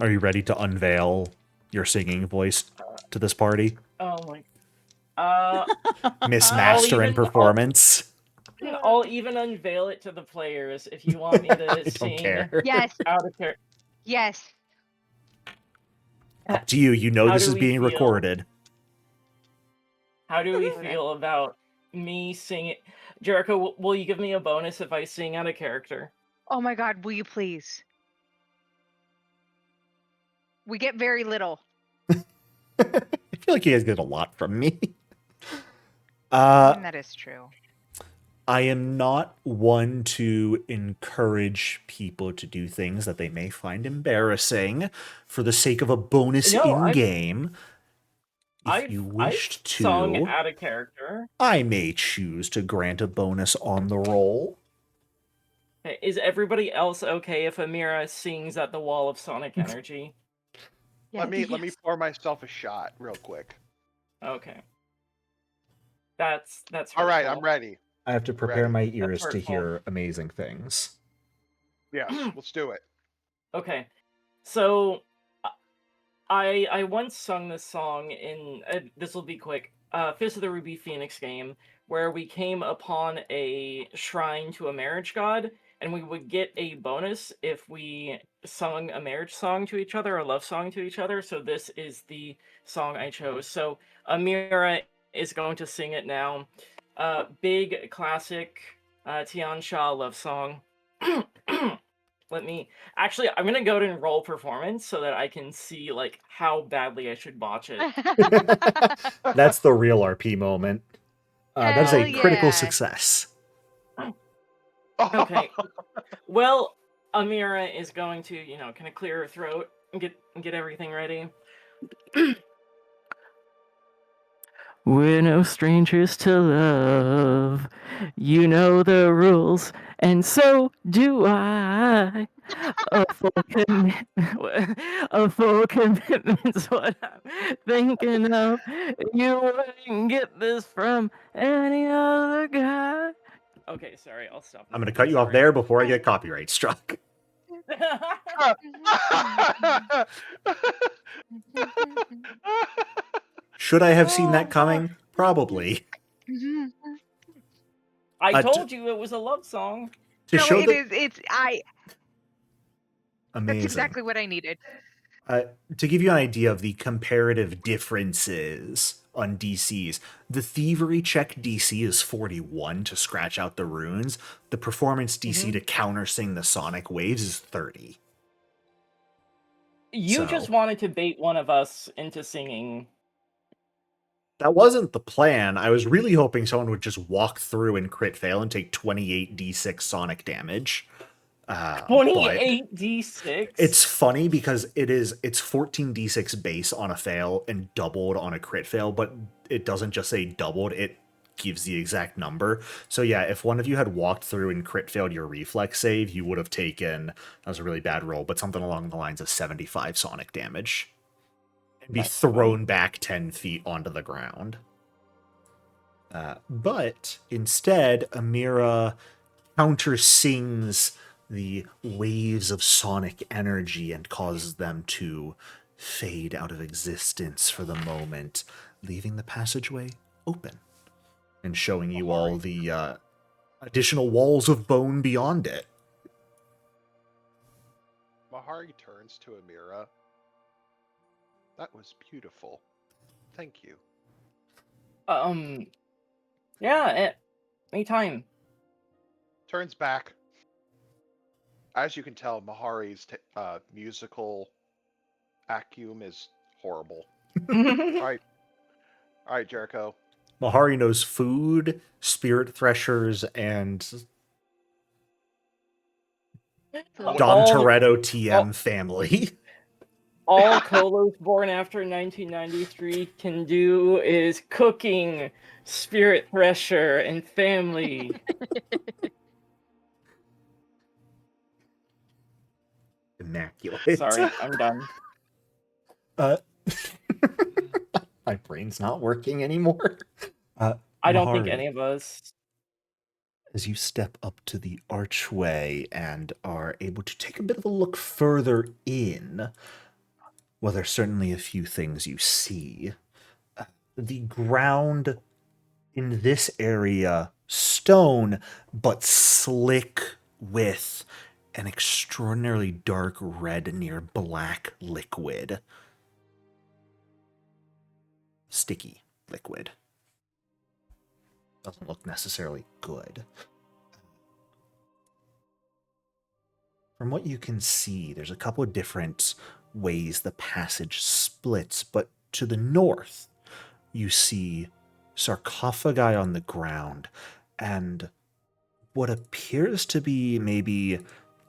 are you ready to unveil your singing voice to this party? oh my Miss Master in even- performance. I'll even unveil it to the players if you want me I to don't sing care. Yes, out of character. yes. Up to you. You know How this do is we being feel? recorded. How do we feel about me singing? Jericho, will you give me a bonus if I sing out of character? Oh my God, will you please? We get very little. I feel like you guys get a lot from me. And that is true. I am not one to encourage people to do things that they may find embarrassing for the sake of a bonus No, in-game. If you I've wished sung to, out of character. I may choose to grant a bonus on the roll. Okay, is everybody else okay if Amira sings at the wall of sonic energy? Let me Yes. pour myself a shot real quick. Okay. That's All right, hurtful. I'm ready. I have to prepare Ready. my That's ears to hurtful. hear amazing things. Yes, let's do it. Okay, so I once sung this song in this will be quick. Fist of the Ruby Phoenix game, where we came upon a shrine to a marriage god, and we would get a bonus if we sung a marriage song to each other, a love song to each other. So this is the song I chose. So Amira is going to sing it now. Big classic Tian Sha love song. Let me actually. I'm gonna go to roll performance so that I can see like how badly I should botch it. That's the real RP moment. That's Hell a critical yeah. success. Okay. Well, Amira is going to, kind of clear her throat and get everything ready. We're no strangers to love. You know the rules, and so do I. A full commitment's what I'm thinking of. You wouldn't get this from any other guy. Okay, sorry, I'll stop. I'm going to cut you off there before I get copyright struck. Should I have seen that coming? Probably. I told you it was a love song. To No, show it that is. amazing. That's exactly what I needed. To give you an idea of the comparative differences on DCs, the thievery check DC is 41 to scratch out the runes. The performance DC to countersing the sonic waves is 30. You just wanted to bait one of us into singing. That wasn't the plan. I was really hoping someone would just walk through and crit fail and take 28 d6 sonic damage. 28 d6? It's funny because it's 14 d6 base on a fail and doubled on a crit fail, but it doesn't just say doubled, it gives the exact number. So yeah, if one of you had walked through and crit failed your reflex save, you would have taken, that was a really bad roll, but something along the lines of 75 sonic damage. And be thrown back 10 feet onto the ground. But instead, Amira countersings the waves of sonic energy and causes them to fade out of existence for the moment, leaving the passageway open and showing you all the additional walls of bone beyond it. Mahari turns to Amira. That was beautiful. Thank you. Yeah, anytime. Turns back. As you can tell, Mahari's musical acumen is horrible. All right, Jericho. Mahari knows food, spirit threshers, and Don Toretto TM family. All Kolos born after 1993 can do is cooking, spirit thresher, and family. Immaculate. Sorry, I'm done. My brain's not working anymore. I don't think Mahari, any of us. as you step up to the archway and are able to take a bit of a look further in, well, there's certainly a few things you see. The ground in this area stone, but slick with an extraordinarily dark red near black liquid. Sticky liquid. Doesn't look necessarily good. From what you can see, there's a couple of different ways the passage splits, but to the north, you see sarcophagi on the ground and what appears to be maybe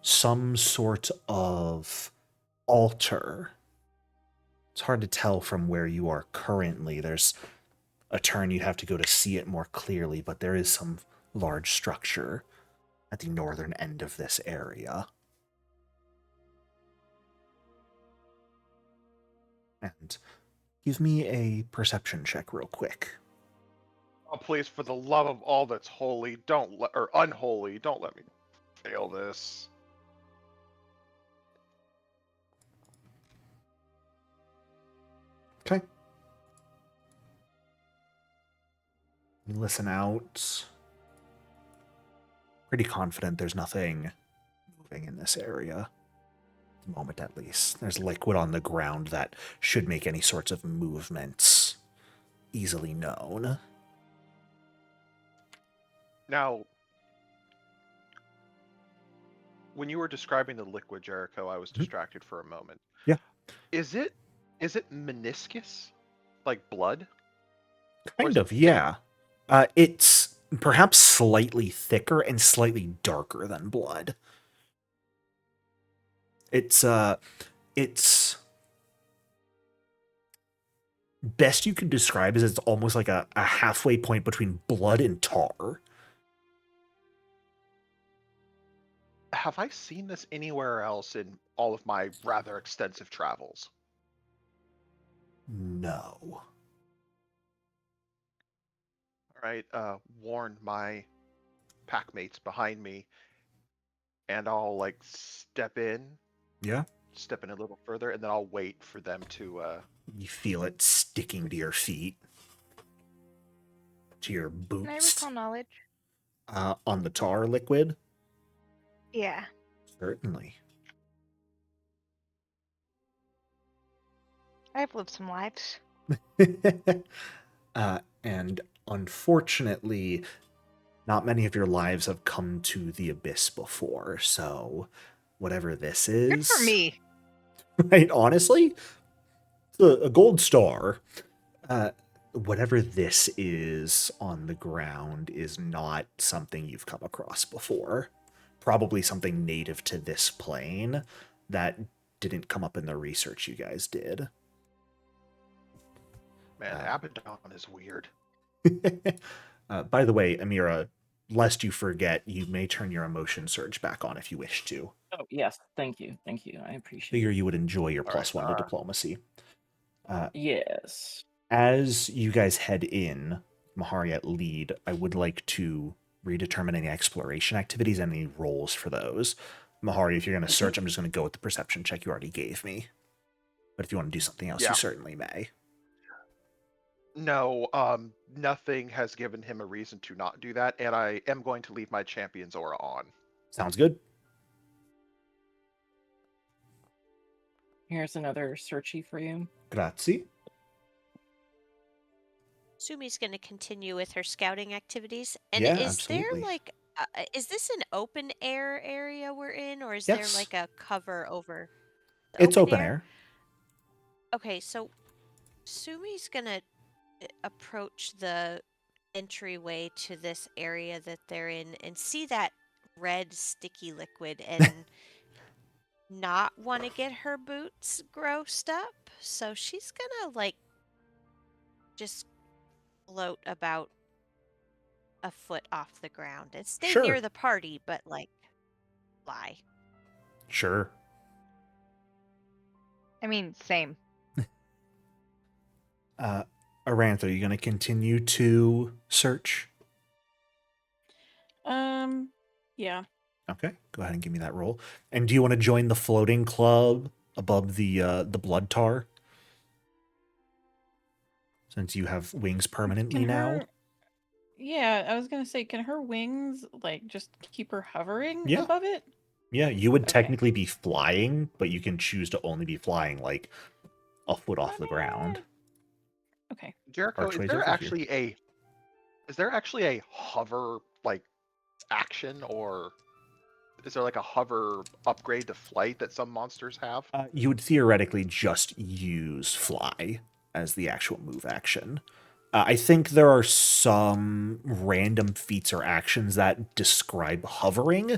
some sort of altar. It's hard to tell from where you are currently. There's a turn you'd have to go to see it more clearly, but there is some large structure at the northern end of this area. And give me a perception check real quick. Oh, please, for the love of all that's holy, or unholy, don't let me fail this. Okay. You listen out. Pretty confident there's nothing moving in this area. At the moment, at least. There's liquid on the ground that should make any sorts of movements easily known. Now, when you were describing the liquid, Jericho, I was distracted for a moment. Yeah. Is it meniscus? Like blood? Kind of, yeah. It's perhaps slightly thicker and slightly darker than blood. It's best you could describe as it's almost like a halfway point between blood and tar. Have I seen this anywhere else in all of my rather extensive travels? No. All right, warn my pack mates behind me, and I'll like step in Yeah? a little further, and then I'll wait for them to. You feel it sticking to your feet, to your boots. Can I recall knowledge? On the tar liquid? Yeah. Certainly. I've lived some lives. And unfortunately, not many of your lives have come to the abyss before, so whatever this is... Good for me. Right, honestly, it's a gold star. Whatever this is on the ground is not something you've come across before. Probably something native to this plane that didn't come up in the research you guys did. Man, Abaddon is weird. By the way, Amira, lest you forget, you may turn your emotion surge back on if you wish to. Oh, yes. Thank you. Thank you. I appreciate Figure you would enjoy your All plus right, 1 to diplomacy. Yes. As you guys head in, Mahariat lead, I would like to redetermine any exploration activities and any rolls for those. Mahari, if you're going to search, I'm just going to go with the perception check you already gave me. But if you want to do something else, Yeah. you certainly may. No, nothing has given him a reason to not do that, and I am going to leave my champion's aura on. Sounds good. Here's another searchy for you. Grazie. Sumi's going to continue with her scouting activities. And Yeah, is absolutely. there like, is this an open air area we're in, or is Yes. there like a cover over? The It's open air. Okay, so Sumi's going to approach the entryway to this area that they're in and see that red sticky liquid and not want to get her boots grossed up. So she's going to like just float about a foot off the ground and stay Sure. near the party, but like fly. Sure. I mean, same. Aranth, are you going to continue to search? Yeah. Okay, go ahead and give me that roll. And do you want to join the floating club above the blood tar? Since you have wings permanently now? Yeah, I was gonna say, can her wings like just keep her hovering Yeah. above it? Yeah, you would Okay. technically be flying, but you can choose to only be flying like a foot off the ground. Okay. Jericho, Archway's over here. is there actually a hover like action, or is there like a hover upgrade to flight that some monsters have? You would theoretically just use fly as the actual move action. I think there are some random feats or actions that describe hovering,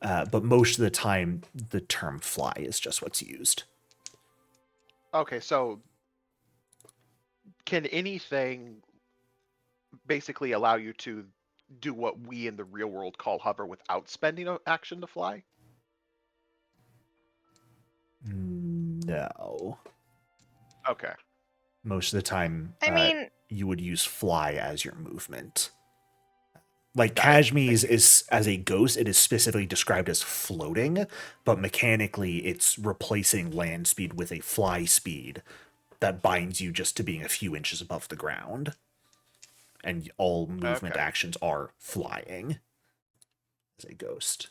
but most of the time, the term fly is just what's used. Okay, so can anything basically allow you to do what we in the real world call hover without spending an action to fly? No. Okay. Most of the time, I mean, you would use fly as your movement. Like Got it. Kashmi's Thank you. is as a ghost, it is specifically described as floating, but mechanically it's replacing land speed with a fly speed that binds you just to being a few inches above the ground. And all movement Okay. actions are flying as a ghost.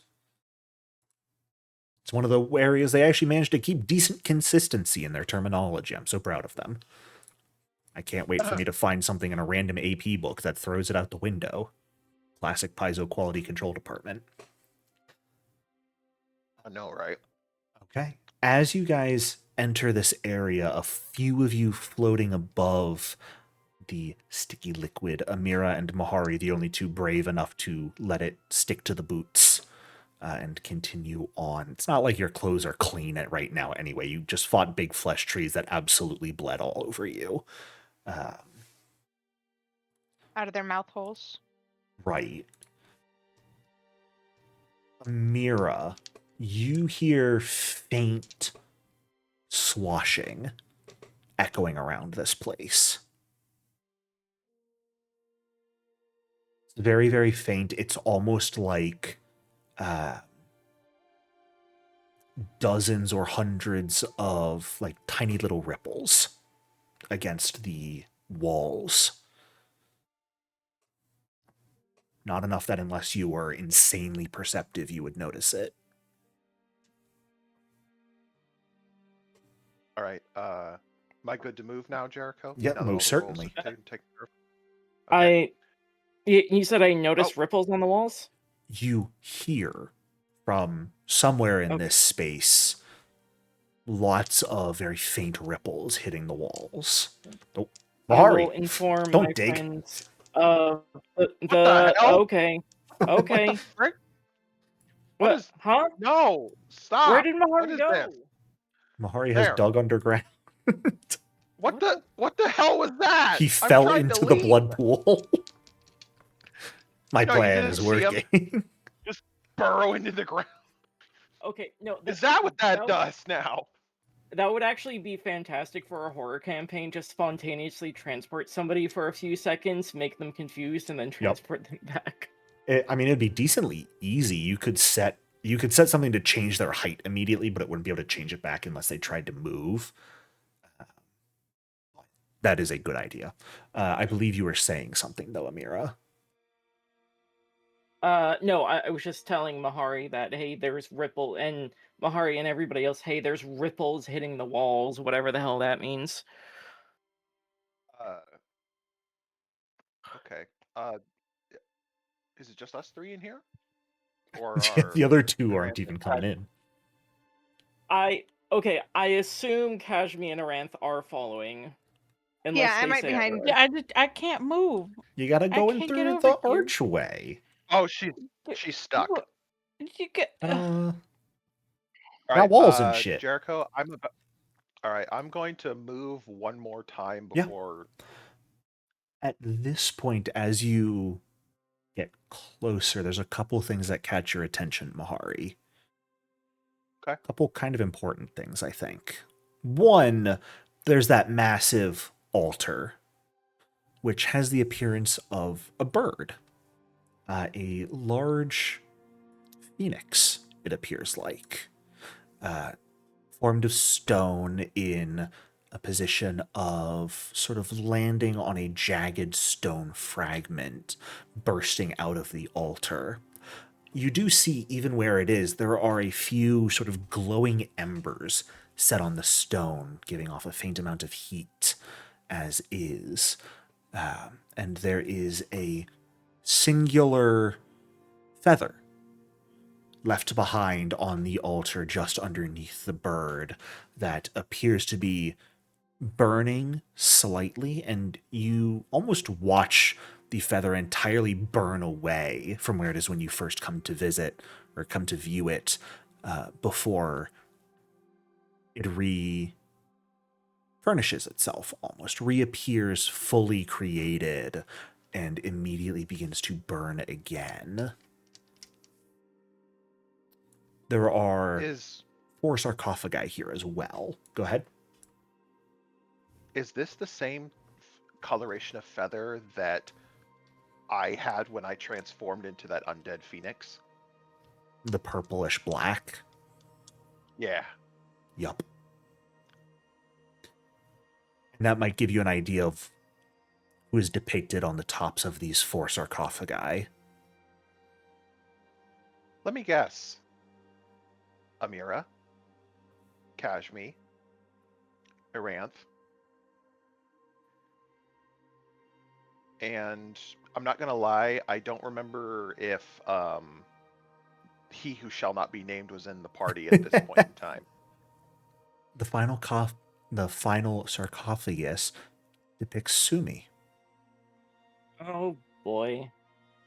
It's one of the areas they actually managed to keep decent consistency in their terminology. I'm so proud of them. I can't wait for me to find something in a random AP book that throws it out the window. Classic Paizo quality control department. I know, right? Okay. As you guys enter this area, a few of you floating above the sticky liquid, Amira and Mahari, the only two brave enough to let it stick to the boots and continue on. It's not like your clothes are clean right now anyway. You just fought big flesh trees that absolutely bled all over you. out of their mouth holes. Right. Amira, you hear faint sloshing echoing around this place. It's very, very faint. It's almost like dozens or hundreds of like tiny little ripples against the walls. Not enough that unless you were insanely perceptive, you would notice it. All right. Am I good to move now, Jericho? Yep, Now that all most the rolls certainly. have been taken care of? Okay. You said I noticed ripples on the walls? You hear from somewhere in Okay. this space lots of very faint ripples hitting the walls. Oh, I will Mahari, inform don't my dig. friends of What the hell? okay. What the Okay. frick? What? What is? Huh? No! Stop! Where did What Mahari is go? this? Mahari has There. dug underground. What the hell was that? He I'm fell trying to into the leave. blood pool. My No, you plan didn't is see him. working. Just burrow into the ground. Okay, no. Is that what that does now? That would actually be fantastic for a horror campaign. Just spontaneously transport somebody for a few seconds, make them confused, and then transport them back. It'd be decently easy. You could set something to change their height immediately, but it wouldn't be able to change it back unless they tried to move. That is a good idea. I believe you were saying something though, Amira. No, I was just telling Mahari that, hey, there's ripple, and Mahari and everybody else, hey, there's ripples hitting the walls, whatever the hell that means. Okay. Is it just us three in here? Or The are other two aren't Aranth even and coming in. I assume Kashmi and Aranth are following. Unless Yeah, I they might say behind. Yeah, I can't move. You gotta I go in can't get through over the here. archway. Oh, she's stuck. What? You get. All Got right, walls and shit. Jericho, all right, I'm going to move one more time Yeah. before. At this point, as you get closer, there's a couple things that catch your attention, Mahari. Okay. A couple kind of important things, I think. One, there's that massive altar, which has the appearance of a bird. A large phoenix, it appears like. Formed of stone in a position of sort of landing on a jagged stone fragment bursting out of the altar. You do see, even where it is, there are a few sort of glowing embers set on the stone, giving off a faint amount of heat, as is. And there is a singular feather left behind on the altar just underneath the bird that appears to be burning slightly, and you almost watch the feather entirely burn away from where it is when you first come to visit or come to view it, before it furnishes itself, almost reappears fully created and immediately begins to burn again. There are Is 4 sarcophagi here as well. Go ahead. is this the same coloration of feather that I had when I transformed into that undead phoenix? The purplish black. Yeah. Yup. And that might give you an idea of who is depicted on the tops of these 4 sarcophagi. Let me guess. Amira, Kashmi, Iranth, and I'm not gonna lie, I don't remember if he who shall not be named was in the party at this point in time. The final sarcophagus depicts Sumi. Oh boy.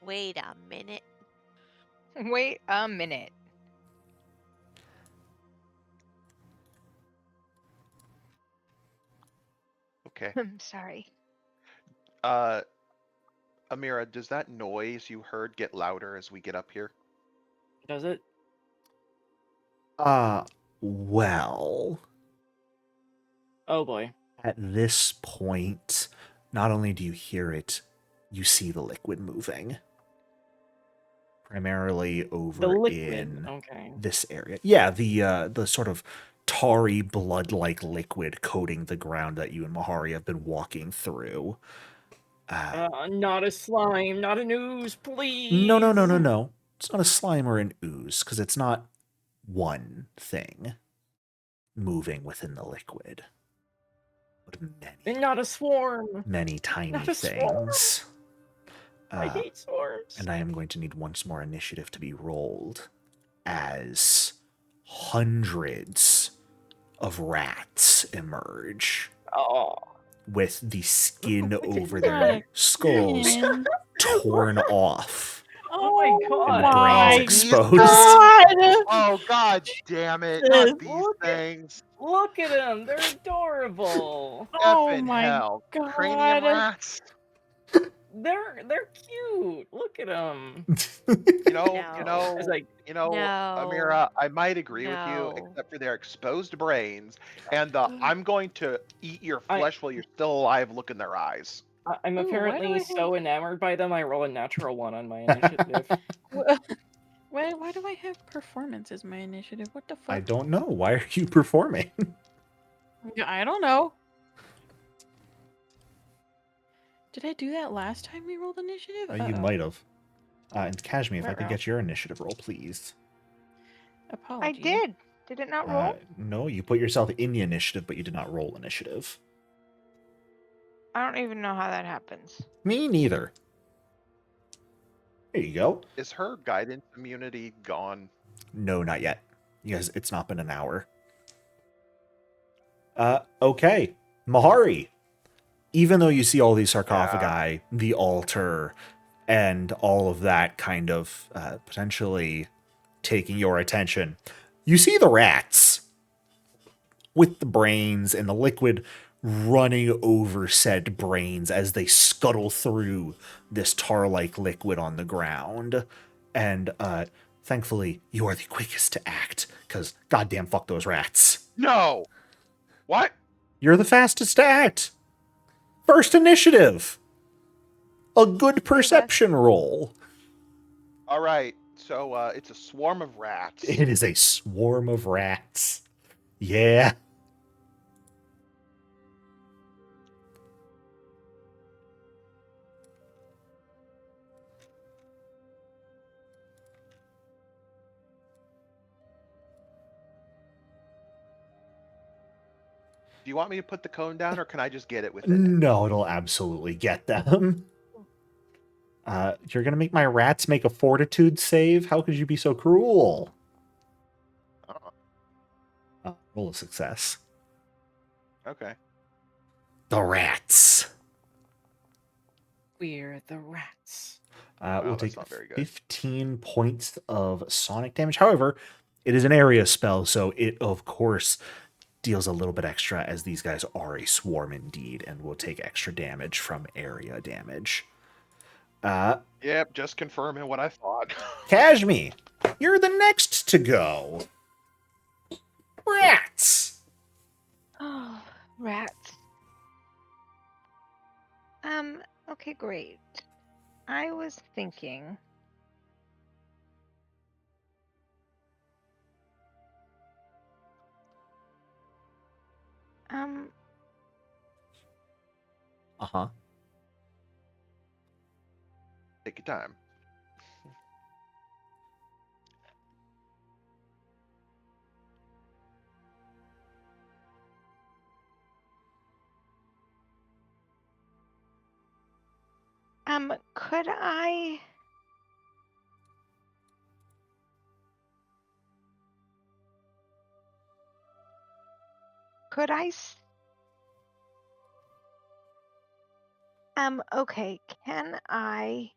Wait a minute. Wait a minute. Okay. I'm sorry. Amira, does that noise you heard get louder as we get up here? Does it? Well, Oh boy. at this point, not only do you hear it, you see the liquid moving. Primarily The over liquid. in Okay. this area. Yeah, the sort of tarry blood-like liquid coating the ground that you and Mahari have been walking through. Not a slime, not an ooze, please. No. It's not a slime or an ooze, because it's not one thing moving within the liquid, but And not a swarm. many tiny Not a swarm. things. I hate swarms. And I am going to need once more initiative to be rolled, as hundreds of rats emerge Oh. with the skin over not their skulls again. torn off Oh my and god. brains Oh, exposed. God! Oh god damn it! Not these Look at- things. Look at them. They're adorable. Oh Effing my hell! God. Cranium rats. They're cute. Look at them. You know, No. It's like, No. Amira, I might agree with you, No. except for their exposed brains and the I'm going to eat your I- flesh while you're still alive look in their eyes. I'm Ooh, why do apparently I so enamored by them. I roll a natural 1 on my initiative. Why do I have performance as my initiative? What the fuck? I don't know. Why are you performing? Yeah, I don't know. Did I do that last time we rolled initiative? You Uh-oh. might have. And Kashmi, if I could Ruh-roh. get your initiative roll, please. I Apologies. did. Did it not roll? No, you put yourself in the initiative, but you did not roll initiative. I don't even know how that happens. Me neither. There you go. Is her guidance immunity gone? No, not yet. Because it's not been an hour. Okay. Mahari. Even though you see all these sarcophagi, the altar, and all of that kind of potentially taking your attention, you see the rats with the brains and the liquid running over said brains as they scuttle through this tar-like liquid on the ground. And thankfully, you are the quickest to act, because goddamn fuck those rats. No! What? You're the fastest to act. First initiative. A good perception roll. Alright, so it's a swarm of rats. It is a swarm of rats. Yeah. Do you want me to put the cone down, or can I just get it within it? No, it'll absolutely get them. You're gonna make my rats make a fortitude save? How could you be so cruel? Oh, Roll a success. okay. The rats. We're the rats. We'll that's take not very good. 15 points of sonic damage. However, it is an area spell, so it, of course, deals a little bit extra, as these guys are a swarm indeed, and will take extra damage from area damage. Yep, just confirming what I thought. Kashmi, you're the next to go. Rats! Oh, rats. Okay, great. I was thinking. Uh-huh. Take your time. Could I? Could I? Okay. Can I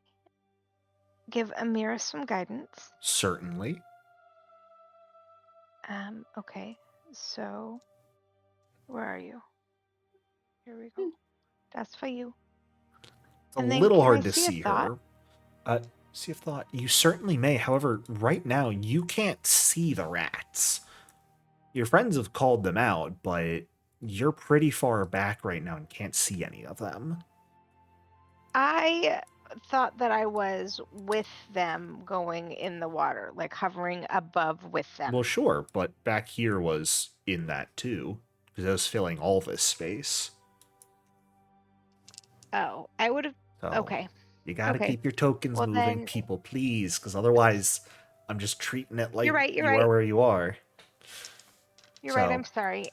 give Amira some guidance? Certainly. Okay. So, where are you? Here we go. That's for you. It's a And then little can I hard to see a see thought? her. See a thought. You certainly may. However, right now, you can't see the rats. Your friends have called them out, but you're pretty far back right now and can't see any of them. I thought that I was with them going in the water, like hovering above with them. Well, sure, but back here was in that too, because it was filling all this space. Oh, I would have. So, Okay. you gotta Okay. keep your tokens Well, moving, then- people, please, because otherwise, I'm just treating it like You're right, you you're are right. where you are. You're right. So- I'm sorry.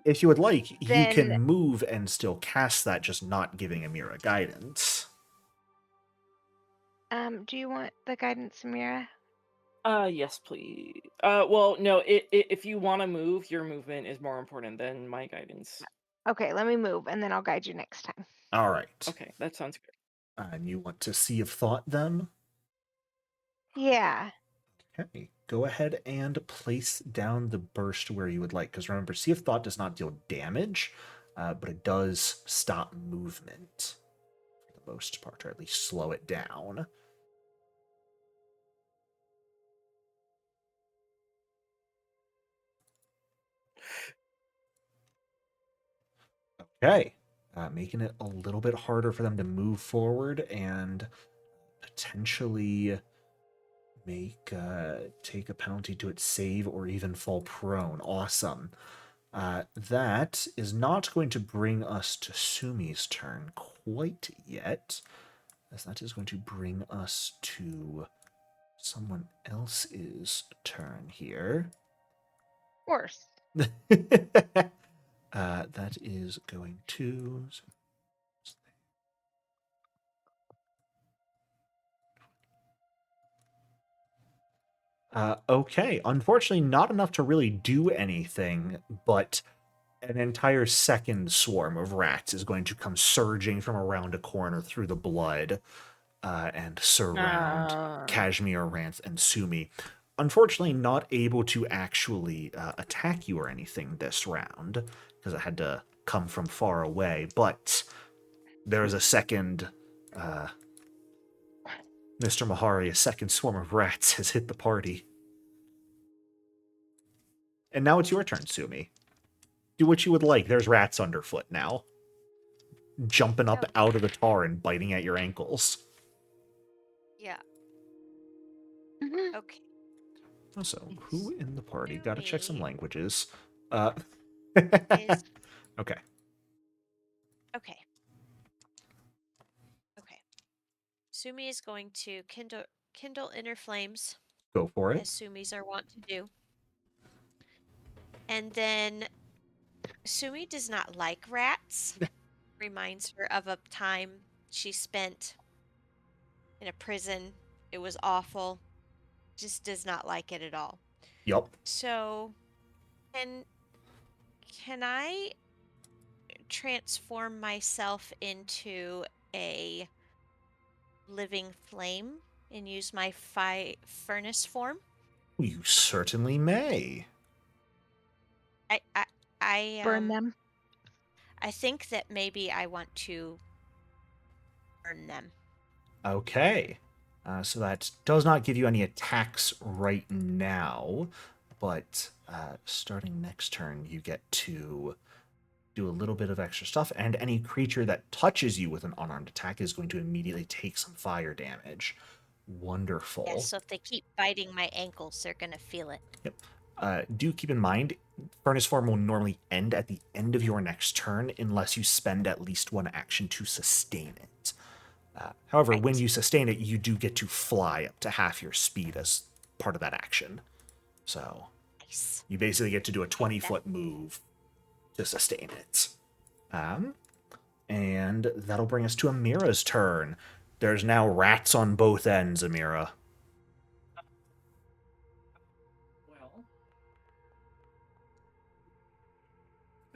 If you would like, you Then- can move and still cast that, just not giving Amira guidance. Do you want the guidance, Amira? Yes, please. Well, no. If you want to move, your movement is more important than my guidance. Okay, let me move, and then I'll guide you next time. All right. Okay, that sounds good. And you want to see if thought them? Yeah. Okay, go ahead and place down the burst where you would like, because remember, see if thought does not deal damage, but it does stop movement for the most part, or at least slow it down. Okay, making it a little bit harder for them to move forward and potentially take a penalty to its save or even fall prone. Awesome. That is not going to bring us to Sumi's turn quite yet, as that is going to bring us to someone else's turn here. Of course. That is going to... okay, unfortunately not enough to really do anything, but an entire second swarm of rats is going to come surging from around a corner through the blood and surround Kashmir, Rance, and Sumi. Unfortunately, not able to actually attack you or anything this round, because it had to come from far away, but there is a second... Mr. Mahari, a second swarm of rats has hit the party. And now it's your turn, Sumi. Do what you would like. There's rats underfoot now. Jumping up out of the tar and biting at your ankles. Yeah. Mhm. Okay. Also, who in the party? Gotta check some Sumi languages. is Okay. okay. Okay. Sumi is going to kindle inner flames, Go for as it. Sumis are wont to do. And then Sumi does not like rats. Reminds her of a time she spent in a prison. It was awful. Just does not like it at all. Yup. So, can I transform myself into a living flame and use my furnace form? You certainly may. I Burn them. I think that maybe I want to burn them. Okay. So that does not give you any attacks right now, but starting next turn, you get to do a little bit of extra stuff, and any creature that touches you with an unarmed attack is going to immediately take some fire damage. Wonderful. Yeah, so if they keep biting my ankles, they're gonna feel it. Yep. Do keep in mind, Furnace Form will normally end at the end of your next turn unless you spend at least one action to sustain it. However, when Right. you sustain it, you do get to fly up to half your speed as part of that action. So Nice. you basically get to do a 20-foot move to sustain it. And that'll bring us to Amira's turn. There's now rats on both ends, Amira. Well,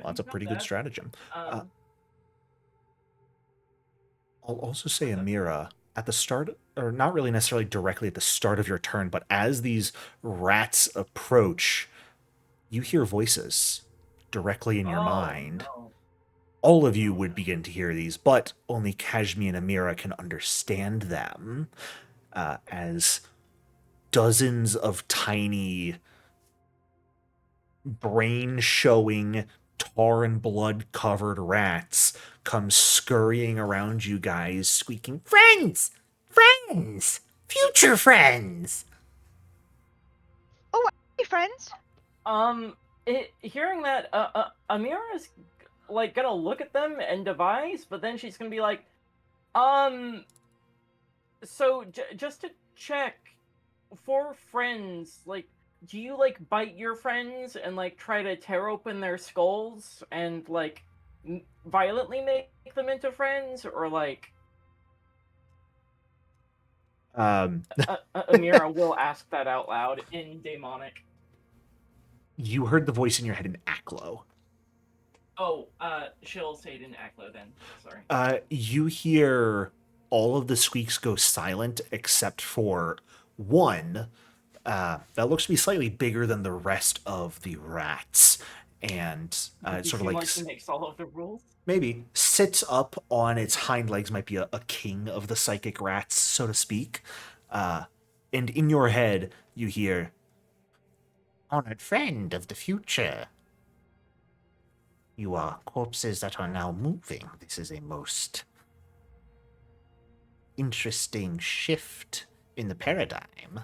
Well, that's a pretty good stratagem. Um, I'll also say, Amira, at the start, or not really necessarily directly at the start of your turn, but as these rats approach, you hear voices directly in your mind. No. All of you would begin to hear these, but only Kashmi and Amira can understand them, as dozens of tiny, brain-showing, tar and blood-covered rats come scurrying around you guys, squeaking, "Friends! Friends! Future friends!" Hey, friends. Hearing that, Amira's like gonna look at them and devise, but then she's gonna be like, so just to check, for friends, like, do you like bite your friends and like try to tear open their skulls and like violently make them into friends, or like? Amira will ask that out loud in demonic. You heard the voice in your head in Aklo. Oh, she'll say it in Aklo then. Sorry. You hear all of the squeaks go silent except for one that looks to be slightly bigger than the rest of the rats, and it sort of like he makes all of the rules. maybe sits up on its hind legs, might be a king of the psychic rats, so to speak. And in your head, you hear, "Honored friend of the future. You are corpses that are now moving. This is a most interesting shift in the paradigm."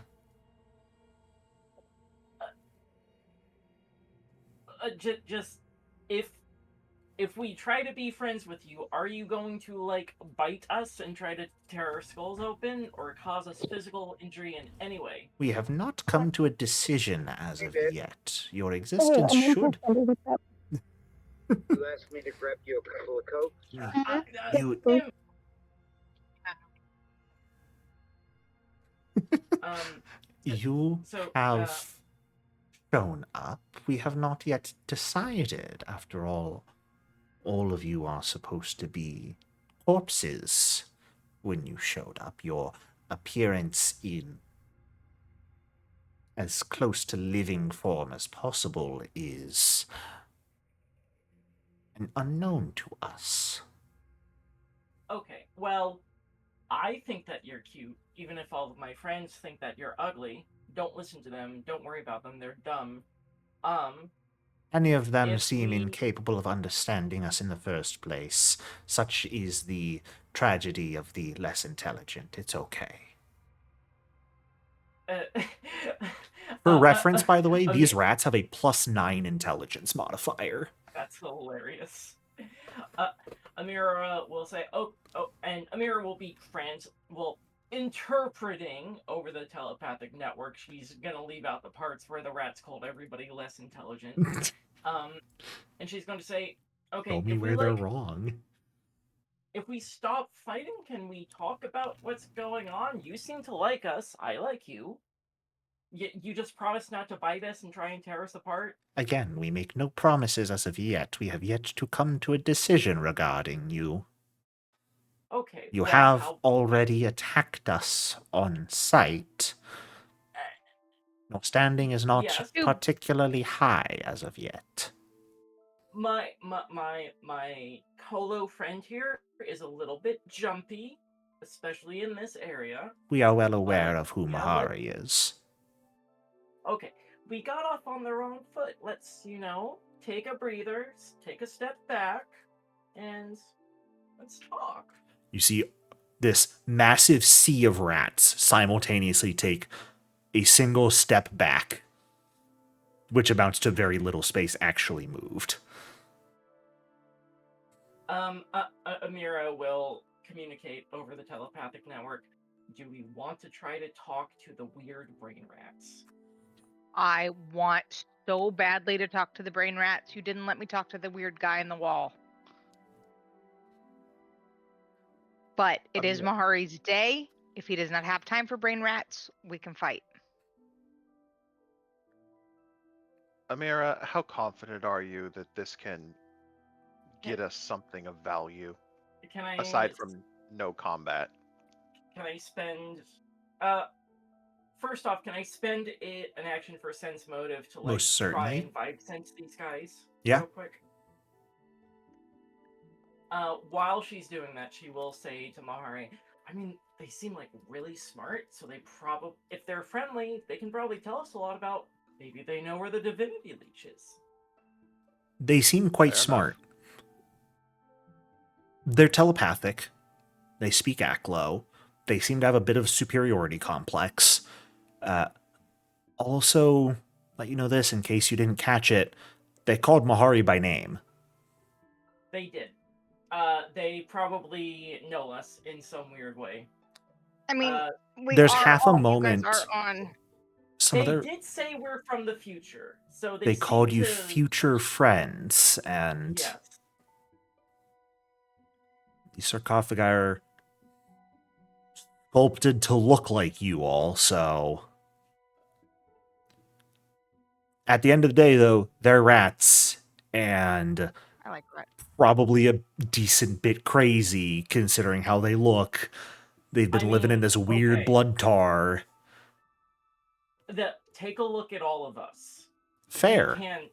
Just if we try to be friends with you, are you going to like bite us and try to tear our skulls open, or cause us physical injury in any way? We have not come to a decision as of yet. Your existence should. You asked me to grab you a couple of cokes. You So, have shown up. We have not yet decided. After all of you are supposed to be corpses when you showed up. Your appearance in as close to living form as possible is an unknown to us. Okay, well, I think that you're cute, even if all of my friends think that you're ugly. Don't listen to them. Don't worry about them. They're dumb. Many of them If seem we- incapable of understanding us in the first place. Such is the tragedy of the less intelligent. It's okay. For reference, by the way, okay. these rats have a +9 intelligence modifier. That's hilarious. Amira will say, oh, and Amira will be interpreting over the telepathic network. She's gonna leave out the parts where the rats called everybody less intelligent. And she's going to say, "Okay, Show me if we where they're like, wrong. if we stop fighting, can we talk about what's going on? You seem to like us. I like you. You just promise not to bite us and try and tear us apart." Again, we make no promises as of yet. We have yet to come to a decision regarding you. Okay. You Well, have how? already attacked us on sight. Your standing is not Yes. particularly high as of yet. My Colo friend here is a little bit jumpy, especially in this area. We are well aware of who Yeah, Mahari is. Okay, we got off on the wrong foot. Let's, take a breather, take a step back, and let's talk. You see this massive sea of rats simultaneously take a single step back, which amounts to very little space actually moved. Amira will communicate over the telepathic network. Do we want to try to talk to the weird brain rats? I want so badly to talk to the brain rats. You didn't let me talk to the weird guy in the wall. But it is Mahari's day. If he does not have time for brain rats, we can fight. Amira, how confident are you that this can get us something of value Can I aside from no combat? Can I spend? First off, can I spend an action for sense motive to Most try certainly. and vibe sense these guys? Yeah. Real quick. While she's doing that, she will say to Mahari, "I mean, they seem like really smart, so they probably, if they're friendly, they can probably tell us a lot about. Maybe they know where the divinity leech is." They seem quite Fair smart. enough. They're telepathic. They speak Aklo. They seem to have a bit of superiority complex. Also, let you know this in case you didn't catch it, they called Mahari by name. They did. They probably know us in some weird way. I mean, there's half a you moment. guys are on. They did say we're from the future, so they called you to... future friends, and yes. the sarcophagi are sculpted to look like you all, so at the end of the day, though, they're rats, and I like rats. Probably a decent bit crazy considering how they look. They've been living in this weird blood tar. Take a look at all of us. Fair. You can't,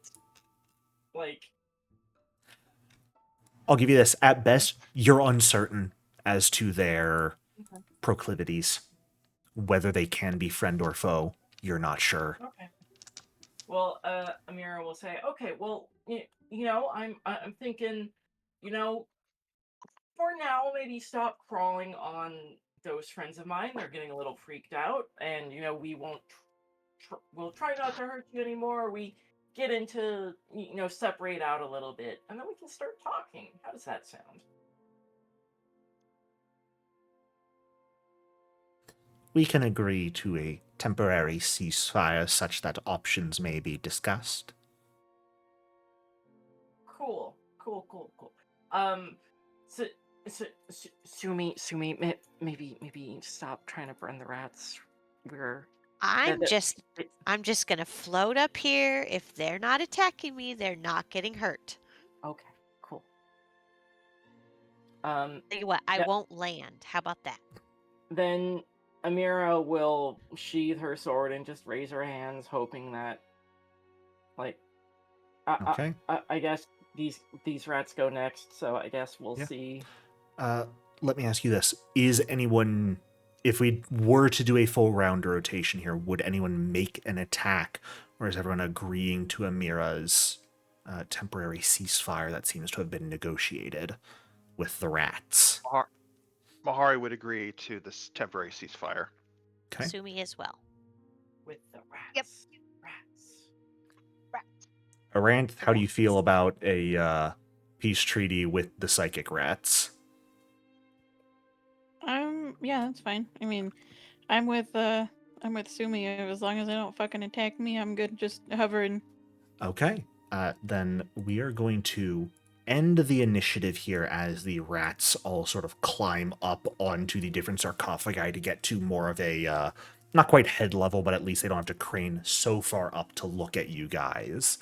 I'll give you this. At best, you're uncertain as to their proclivities. Whether they can be friend or foe, you're not sure. Okay. Well, Amira will say, "Okay, well, I'm thinking, for now, maybe stop crawling on those friends of mine. They're getting a little freaked out, and we won't. We'll try not to hurt you anymore. We get into, separate out a little bit, and then we can start talking. How does that sound?" We can agree to a temporary ceasefire such that options may be discussed. Cool. Sumi, maybe stop trying to burn the rats. I'm just gonna float up here. If they're not attacking me, they're not getting hurt. Okay, cool. Tell you what, I won't land. How about that? Then Amira will sheathe her sword and just raise her hands, hoping that, okay. I guess these rats go next. So I guess we'll see. Let me ask you this: is anyone, if we were to do a full round rotation here, would anyone make an attack, or is everyone agreeing to Amira's temporary ceasefire that seems to have been negotiated with the rats? Mahari would agree to this temporary ceasefire. Okay. Sumi as well. With the rats. Yep. Rats. Aranth, how do you feel about a peace treaty with the psychic rats? Yeah, that's fine. I mean, I'm with Sumi. As long as they don't fucking attack me, I'm good just hovering. Okay. then we are going to end the initiative here as the rats all sort of climb up onto the different sarcophagi to get to more of a, not quite head level, but at least they don't have to crane so far up to look at you guys.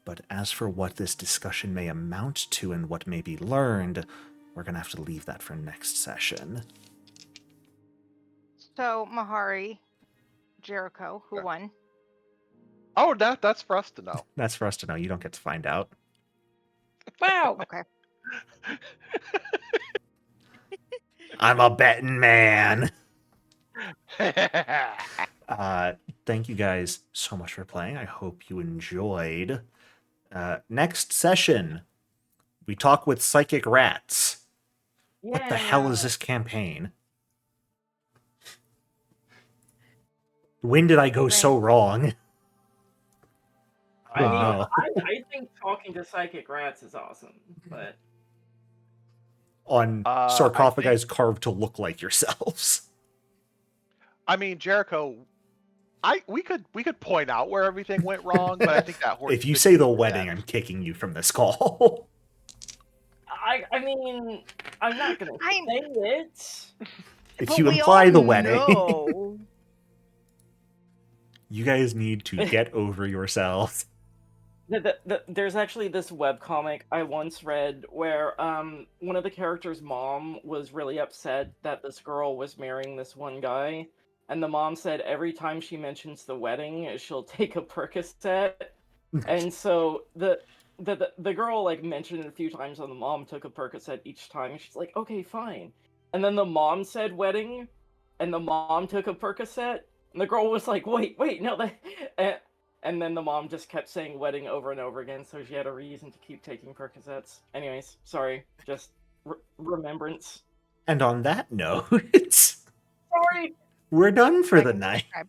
But as for what this discussion may amount to and what may be learned, we're going to have to leave that for next session. So, Mahari, Jericho, who Yeah. won? Oh, that's for us to know. That's for us to know. You don't get to find out. Wow. Okay. I'm a betting man. Thank you guys so much for playing. I hope you enjoyed. Next session, we talk with psychic rats. What the hell is this campaign? When did I go so wrong? I mean, no. I think talking to psychic rats is awesome, but On sarcophagi carved to look like yourselves. I mean, Jericho, we could point out where everything went wrong, but I think that horse. If you say the wedding, I'm kicking you from this call. I mean, I'm not gonna say it. If But you we imply all the wedding, know. you guys need to get over yourselves. There's actually this webcomic I once read where one of the characters' mom was really upset that this girl was marrying this one guy, and the mom said every time she mentions the wedding, she'll take a Percocet, and so the girl like mentioned it a few times, and the mom took a Percocet each time, and she's like, okay, fine, and then the mom said wedding, and the mom took a Percocet, and the girl was like, wait, no, that. And then the mom just kept saying wedding over and over again, so she had a reason to keep taking Percocets. Anyways, sorry, just remembrance. And on that note, Sorry. we're done for Like the and night. subscribe.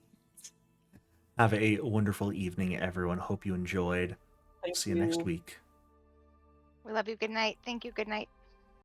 Have a wonderful evening, everyone. Hope you enjoyed. Thank See you next week. We love you. Good night. Thank you. Good night.